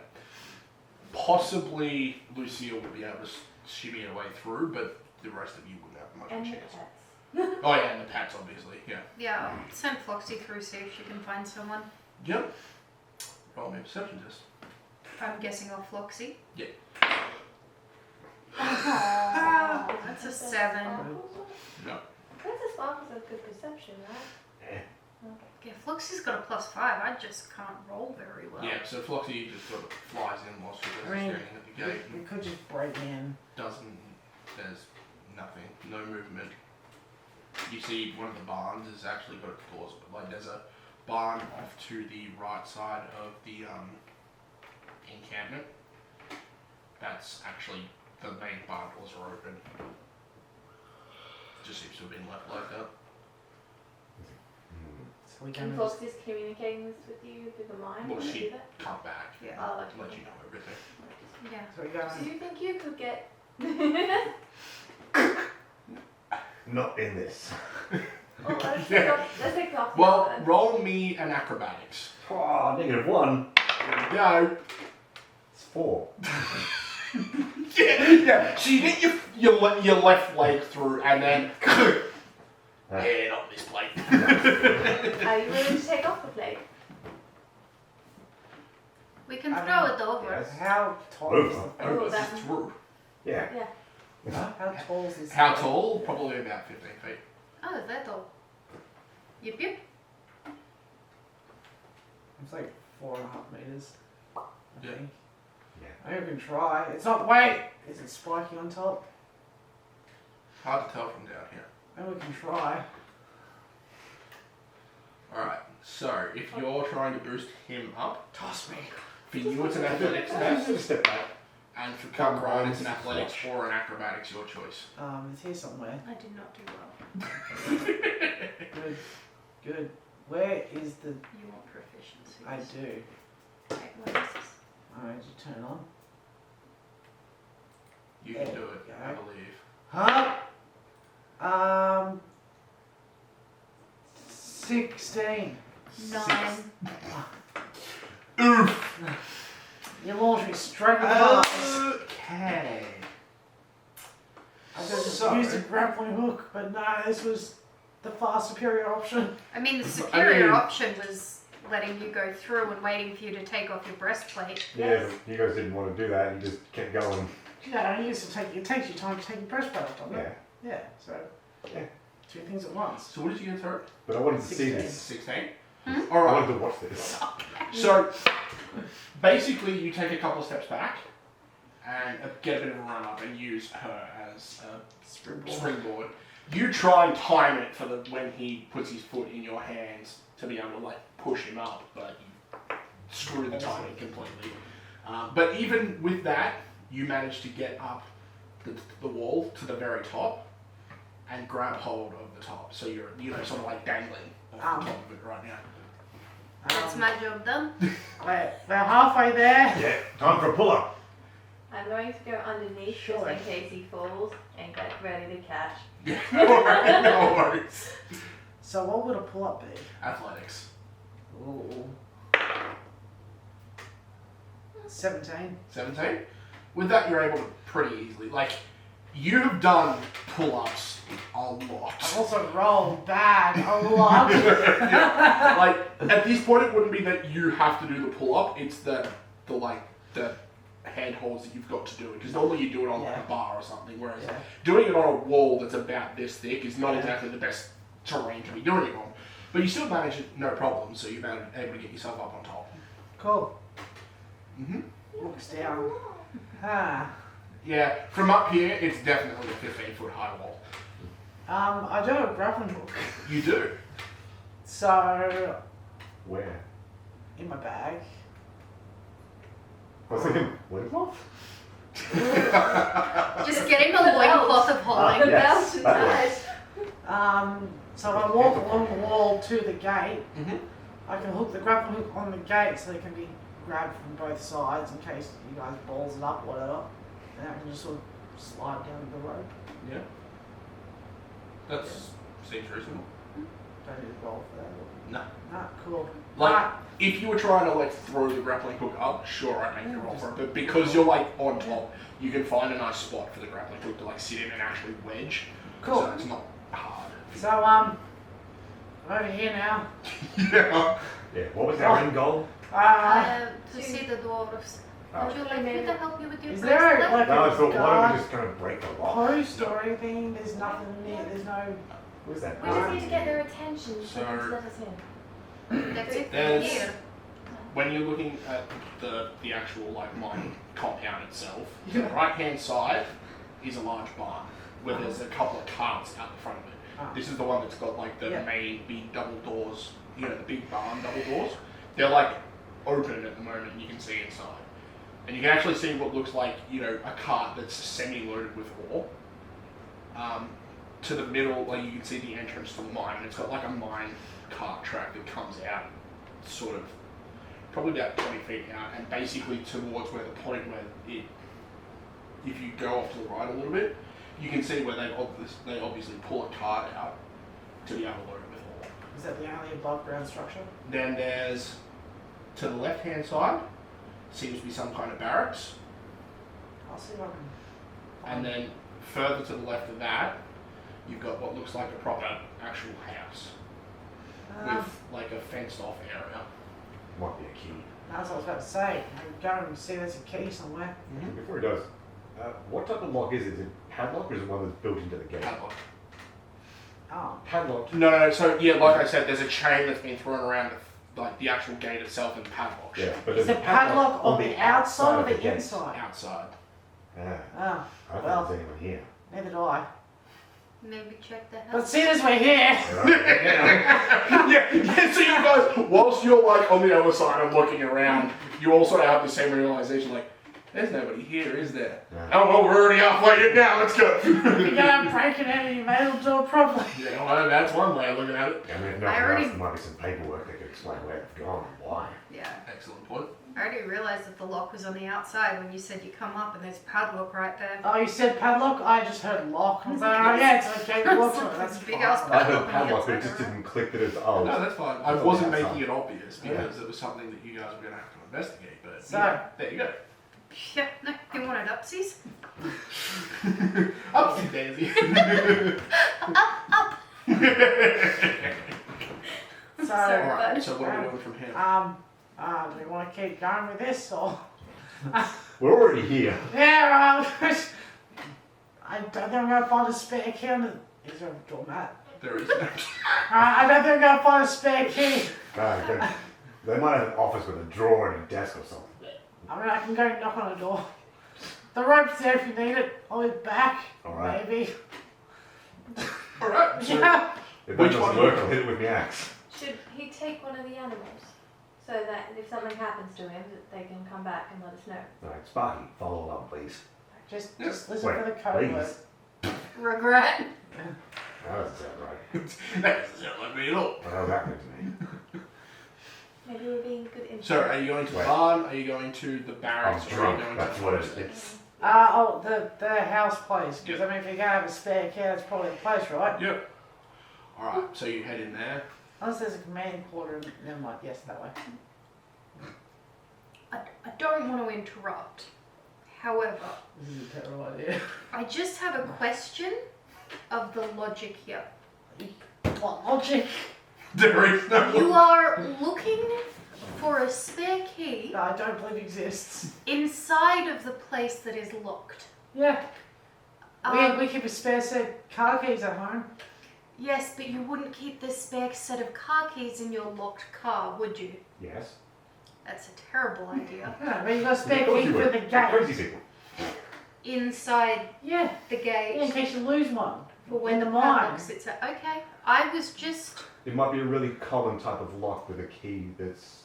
Possibly Lucille would be able to shimmy her way through, but the rest of you wouldn't have much of And a the chance. pets. Oh yeah, and the pets obviously, yeah. Yeah, I'll send Floxy through, see if she can find someone. Yep. Roll me a perception test. I'm guessing off Floxy. Yeah. Oh, that's a 7. No. Princess Sparkles has good perception, right? Yeah, Floxy's got a +5. I just can't roll very well. Yeah, so Floxy just sort of flies in while she's I mean, standing at the gate. We could just break in. There's nothing, no movement. You see one of the barns has actually got doors, but like there's a barn off to the right side of the encampment. That's actually, the main barn doors are open. Just seems to have been left like that. So we And can Fox is communicating this with you through the mind. Well, when you she do that? come back Yeah. Oh, and let okay. you know everything. Yeah. So we go. Do you think you could get... Not in this. Oh, let's Yeah. take it off Well, then. roll me an acrobatics. Oh, -1. Go. It's 4. Yeah. So you get your left leg through, and then yeah, not this plate. Are you willing to take off the plate? We can I throw mean, it over. yes. How tall Over. is the Oh, this that- is through. Yeah. How tall is this? How tall? Probably about 15 feet. Oh, that all. Yep. It's like 4.5 meters. I Yeah. think. Yeah. I think we can try. It's not. Wait. Is it spiky on top? Hard to tell from down here. Maybe we can try. Alright, so if you're trying to boost him up, Toss me. for you it's an athletics test, Just step back. and for Cameron it's an athletics or an acrobatics, your choice. It's here somewhere. I did not do well. Good. Good. Where is the? You want proficiency. I do. Right, what is this? Alright, you turn on. You can There do we it, go. I believe. Huh? 16. 9. Oof! You launched me straight in the bars. Okay. I could have So- used a grappling hook, but no, this was the far superior option. I mean, the superior mean- option was letting you go through and waiting for you to take off your breastplate. Yeah, but you guys didn't want to do that. You just kept going. Yeah, it takes you time to take your breastplate off, doesn't Yeah. it? Yeah, so Yeah. two things at once. So what did you get through? But I wanted to see 16. this. 16? Hmm? I Alright. wanted to watch this. So, basically, you take a couple of steps back and get a bit of a run up and use her as a springboard. You try and time it for when he puts his foot in your hands to be able to like push him up, but you screw the timing completely. But even with that, you manage to get up the wall to the very top and grab hold of the top. So you're sort of like dangling off the top of it right now. That's my job done. We're halfway there. Yeah, time for a pull-up. I'm going to go underneath Sure. just in case he falls and get ready to catch. Yeah, alright, no worries. So what would a pull-up be? Athletics. Ooh. 17. 17. With that, you're able to pretty easily. Like, you've done pull-ups a lot. I've also rolled bad a lot. Yeah. Like at this point, it wouldn't be that you have to do the pull up. It's the handholds that you've got to do it. Because normally you do it on like a bar or something. Whereas doing it on a wall that's about this thick is not exactly the best terrain to be doing it on. But you still manage it no problem. So you're able to get yourself up on top. Cool. Mhm. Looks down. Ah. Yeah, from up here, it's definitely a 15-foot high wall. I do have a grappling hook. You do. So, Where? in my bag. I was thinking, loincloth? Just getting a loincloth of holding. Yes, that works. So I walk along the wall to the gate. Mhm. I can hook the grappling hook on the gate so it can be grabbed from both sides in case you guys balls it up, whatever. And I can just sort of slide down the rope. Yeah. That seems reasonable. Don't need to roll for that. No. Nah, cool. Like, if you were trying to like throw the grappling hook up, sure, I'd make you roll for it. But because you're like on top, you can find a nice spot for the grappling hook to like sit in and actually wedge. Cool. So it's not hard. So, I'm over here now. Yeah. Yeah, what was our end goal? To see the dwarves. Oh. Would you like me to help you with your Is there bracelet? like No, I a thought, why don't guard we just kind of break the lock? post or anything? There's nothing near, there's no... Where's that? We just need to get their attention so they So- can let us in. That's it. There's- Here. When you're looking at the actual like mine compound itself, the right hand side is a large barn where there's a couple of carts out the front of it. This is the one that's got like the main big double doors, you know, the big barn double doors. They're like open at the moment and you can see inside. And you can actually see what looks like, you know, a cart that's semi-loaded with ore. To the middle, like you can see the entrance to the mine, and it's got like a mine cart track that comes out, sort of, probably about 20 feet out, and basically towards where the point where it, if you go off to the right a little bit, you can see where they obviously pull a cart out to be able to load it with ore. Is that the only above ground structure? Then there's, to the left hand side, seems to be some kind of barracks. I'll see if I can... And then further to the left of that, you've got what looks like a proper actual house with like a fenced off area. Might be a key. That's what I was about to say. I'm going to see there's a key somewhere. Before he does, what type of lock is it? Is it padlock or is it one that's built into the gate? Padlock. Oh. Padlock. No, so yeah, like I said, there's a chain that's been thrown around like the actual gate itself and padlock. Yeah, but Is there's the a padlock on the outside or of the gate. inside? Outside. Ah, Oh, I don't well. think there's anyone here. neither do I. Maybe check the house. But seeing as we're here... yeah, so you guys, whilst you're like on the other side and looking around, you also have the same realization like, there's nobody here, is there? Yeah. Oh well, we're already halfway in now, let's go. You're going to break it out and you may as well do it properly. Yeah, well, that's one way of looking at it. I mean, if I nothing already- else, there might be some paperwork that could explain where it's gone and why. Yeah. Excellent point. I already realized that the lock was on the outside when you said you come up and there's padlock right there. Oh, you said padlock? I just heard lock. I was like, oh yeah, it's okay, we'll look for it. That's Big fine. ass I heard Padlock on the padlock, but it outside, just right? didn't click that it's old. No, that's fine. I It's on wasn't the making outside. it obvious because it was something that you guys were going to have to investigate. But So- yeah, there you go. Yeah, no, you wanted upsies? Upsy daisy. So, Alright, so what are we doing from here? do we want to keep going with this or? We're already here. Yeah, I don't think I'm gonna find a spare key on the. Is there a doormat? There is no. I don't think I'm gonna find a spare key. No, they might have an office with a drawer and a desk or something. I mean, I can go knock on the door. The rope's there if you need it. I'll be back. Alright. Maybe. Alright, so Yeah. If Which that one doesn't are you work, I'll doing? hit it with my axe. Should he take one of the animals so that if something happens to him, that they can come back and let us know? Alright, Sparky, follow along, please. Just listen Wait, for the code word. please. Regret. That doesn't sound right. that doesn't sound like me at all. What hell happened to me? Maybe we're being good influence. So, are you going to the Wait. barn? Are you going to the I'm barracks? Or are you drunk, going that's to what it is. The house place. Because I mean, if you're gonna have a spare key, that's probably the place, right? Yep. Alright, so you head in there. Unless there's a command quarter. Never mind. Yes, that way. I don't want to interrupt. However, This is a terrible idea. I just have a question. of the logic here. What logic? There is no. You are looking for a spare key No, I don't believe exists. inside of the place that is locked. Yeah. Um, We keep a spare set car keys at home. Yes, but you wouldn't keep this spare set of car keys in your locked car, would you? Yes. That's a terrible idea. Yeah, but you got a spare Of course key you for would. the Crazy gate. people. Inside Yeah. the Yeah, in gate case you lose one. for when in the the padlock mine. sits out. Okay, I was just. It might be a really common type of lock with a key that's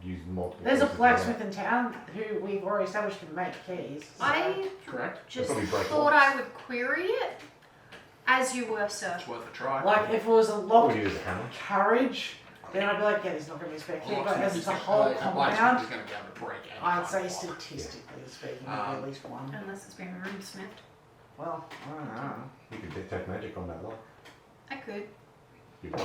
used multiple There's a places. blacksmith in town who we've already established can make keys. So. I Correct. just probably break thought locks. I would query it as you were, sir. It's worth a try. Like if it was a All locked we need is a hammer. carriage, then I'd be like, yeah, there's not going to be a spare key. But as it's a whole blacksmith is compound, going to be able to break any I'd kind say of lock. statistically speaking, maybe at least one. Unless it's been room-smith. Well, I don't know. You could detect magic on that lock. I could. You could.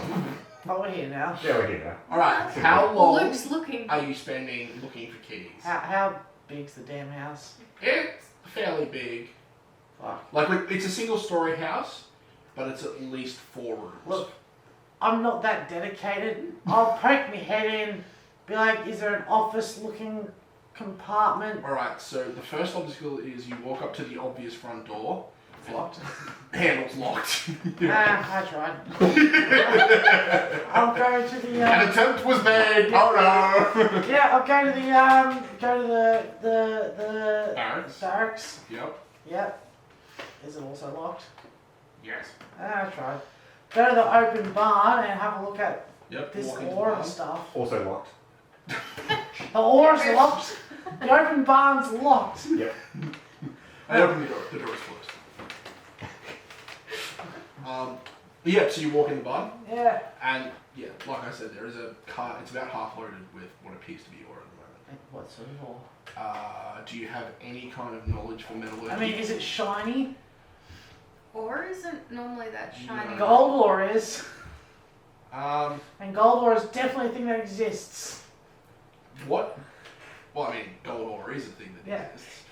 Oh, we're here now. Yeah, we're here now. All right. How long Luke's looking. are you spending looking for keys? How big's the damn house? It's fairly big. Fuck. Like it's a single-story house, but it's at least 4 rooms. Look, I'm not that dedicated. I'll poke my head in, be like, is there an office-looking compartment? All right. So the first obstacle is you walk up to the obvious front door. It's locked. Handle's locked. I tried. I'll go to the. An attempt was made. Oh no. Yeah, I'll go to the Barracks. barracks. Yep. Yep. Is it also locked? Yes. I tried. Go to the open barn and have a look at Yep. this walk into the ore barn. and stuff. Also locked. The ore's locked. The open barn's locked. Yep. I open the door. The door is closed. Yeah, so you walk in the barn, Yeah. and yeah, like I said, there is a car. It's about half loaded with what appears to be ore at the moment. What's the ore? Do you have any kind of knowledge for metallurgy? I mean, is it shiny? Ore isn't normally that shiny. No. Gold ore is. Um, And gold ore is definitely a thing that exists. what? Well, I mean, gold ore is a thing that Yeah. exists.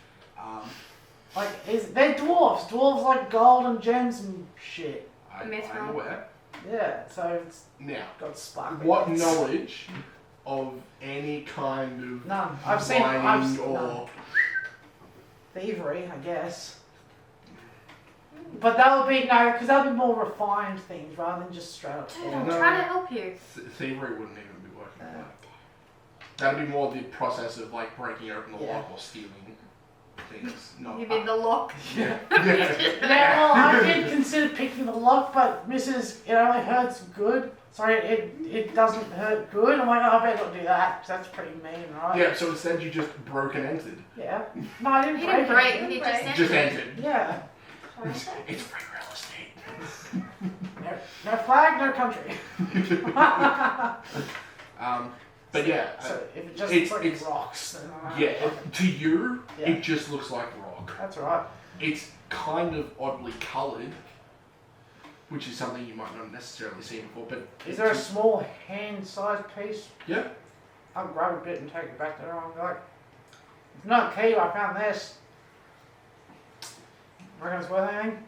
Like, they're dwarves. Dwarves like gold and gems and shit. I'm Mithril. aware. Yeah, so it's Now, got sparkly. what bits. knowledge of any kind of None. I've seen. mining or none. Thievery, I guess. But that would be no, because that would be more refined things rather than just straight up. Dude, ore. I'm No. trying to help you. thievery wouldn't even be working for that. That'd be more the process of like breaking open the Yeah. lock or stealing things. Not You mean the lock? yeah. Yeah, well, I did consider picking the lock, but Mrs. It only hurts good. Sorry, it doesn't hurt good. I'm like, oh, I better not do that, 'cause that's pretty mean, right? Yeah, so instead you just broke and entered. Yeah. No, I didn't He break didn't break, it. he just You just entered. entered. Yeah. It's free real estate. No flag, no country. But yeah, So if it just it's- looks like it's- rocks, then to you, Yeah. it just looks like rock. that's right. It's kind of oddly coloured, which is something you might not necessarily see before. But Is there a small hand-sized piece? Yeah. I'll grab a bit and take it back there. I'll be like, it's not a key. I found this. Reckon it's worth anything?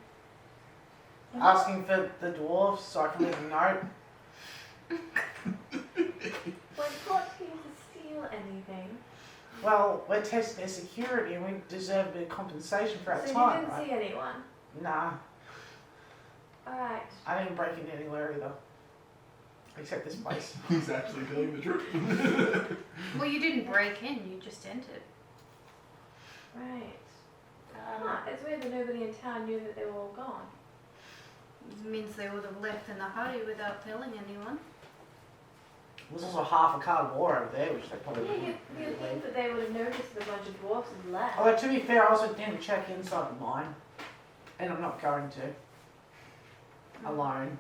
Asking for the dwarves so I can leave a note. We've got here to steal anything. Well, we're testing their security and we deserve a bit of compensation for our So you time, didn't right? see anyone? Nah, Alright. I didn't break into anywhere either. Except this place. He's actually telling the truth. Well, you didn't break in, you just entered. Right. It's weird that nobody in town knew that they were all gone. It means they would have left in a hurry without telling anyone. There's also half a card of war over there, which they probably Yeah, wouldn't you'd leave. think that they would have noticed that a bunch of dwarfs had left. Although to be fair, I also didn't check inside the mine. And I'm not going to. Alone.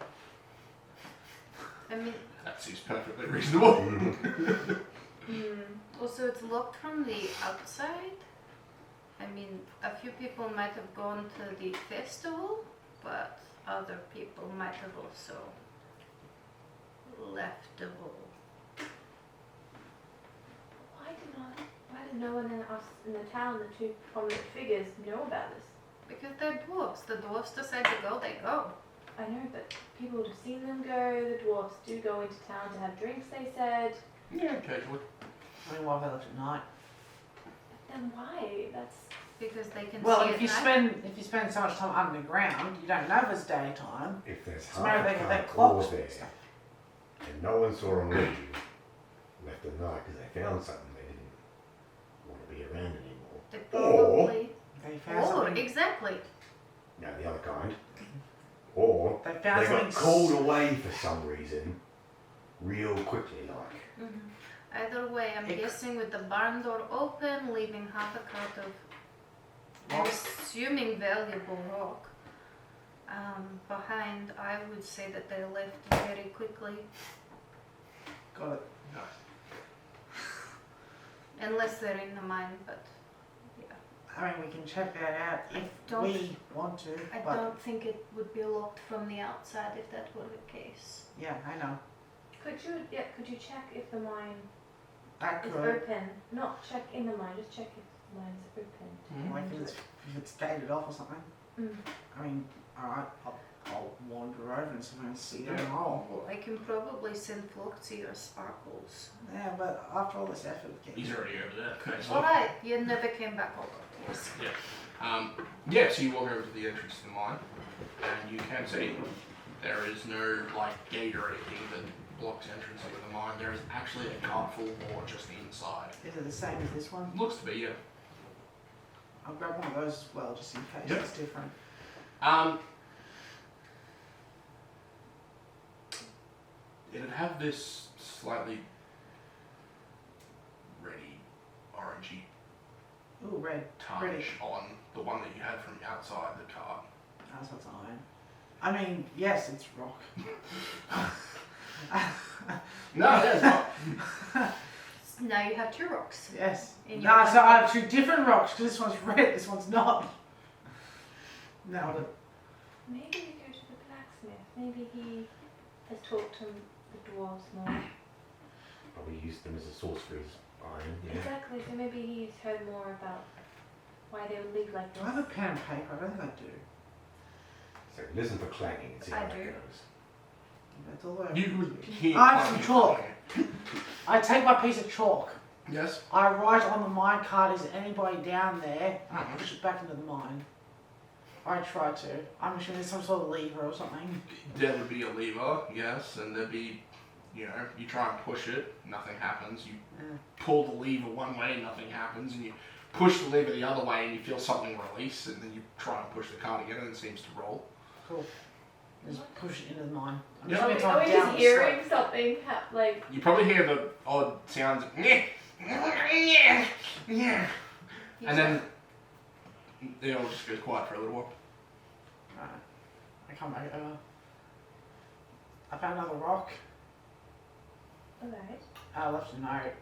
I mean, That seems perfectly reasonable. also it's locked from the outside. I mean, a few people might have gone to the festival, but other people might have also left the hall. Why did no one in the town, the two prominent figures, know about this? Because they're dwarves. The dwarves decide to go, they go. I know, but people would have seen them go. The dwarves do go into town to have drinks, they said. Yeah, occasionally. I mean, why have they left at night? Then why? That's... Because they can Well, see if you spend so much time underground, you don't know if it's daytime. If there's So half maybe a they car clocks there, and stuff. and no one saw them leave, left at night because they found something they didn't want to be around anymore. They probably... They found Or, something. exactly. No, the other kind. Or They they found got something. called away for some reason, real quickly, like. Mm-hmm. Either way, I'm It- guessing with the barn door open, leaving half a cart of, I'm Rock. assuming valuable rock behind, I would say that they left very quickly. Got it. Unless they're in the mine, but yeah. I mean, we can check that out if don't- we want to. I but don't think it would be locked from the outside if that were the case. yeah, I know. Could you check if the mine That is could. open? Not check in the mine, just check if the mine's open. Like if it's gated off or something. Mm. I mean, alright, I'll wander over and sometimes see them all. Well, I can probably send Floxy or Sparkles. Yeah, but after all this effort, He's already over there. Okay, so Alright, you never came back over. Yes. yeah, so you walk over to the entrance to the mine, and you can see there is no like gate or anything that blocks entrance into the mine. There is actually a cart full more just inside. is it the same as this one? Looks to be, yeah. I'll grab one of those as well, just in case Yep. it's different. It'd have this slightly reddy, orangey Ooh, red. Pretty. tarnish on the one that you had from outside the cart. That's what's iron. I mean, yes, it's rock. No, there's not. Now you have two rocks. Yes. In Nah, your so I have two different rocks because this one's red, this one's not. Now the Maybe we go to the blacksmith. Maybe he has talked to the dwarves more. Probably used them as a sorcerer's iron, yeah. Exactly, so maybe he's heard more about why they would leave like do this. I have a pen and paper? I don't think I do. So listen for clanging and see I how that do. goes. It's all over. You would hear. I have some clanging. chalk. I take my piece of chalk. Yes. I write on the mine card, is anybody down there? I Mhm. push it back into the mine. I try to. I'm assuming there's some sort of lever or something. There would be a lever, yes, and there'd be, you try and push it, nothing happens. You Yeah. pull the lever one way, nothing happens, and you push the lever the other way, and you feel something release, and then you try and push the cart again, and it seems to roll. Cool. Just push it into the mine. I'm Yeah. assuming it's on Are we down just the hearing slope. something like... You probably hear the odd sounds, of, and then it all just goes quiet for a little while. Right. I come back over. I found another rock. Alright. I left a note.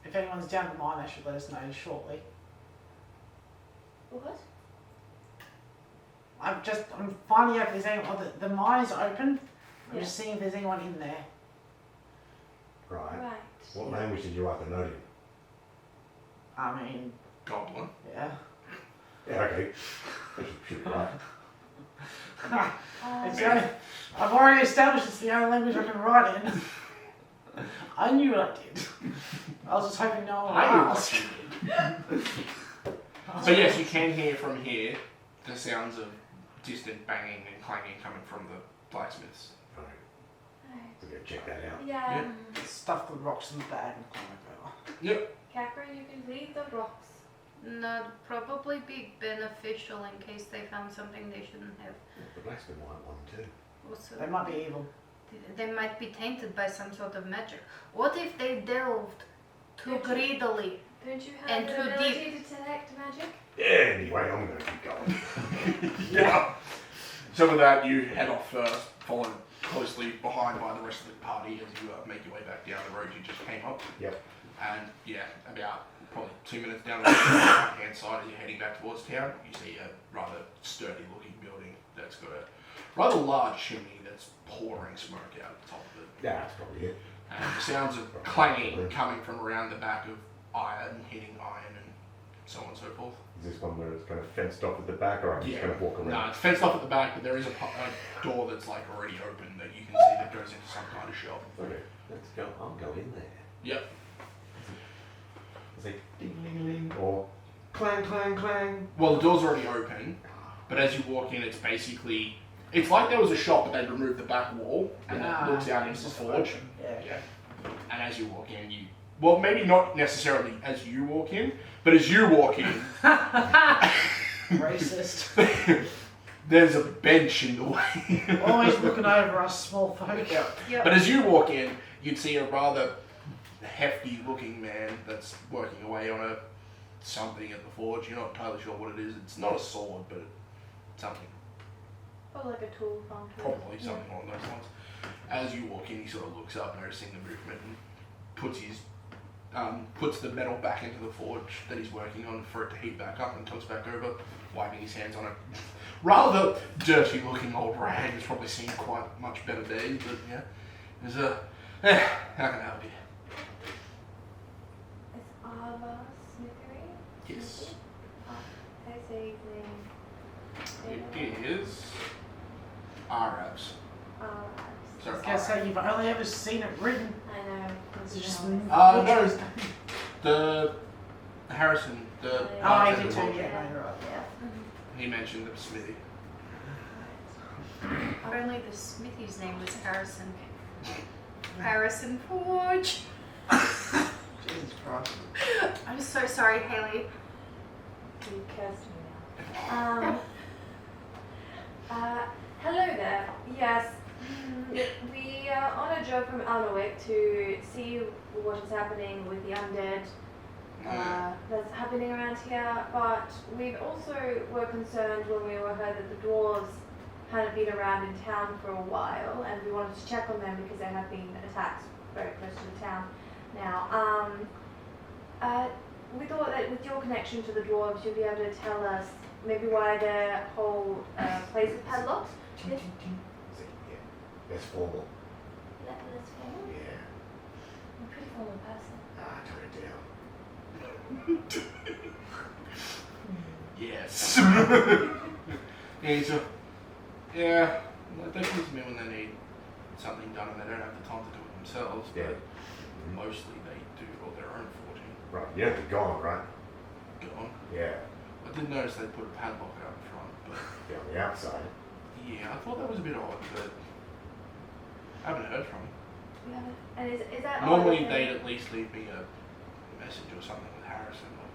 If anyone's down the mine, they should let us know shortly. What? I'm finding out if there's anyone. The mine is open. I'm Yeah. just seeing if there's anyone in there. Right. Right. What language did you write the note in? I mean, Goblin. yeah. Yeah, okay. Should be right. It's the only, I've already established it's the only language I can write in. I knew what I did. I was just hoping no one would I knew ask. what you did. So yes, you can hear from here the sounds of distant banging and clanging coming from the blacksmiths. Right. Right. We're gonna check that out. Yeah. Yeah. Stuff the rocks in the bag and climb over. Yep. Catherine, you can leave the rocks. That'd probably be beneficial in case they found something they shouldn't have. The blacksmith might want too. Also, They might be evil. they might be tainted by some sort of magic. What if they delved too Don't you- greedily? Don't you have And the too ability to detect magic? Yeah, anyway, I'm gonna keep going. Yeah. So with that, you head off first, followed closely behind by the rest of the party as you make your way back down the road you just came up. Yep. And yeah, about probably 2 minutes down the road, on the right hand side as you're heading back towards town, you see a rather sturdy looking building that's got a rather large chimney that's pouring smoke out the top of it. Yeah, that's probably it. And the sounds of clanging coming from around the back of iron, hitting iron and so on and so forth. Is Is this one where it's kind of fenced off at the back, or I can just kind of walk around? No, it's fenced off at the back, but there is a door that's like already open that you can see that goes into some kind of shop. Okay, let's go. I'll go in there. Yep. It's like ding ding ding or clang clang clang. Well, the door's already open, but as you walk in, it's basically it's like there was a shop, but they'd removed the back wall and it looks out into the forge. Yeah. And as you walk in, well, maybe not necessarily as you walk in, but as you walk in, Racist. there's a bench in the way. Always looking over us small folk. Yeah. But as you walk in, you'd see a rather hefty-looking man that's working away on something at the forge. You're not entirely sure what it is. It's not a sword, but something. Or like a tool function. Probably something along those lines. As you walk in, he sort of looks up, noticing the movement, and puts the metal back into the forge that he's working on for it to heat back up, and comes back over, wiping his hands on it. Rather dirty-looking old rag. He's probably seen quite much better days, but yeah. There's how can I help you? It's Ava Smithery? Yes. This evening. It is Arabs. Sorry. Guess how you've only ever seen it written. I know. It's just No, the Harrison, the Oh, I bartender did too, walked in. yeah, no, you're right. He mentioned the smithy. If only the smithy's name was Harrison. Harrison Forge. Jesus Christ. I'm so sorry, Haley. You cursed me now. Hello there. Yes, we are on a job from Alnwick to see what is happening with the undead that's happening around here, but we also were concerned when we heard that the dwarves hadn't been around in town for a while, and we wanted to check on them because there have been attacks very close to the town now. We thought that with your connection to the dwarves, you'd be able to tell us maybe why the whole place is padlocked. Yeah, that's formal. Let's go. Yeah. I'm a pretty formal person. Turn it down. Yes. Yeah, so, yeah, they come to me when they need something done and they don't have the time to do it themselves, but Yeah. mostly they do all their own forging. Right, you have to go on, right? Go on. Yeah. I did notice they put a padlock out front, but Yeah, on the outside. yeah, I thought that was a bit odd, but I haven't heard from them. Yeah. And is that Normally all they'd at least leave me a message or something with Harrison or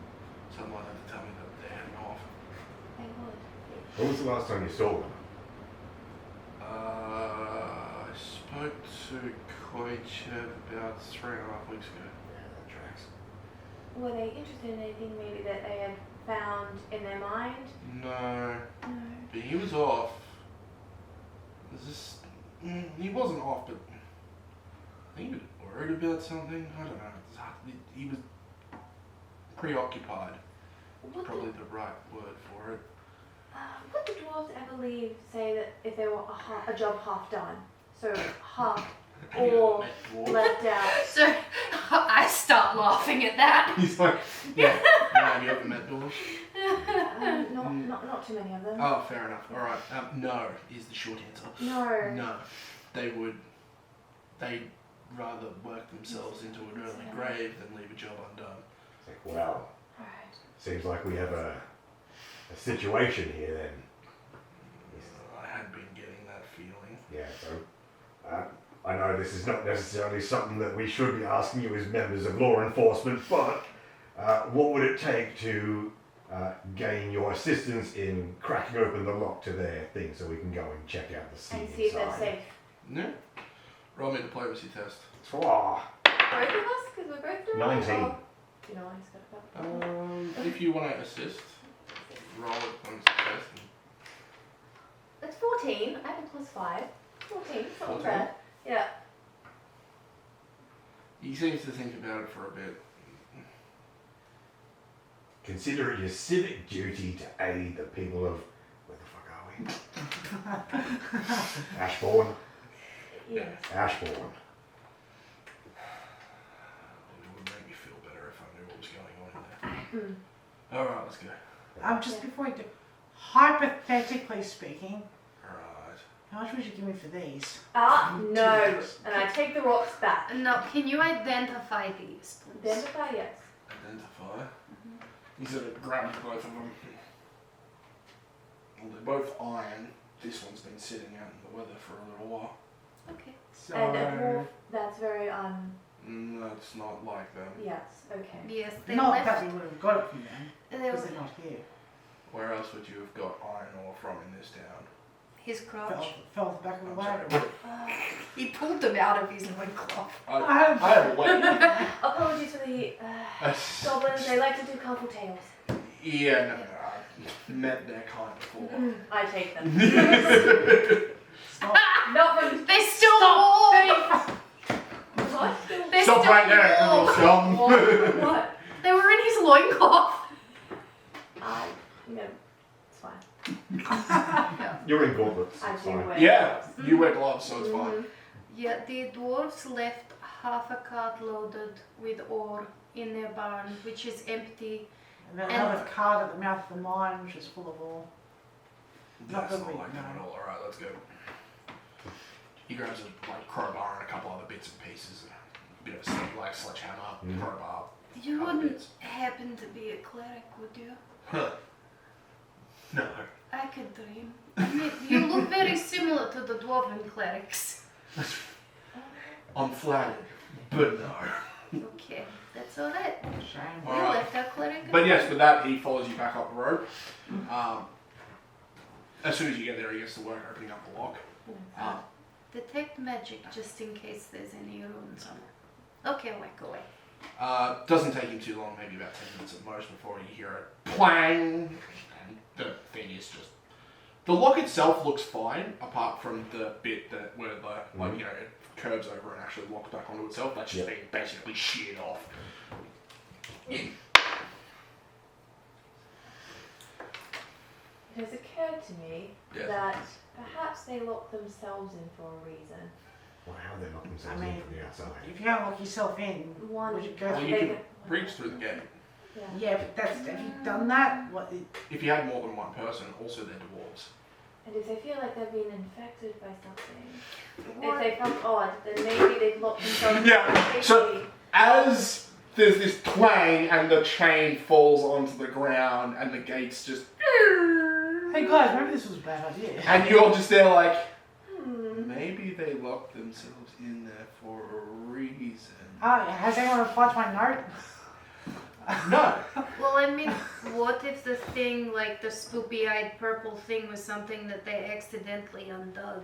something like that to tell me that they're heading off. They would. When was the last time you saw them? I spoke to Koichev about 3.5 weeks ago. Yeah, that tracks. Were they interested in anything maybe that they had found in their mind? No, No. but he was off. He wasn't off, but I think he was worried about something. I don't know. He was preoccupied. Would Probably the right word for it. would the dwarves ever say that if they were a job half done? So half Have you ever or met dwarves? left out? So I start laughing at that. He's like, yeah. Have you ever met dwarves? Not too many of them. Oh, fair enough. All right. No is the short answer. No. No, they'd rather work themselves into an early grave than leave a job undone. It's like, wow. Alright. Seems like we have a situation here then. I had been getting that feeling. Yeah, so I know this is not necessarily something that we should be asking you as members of law enforcement, but what would it take to gain your assistance in cracking open the lock to their thing so we can go and check out the scene And see if they're inside? safe. No. Roll me the diplomacy test. Oh, Both of us? Because we're both doing 19. it? Oh, you know, he's got a If you want to assist, roll a diplomacy test. It's 14. I have a plus 5. 14. It's not 14? bad. Yeah. He seems to think about it for a bit. consider it your civic duty to aid the people of, where the fuck are we? Ashbourne? Yes. Ashbourne. It would make me feel better if I knew what was going on in there. Alright, let's go. Just Yeah. before we do, hypothetically speaking, Alright. how much would you give me for these? No. And I take the rocks back. No, can you identify these, please? Identify, yes. Identify. He's gonna grab both of them. Well, they're both iron. This one's been sitting out in the weather for a little while. Okay. So, And a dwarf, that's very, No, it's not like them. yes, okay. Yes, they not left. that we would have got it from them, They because were, they're not here. Where else would you have got iron ore from in this town? his crotch. Fell off the back of the I'm wagon. sorry. He pulled them out of his loincloth. I have a way. Apologies for the goblins, they like to do colourful tales. Yeah, no, I met their kind before. I take them. Stop. Not from... They still warm! What? They Stop still right there, warm. little scum. What? They were in his loincloth. No, it's fine. You're in gauntlets. I it's do fine. wear Yeah, gloves. you wear gloves, so it's fine. Mhm. Yeah, the dwarves left half a cart loaded with ore in their barn, which is empty. And then And- another cart at the mouth of the mine, which is full of ore. Not That's that not we like that know. at all. Alright, let's go. He grabs a crowbar and a couple other bits and pieces. A bit of a sledgehammer, Mhm. crowbar. You other wouldn't bits. happen to be a cleric, would you? Huh. No. I could dream. I mean, you look very similar to the dwarven clerics. I'm flattered, but no. Okay, that's alright. Shame. We Alright. left our cleric. But yes, with that, he follows you back up the road. As soon as you get there, he gets to work opening up the lock. Detect magic just in case there's any runes on it. Okay, whack away. Doesn't take him too long, maybe about 10 minutes at most, before you hear it plang. And the thing is just... The lock itself looks fine, apart from the bit that where the, like, you know, it curves over and actually locks back onto itself. That's just being basically sheared off. It has occurred to me Yes. that perhaps they locked themselves in for a reason. Well, how they knock I themselves mean, in from the outside? if you don't lock yourself in, One. would you go Well, through? you They can can- reach through the gate. Yeah. Yeah, but that's, have you done that? What? If you had more than one person, also they're dwarves. And if they feel like they've been infected by something, if they felt odd, then maybe they've locked themselves Yeah, in so- safely. As there's this clang and the chain falls onto the ground and the gates just... Hey guys, maybe this was a bad idea. And you're just there like, Hmm. maybe they locked themselves in there for a reason. Has anyone replied to my note? No. Well, I mean, what if the thing, like the spoopy-eyed purple thing, was something that they accidentally undug?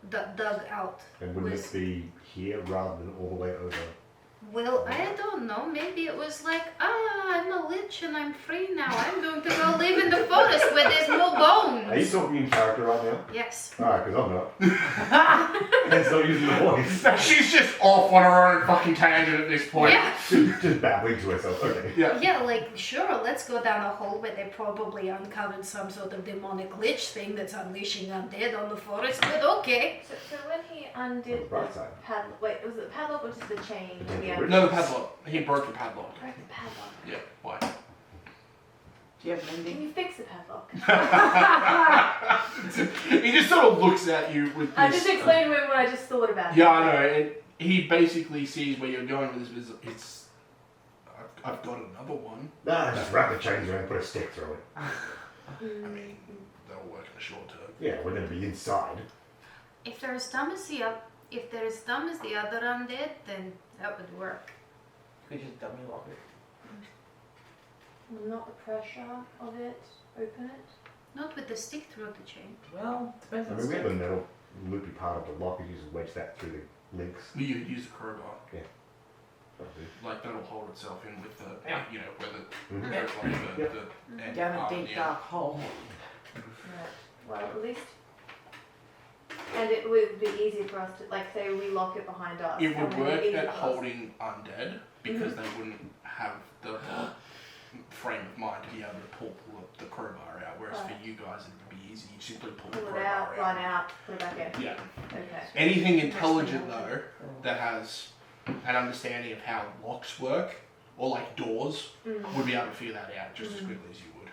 Dug out. And wouldn't Was- it be here rather than all the way over? Well, I don't know. Maybe it was like, I'm a lich and I'm free now. I'm going to go live in the forest where there's no Are you bones. talking in character right now? Yes. Alright, because I'm not. Hence not using the voice. She's just off on her own fucking tangent at this point. Yeah. Just babbling to herself. Okay. Yeah. Yeah, like, sure, let's go down a hole where they probably uncovered some sort of demonic lich thing that's unleashing undead on the forest, but okay. So when he undid the Right side. padlock, wait, was it the padlock or just the chain? The chain. Yeah. No, the padlock. He broke the padlock. Broke the padlock. Yeah, why? Do you have an Can ending? you fix the padlock? He just sort of looks at you with this... I just explained to him what I just thought about. Yeah, I know. And he basically sees where you're going with this. It's... I've got another one. Nah, just wrap the chains around and put a stick through it. I mean, that'll work in the short term. Yeah, we're going to be inside. If they're as dumb as the other undead, then that would work. You could just dummy lock it. Will not the pressure of it open it? Not with the stick through the chain. Well, depends I on mean, we have a the metal loopy part of the lock. You just wedge that through the links. You could use the crowbar. That'll do. Like, that'll hold itself in with the... Yeah. You know, where the... Mhm. There's like the end down part a in deep the end. dark hole. Right. Well, at least. And it would be easier for us to, like, say we lock it behind us. It would and then work easy at for us. holding undead because they wouldn't have the frame of mind to be able to pull the crowbar out. Whereas Right. for you guys, it would be easy. You simply pull the Pull it crowbar out, run out, put it back in. Yeah. Okay. Anything intelligent though that has an understanding of how locks work or like doors would be able to figure that out just as quickly as you would.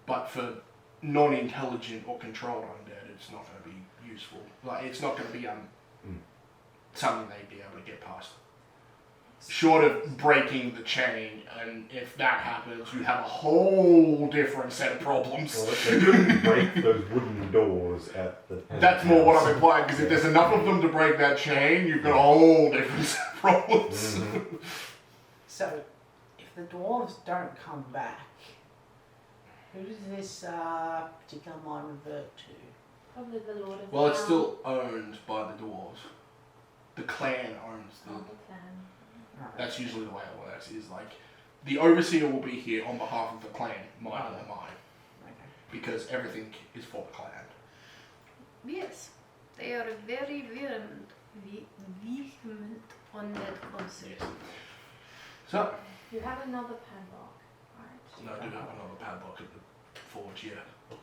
But for non-intelligent or controlled undead, it's not going to be useful. Like, it's not going to be something they'd be able to get past. Short of breaking the chain, and if that happens, you have a whole different set of problems. Well, they couldn't break those wooden doors at the... That's more what I'm implying, because if there's enough of them to break that chain, you've got a whole different set of problems. So, if the dwarves don't come back, who does this particular mine revert to? Probably the Lord of Well, it's Town. still owned by the dwarves. The clan owns the... Oh, the clan. That's usually the way it works, is like, the overseer will be here on behalf of the clan, mine or mine. Okay. Because everything is for the clan. Yes, they are very vehement on that concept. Yes. So, You have another padlock, right? no, I do have another padlock at the forge, yeah.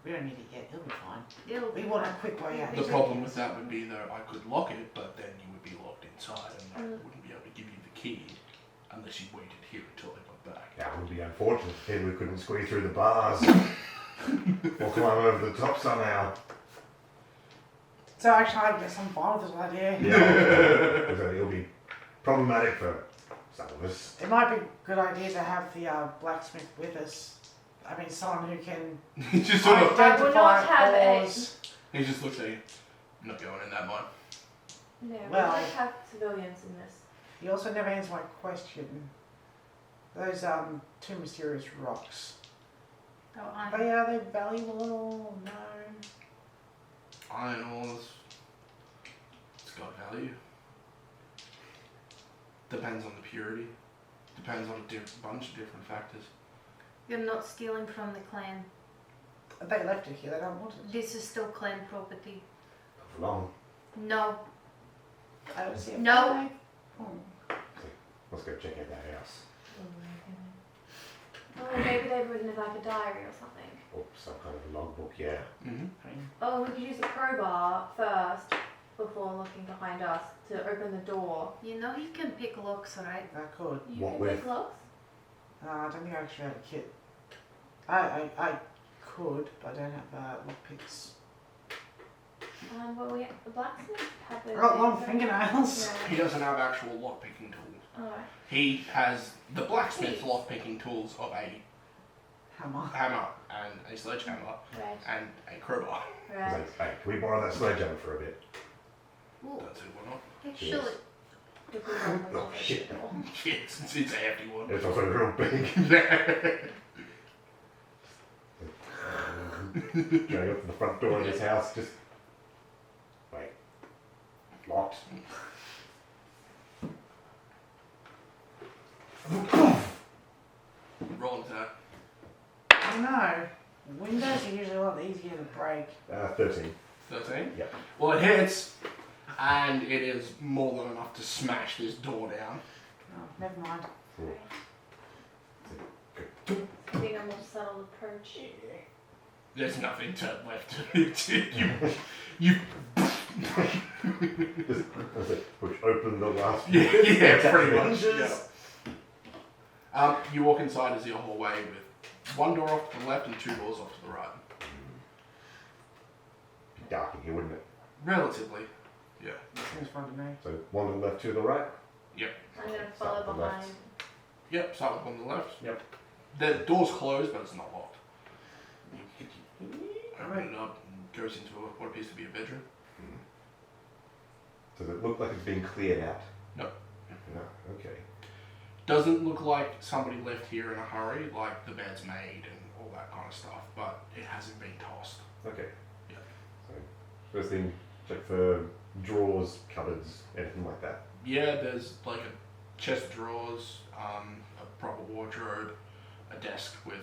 We don't need it yet, it'll be fine. It'll We be want a fine. quick way out. The problem with that would be though, I could lock it, but then you would be locked inside, and I wouldn't be able to give you the key unless you waited here until I got back. That would be unfortunate. Then we couldn't squeeze through the bars. Or climb over the top somehow. So actually, I guess I'm fine with this idea. Yeah, so it'll be problematic for some of us. It might be a good idea to have the blacksmith with us. I mean, someone who can He just sort of, I will not identify have a- ores. he just looks at you. I'm not going in that mine. No, we Well- don't have civilians in this. You also never answered my question. Those two mysterious rocks. Oh, Are they valuable at all? No. Iron ores, it's got value. Depends on the purity. Depends on a bunch of different factors. You're not stealing from the clan. They left it here, they don't want it. This is still clan property. Not for long. No. I don't see it. No. Let's go check out that house. Oh, maybe they've written it like a diary or something. Or some kind of logbook, yeah. Mm-hmm. Oh, we could use a crowbar first before looking behind us to open the door. You know you can pick locks, right? I could. You What can with? pick locks? I don't think I actually have a kit. I could, but I don't have lockpicks. Well, the blacksmith have I those got long things, fingernails. He doesn't have actual lockpicking tools. Alright. He has the blacksmith's lockpicking tools of a Hammer. hammer and a sledgehammer Right. and a crowbar. He's Right. like, hey, can we borrow that sledgehammer for a bit? Ooh, Don't see why not. actually, If we want the Oh, shit. door. Yes, it's a hefty one. It's also real big. Going up to the front door of this house, just... Wait. Locked. Roll into that. I don't know. Windows are usually a lot easier to break. 13. 13? Yep. Well, it hits, and it is more than enough to smash this door down. Oh, never mind. I think a more subtle approach. There's nothing left to you Does it push open the last... yeah, pretty much. Yeah. You walk inside as your hallway with one door off to the left and two doors off to the right. Be dark in here, wouldn't it? Relatively, yeah. Seems fun to me. So one to the left, two to the right? I'm gonna follow Start the behind. left. Yep, start with one on the left. Yep. The door's closed, but it's not locked. Open it up and goes into what appears to be a bedroom. Does it look like it's been cleared out? No. No, okay. Doesn't look like somebody left here in a hurry, like the bed's made and all that kind of stuff, but it hasn't been tossed. Okay. Yeah. So, first thing, check for drawers, cupboards, anything like that. Yeah, there's like a chest of drawers, a proper wardrobe, a desk with,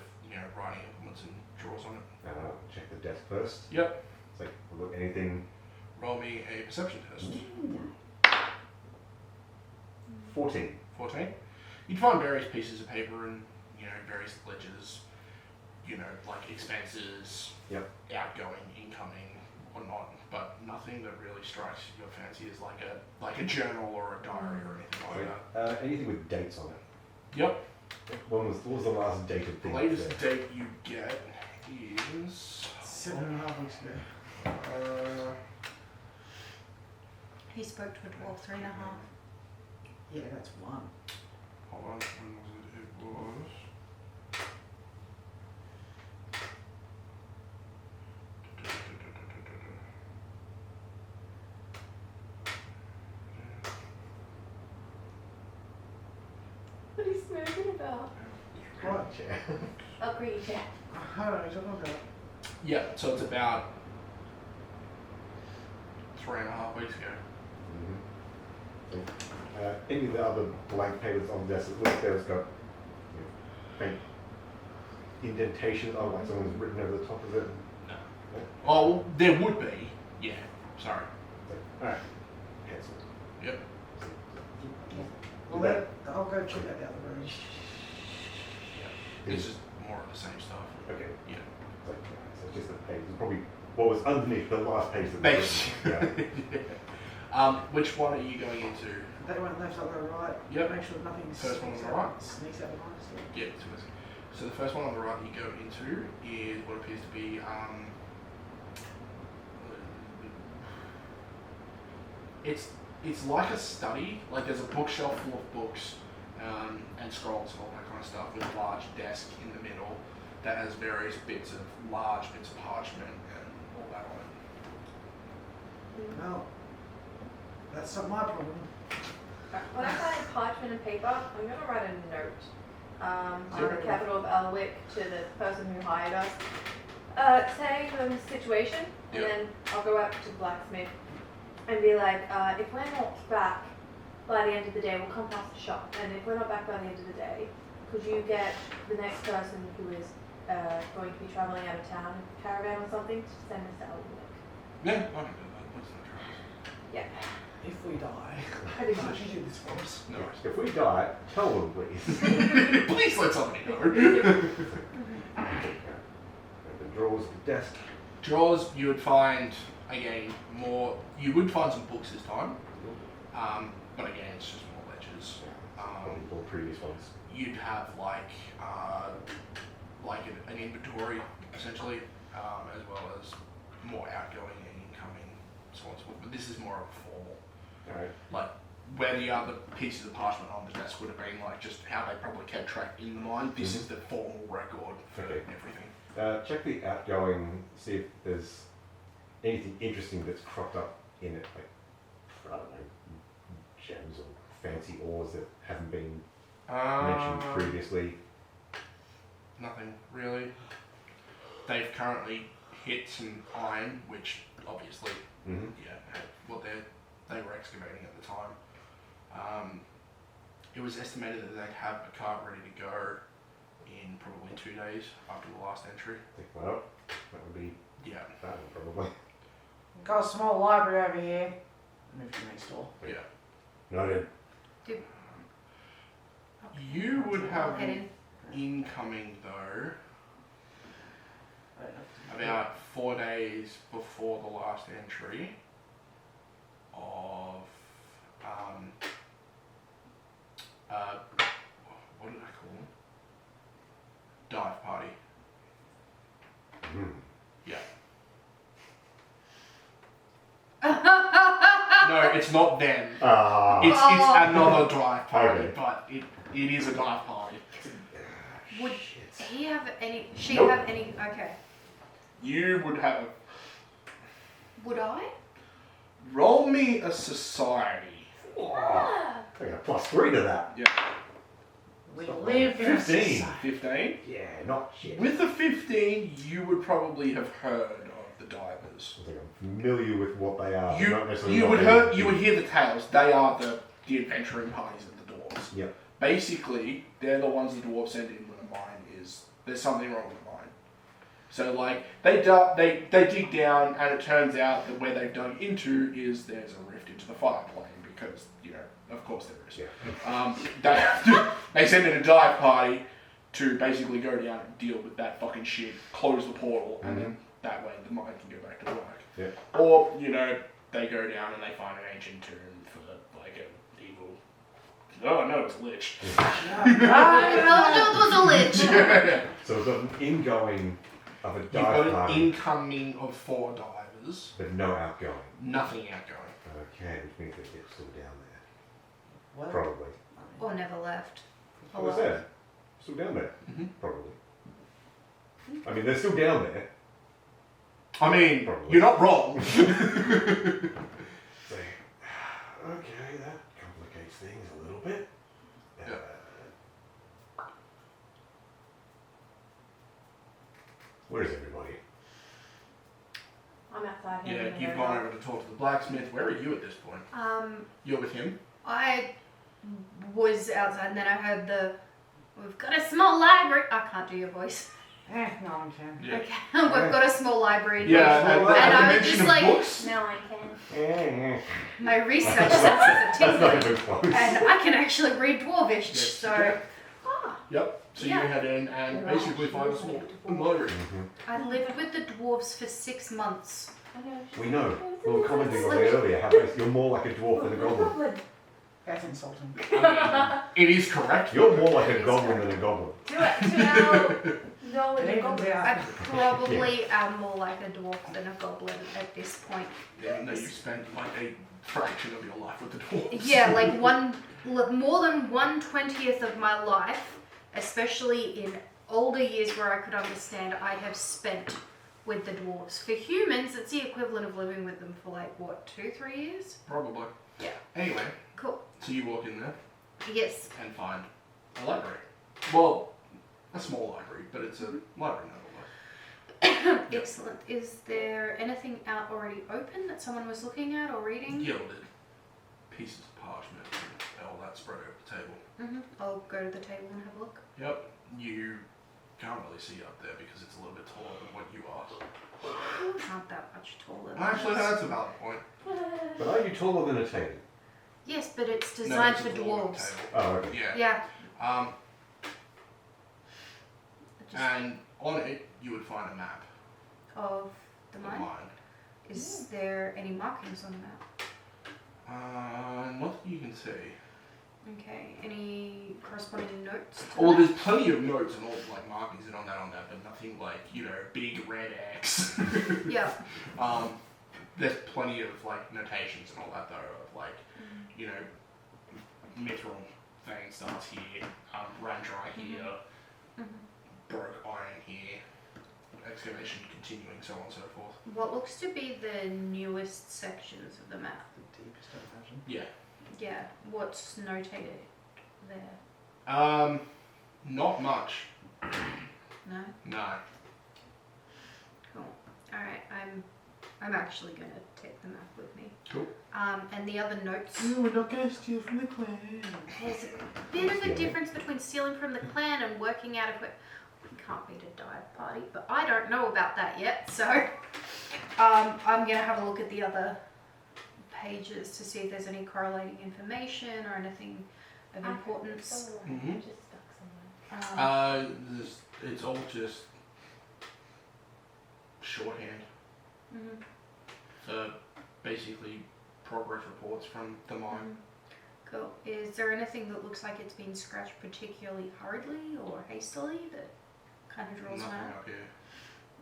writing implements and drawers on it. Check the desk first. Yep. It's like, look, anything... Roll me a perception test. 14. 14. You'd find various pieces of paper and, various ledgers, like expenses, Yep. outgoing, incoming, whatnot, but nothing that really strikes your fancy as like a journal or a diary or anything like that. Anything with dates on it. Yep. What was the last dated The thing? latest there? date you get is 7.5 weeks ago. He spoke to a dwarf 3.5. Yeah, that's one. hold on, when was it? It was. What are you smoking about? What? Chair. Oh, green chair. I don't know what you're talking about. Yeah, so it's about 3.5 weeks ago. Any of the other blank papers on the desk, it looks like there's got faint indentation, like someone's written over the top of it. No. Oh, well, there would be. Yeah, sorry. Alright, pencil. Yep. Well, I'll go check that down the road. This is more of the same stuff. Okay. Yeah. So it's just the page. It's probably what was underneath the last page. That Base. Yeah. Which one are you going into? They went left, I'll go right. Yep. Make sure nothing First one on the sneaks out- right. Sneaks out behind us. Yeah, so the first one on the right you go into is what appears to be it's like a study. Like there's a bookshelf full of books and scrolls and all that kind of stuff with a large desk in the middle that has various large bits of parchment and all that on it. Well, that's not my problem. When I find parchment and paper, I'm going to write a note on the Sure. capital of Elwick to the person who hired us, saying the situation, and Yep. then I'll go out to the blacksmith and be like, if we're not back by the end of the day, we'll come past the shop, and if we're not back by the end of the day, could you get the next person who is going to be travelling out of town in a caravan or something to send us to Elwick? Yeah, I can do that. That's no trouble. Yeah. If we die, I think why so. don't you do this for us? No worries. If we die, tell them please. Please let somebody know. The drawers of the desk. Drawers, you would find, again, more. You would find some books this time, but again, it's just more ledgers. Probably all previous ones. You'd have like an inventory essentially, as well as more outgoing and incoming sorts of. But this is more of a formal, Alright. like where the other pieces of parchment on the desk would have been like just how they probably kept track in the mine. This is the formal record for Okay. everything. Check the outgoing, see if there's anything interesting that's cropped up in it, like, I don't know, gems or fancy ores that haven't been mentioned previously. Nothing really. They've currently hit some iron, which obviously, Mm-hmm. they were excavating at the time. It was estimated that they'd have a cart ready to go in probably 2 days after the last entry. Well, that would be Yeah, bad, probably. Got a small library over here. Move to next door. yeah. Noted. You would have Head in. incoming though I don't know. about 4 days before the last entry of what did I call them? Dive party. Mm. Yeah. No, it's not them. It's another dive party, Okay. but it is a dive party. Would he have any? She Nope. have any? Okay. You would have Would I? roll me a society. I got a +3 to that. Yeah. We live in a 15. society. 15. Yeah, not shit. With the 15, you would probably have heard of the divers. I think I'm familiar with what they are. not necessarily You what would they you would hear the tales. They are the adventuring parties of the dwarves. Yep. Basically, they're the ones the dwarves send in when a mine is there's something wrong with the mine. So like they dig down, and it turns out that where they've dug into is there's a rift into the fire plane because of course there is. Yeah. They send in a dive party to basically go down and deal with that fucking shit, close the portal, and then that way the mine can go back to work. Yeah. Or they go down and they find an ancient tomb for like an evil Oh no, it's a lich. It was a lich. Yeah. So we've got an ingoing of a You've dive got an party, incoming of 4 divers, but no outgoing. nothing outgoing. Okay, which means they're still down there. What? Probably. Or never left. What was that? Still down there? Mhm. Probably. I mean, they're still down there. I mean, Probably. you're not wrong. So, okay, that complicates things a little bit. Yeah. Where is everybody? I'm outside. Yeah, handing you've it gone over. over to talk to the blacksmith. Where are you at this point? You're with him? I was outside and then I heard we've got a small library. I can't do your voice. No one can. Yeah. Okay. We've got a small library. Yeah, and I was just like, books. Now I can. my research says it's a That's not tiefling. even close. And I can actually read Dwarvish, Yes, so okay. ah, Yep. So Yeah. you head in and basically find a small library. I lived with the dwarves for 6 months. We know. We were commenting on it earlier how basically you're more like a dwarf than a goblin. That's insulting. I mean, it is correct. You're more like a goblin than a goblin. To our knowledge It of evens goblins. I out. probably am more like a dwarf than a goblin at this point. Yeah, no, you've spent like a fraction of your life with the dwarves. Yeah, like more than 1/20th of my life, especially in older years where I could understand, I have spent with the dwarves. For humans, it's the equivalent of living with them for like, what, 2-3 years? Probably. Yeah. Anyway, Cool. so you walk in there Yes. and find a library. Well, a small library, but it's a library nonetheless. Excellent. Is there anything out already open that someone was looking at or reading? Gilded pieces of parchment and all that spread over the table. I'll go to the table and have a look. Yep. You can't really see up there because it's a little bit taller than what you are. Not that much taller. than Actually, us. that's a valid point. But are you taller than a table? Yes, but it's No, designed it's for a taller dwarves. table. Oh, okay. Yeah. Yeah. Just And on it, you would find a map of the of mine. mine. Is there any markings on the map? Not that you can see. Okay. Any corresponding notes? To Well, that? there's plenty of notes and all like markings and on that, but nothing like, big red X. Yeah. There's plenty of like notations and all that though, of like, mithril thing starts here, ran dry here, broke iron here, excavation continuing, so on and so forth. What looks to be the newest sections of the map? The deepest, I imagine. Yeah. Yeah. What's notated there? Not much. No. No. Cool. All right. I'm actually gonna take the map with me. Cool. And the other notes. We're not gonna steal from the clan. There's a bit of a difference between stealing from the clan and working out of it. We can't beat a dive party, but I don't know about that yet. So, I'm gonna have a look at the other pages to see if there's any correlating information or anything of importance. Mhm. Just stuck somewhere. It's all just shorthand for basically progress reports from the mine. Cool. Is there anything that looks like it's been scratched particularly hurriedly or hastily that kind of draws Nothing an eye? up here.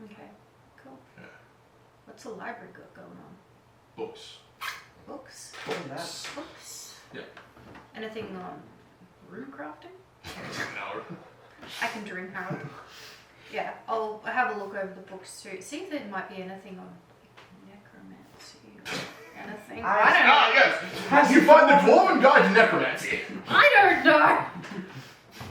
Okay. Cool. Yeah. What's the library got going on? Books. Books. Books. Books. Yeah. Anything on rune crafting? No. I can dream, Harold. Yeah, I'll have a look over the books too. See if there might be anything on necromancy or anything. I don't know. Yes. You find the Dwarven Guide to Necromancy. I don't know.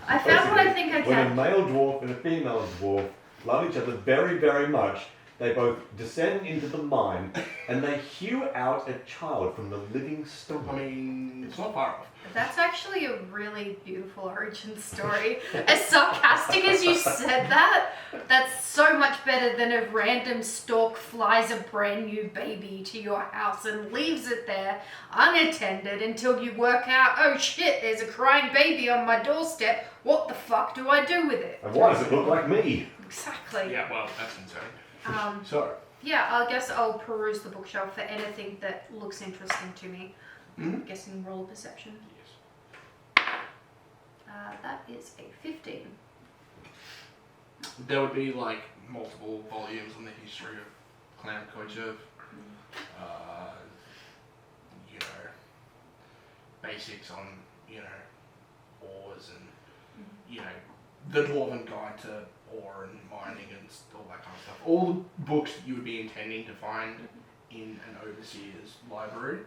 I found what I think I When a can. male dwarf and a female dwarf love each other very, very much, they both descend into the mine and they hew out a child from the living stone. I mean, it's not far off. That's actually a really beautiful origin story. As sarcastic as you said that, that's so much better than a random stork flies a brand new baby to your house and leaves it there unattended until you work out, oh shit, there's a crying baby on my doorstep. What the fuck do I do with it? And why does it look like me? Exactly. Yeah, well, that's insane. So, Yeah, I guess I'll peruse the bookshelf for anything that looks interesting to me. Mhm. Guessing roll a perception. yes. That is a 15. There would be like multiple volumes on the history of Clan Kochev. You know, basics on, you know, ores and, you know, the Dwarven Guide to Ore and Mining and all that kind of stuff. All the books that you would be intending to find in an overseer's library.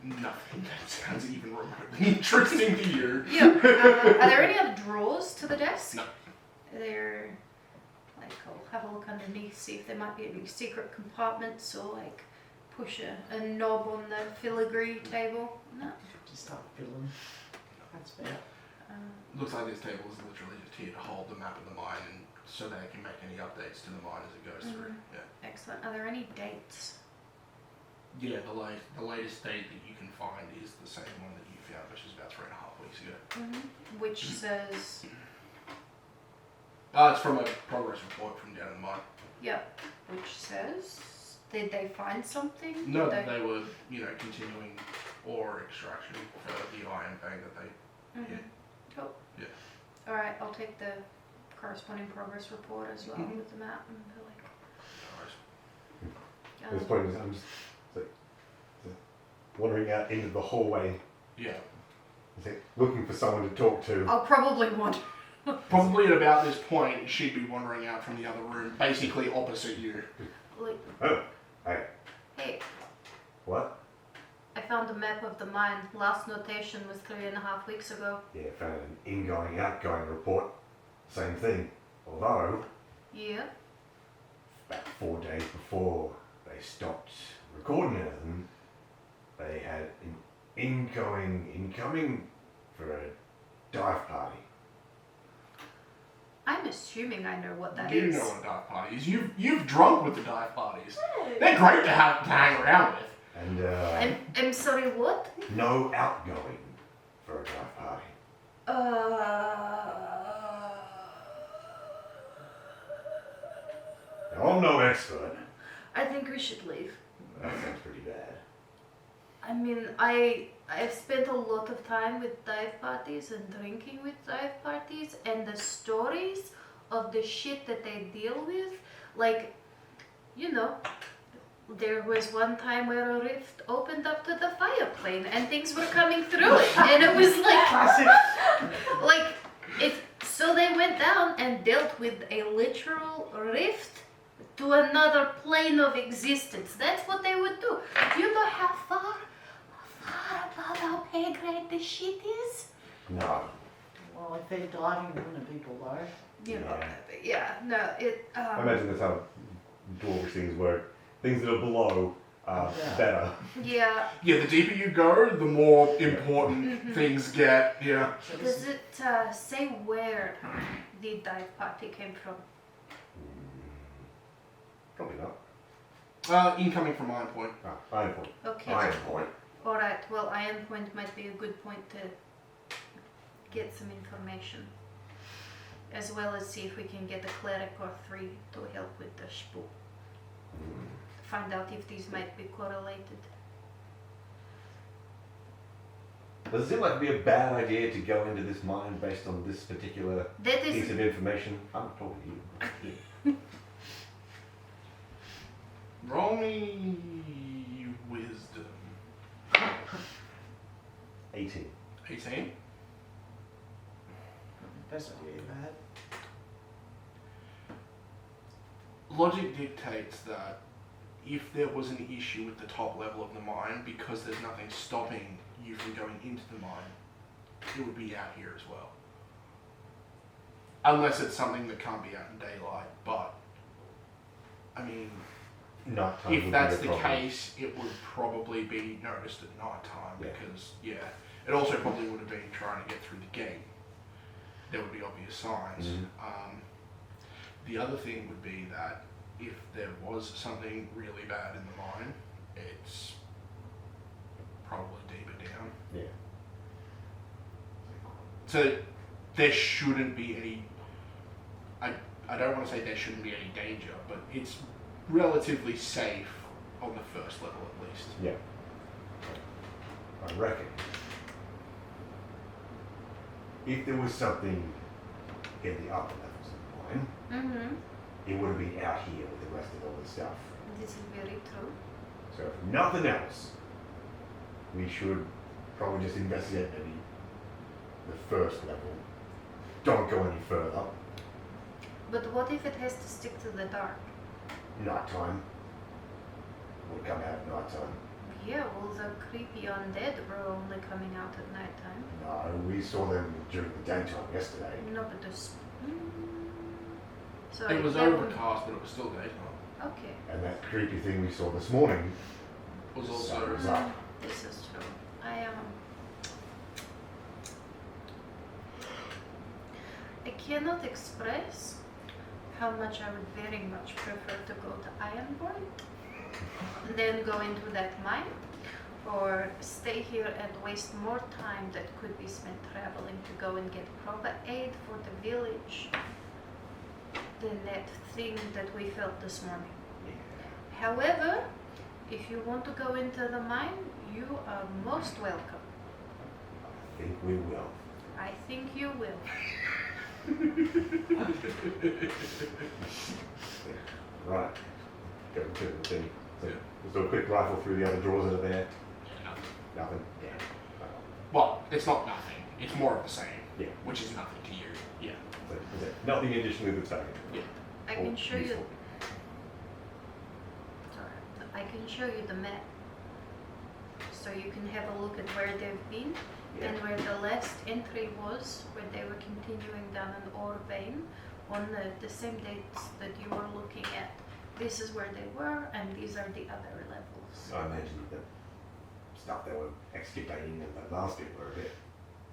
Nothing that sounds even remotely interesting to you. Yeah. Are there any other drawers to the desk? No. They're like, I'll have a look underneath, see if there might be any secret compartments or like push a knob on the filigree table. No. Just start filling. That's fair. Looks like this table is literally just here to hold the map of the mine and so they can make any updates to the mine as it goes through. Yeah. Excellent. Are there any dates? Yeah, the latest date that you can find is the same one that you found, which is about 3.5 weeks ago. Which says, It's from a progress report from down in the mine. yep. Which says, did they find something? No, Did they were, you know, continuing ore extraction for the iron vein that they hit. Cool. Yeah. All right, I'll take the corresponding progress report as well with the map and be like. At this point, I'm just like, wandering out into the hallway, Yeah. looking for someone to talk to. I'll probably want. Probably at about this point, she'd be wandering out from the other room, basically opposite you. Like, Oh, hey, hey, what? I found a map of the mine. Last notation was 3.5 weeks ago. Yeah, found an ingoing, outgoing report. Same thing. Although, Yeah. about 4 days before they stopped recording anything, they had an incoming for a dive party. I'm assuming I know what that You is. know what dive party is. You've drunk with the dive parties. They're great to hang around with. And I'm sorry, what? no outgoing for a dive party. Now, I'm no expert. I think we should leave. That sounds pretty bad. I mean, I've spent a lot of time with dive parties and drinking with dive parties, and the stories of the shit that they deal with, like, you know, there was one time where a rift opened up to the fire plane and things were coming through it, and it was like, Classic. like, it. So they went down and dealt with a literal rift to another plane of existence. That's what they would do. You know how far above our pay grade this shit is? No. Well, if they're diving into people though. You know, Yeah. yeah, no, it, I imagine that's how dwarvish things work. Things that are below are better. yeah. Yeah, the deeper you go, the more important things get. Yeah. Does it say where the dive party came from? Probably not. Incoming from Iron Point. Iron Point. Okay. Iron Point. Alright, well, Iron Point might be a good point to get some information. As well as see if we can get a cleric or 3 to help with the spook. Find out if these might be correlated. Does it seem like it'd be a bad idea to go into this mine based on this particular That piece is, of information? I'm talking to you. Roll me wisdom. 18. 18. That's not really bad. Logic dictates that if there was an issue with the top level of the mine, because there's nothing stopping you from going into the mine, it would be out here as well. Unless it's something that can't be out in daylight, but I mean, Nighttime if would that's be the a problem. case, it would probably be noticed at night time Yeah. because, it also probably would have been trying to get through the gate. There would be obvious signs. The other thing would be that if there was something really bad in the mine, it's probably deeper down. Yeah. So there shouldn't be any, I don't want to say there shouldn't be any danger, but it's relatively safe on the first level at least. Yeah. I reckon. if there was something in the upper levels of the mine, Mm-hmm. it would have been out here with the rest of all the stuff. This is very true. So if nothing else, we should probably just investigate maybe the first level. Don't go any further. But what if it has to stick to the dark? Nighttime. Would come out at nighttime. Yeah, well, the creepy undead were only coming out at nighttime. No, we saw them during the daytime yesterday. No, but there's. So It was that would- overcast, but it was still daytime. Okay, And that creepy thing we saw this morning It was also sun was up. this is true. I cannot express how much I would very much prefer to go to Ironborn than go into that mine, or stay here and waste more time that could be spent traveling to go and get proper aid for the village than that thing that we felt this morning. However, if you want to go into the mine, you are most welcome. I think we will. I think you will. Right. Go to the thing. So just do a quick rifle through the other drawers that are there. Yeah, nothing. Nothing. Yeah. Well, it's not nothing. It's more of the same. Yeah. Which is nothing to you. Yeah. So, is it nothing additionally that's taken? Yeah. I Or can show you. useful? Sorry, I can show you the map, so you can have a look at where they've been Yeah. and where the last entry was, where they were continuing down an ore vein on the same dates that you were looking at. This is where they were, and these are the other levels. I imagine the stuff they were excavating in the last bit were a bit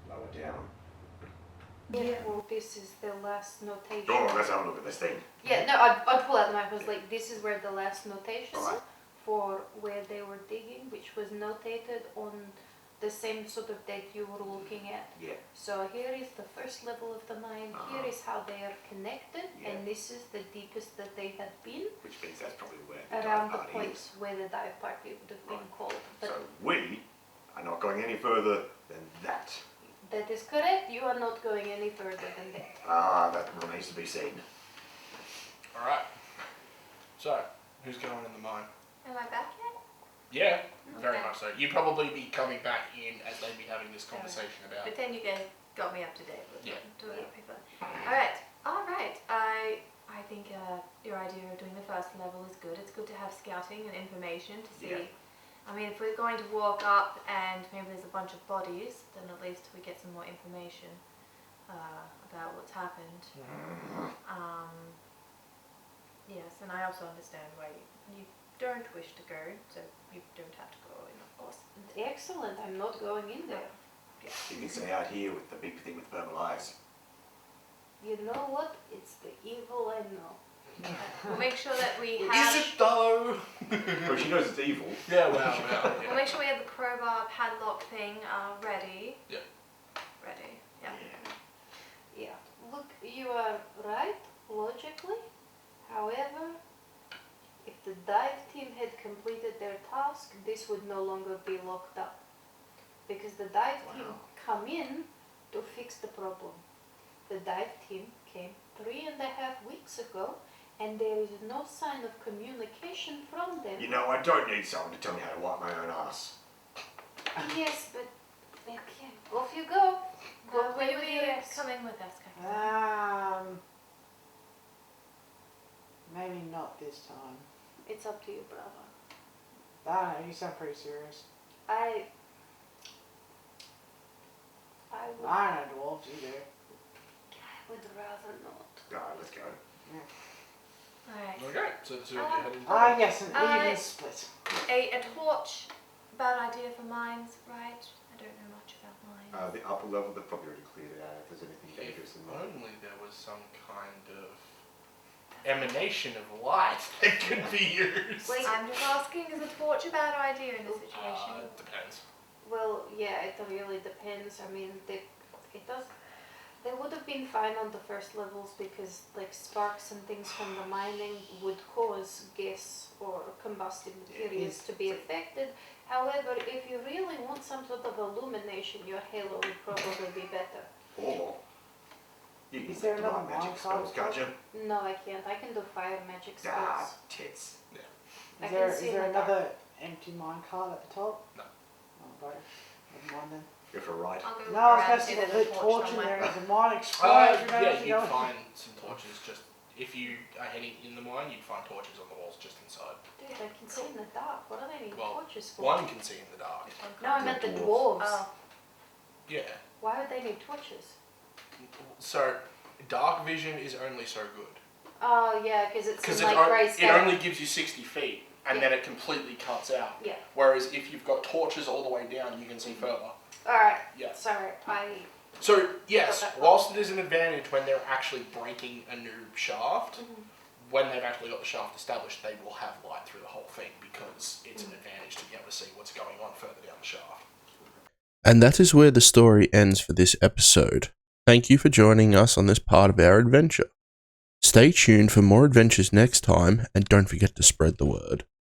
lower down. Yeah, well, this is the last notation. Oh, let's have a look at this thing. Yeah, no, I'd pull out the map. I was like, this is where the last notation Right. for where they were digging, which was notated on the same sort of date you were looking at. Yeah. So here is the first level of the mine, here is how they are connected, Yeah. and this is the deepest that they had been, Which means that's probably where the around dive the party point is. where the dive party would have been Right. called. But So we are not going any further than that. that is correct, you are not going any further than that. Ah, that remains to be seen. Alright. So, who's going in the mine? Am I back yet? Yeah, very Okay. much so. You'd probably be coming back in as they'd be having this conversation about. But then you guys got me up to date with Yeah. doing other people. Alright. I think your idea of doing the first level is good. It's good to have scouting and information to see. Yeah. I mean, if we're going to walk up and maybe there's a bunch of bodies, then at least we get some more information about what's happened. Yes, and I also understand why you don't wish to go, so you don't have to go in, of course. Excellent, I'm not going in there. You can stay out here with the big thing with purple eyes. You know what? It's the evil I know. We'll make sure that we Is have. it though? Well, she knows it's evil. Yeah, well, We'll yeah. make sure we have the crowbar padlock thing ready. Yeah. Ready. Yeah. Yeah, look, you are right, logically. However, if the dive team had completed their task, this would no longer be locked up. Because the dive team come in to fix the problem. The dive team came 3.5 weeks ago, and there is no sign of communication from them. You know, I don't need someone to tell me how to wipe my own ass. Yes, but okay, off you go. Go Will play you with be your ass. coming with us, Captain? Maybe not this time. It's up to you, brother. I don't know, you sound pretty serious. I would, I don't know dwarves either. would rather not. Alright, let's go. Alright. Okay, so you're heading. Yes, an even split. A torch. Bad idea for mines, right? I don't know much about mines. The upper level, they've probably already cleared it out if there's anything dangerous in If there. only there was some kind of emanation of light that could be used. I'm just asking, is a torch a bad idea in this situation? Depends. Well, yeah, it really depends. I mean, it does. They would have been fine on the first levels because, like, sparks and things from the mining would cause gas or combusted materials to be affected. However, if you really want some sort of illumination, your halo would probably be better. Or you can Is there do another magic mine spells, card? can't you? No, I can't. I can do fire magic Ah, spells. tits. I Is can there, see is there in the dark. another empty mine card at the top? No. Oh, right. Never mind then. If you're right. I'll go No, I was around going to and say get lit a torch on in my there phone. and the mine explodes. Yeah, you'd find some torches just if you are heading in the mine, you'd find torches on the walls just inside. Dude, I can see in the dark. What do they need Well, torches for? One can see in the dark. No, I meant the Dwarves. dwarves. Oh, Yeah. Why would they need torches? So dark vision is only so good Oh, yeah, because it's because in, like it grayscale. only gives you 60 feet and Yeah. then it completely cuts out. Yeah. Whereas if you've got torches all the way down, you can see further. Alright, Yeah. sorry. So yes, Okay. whilst it is an advantage when they're actually breaking a new shaft, Mhm. when they've actually got the shaft established, they will have light through the whole thing because it's an advantage to be able to see what's going on further down the shaft. And that is where the story ends for this episode. Thank you for joining us on this part of our adventure. Stay tuned for more adventures next time, and don't forget to spread the word.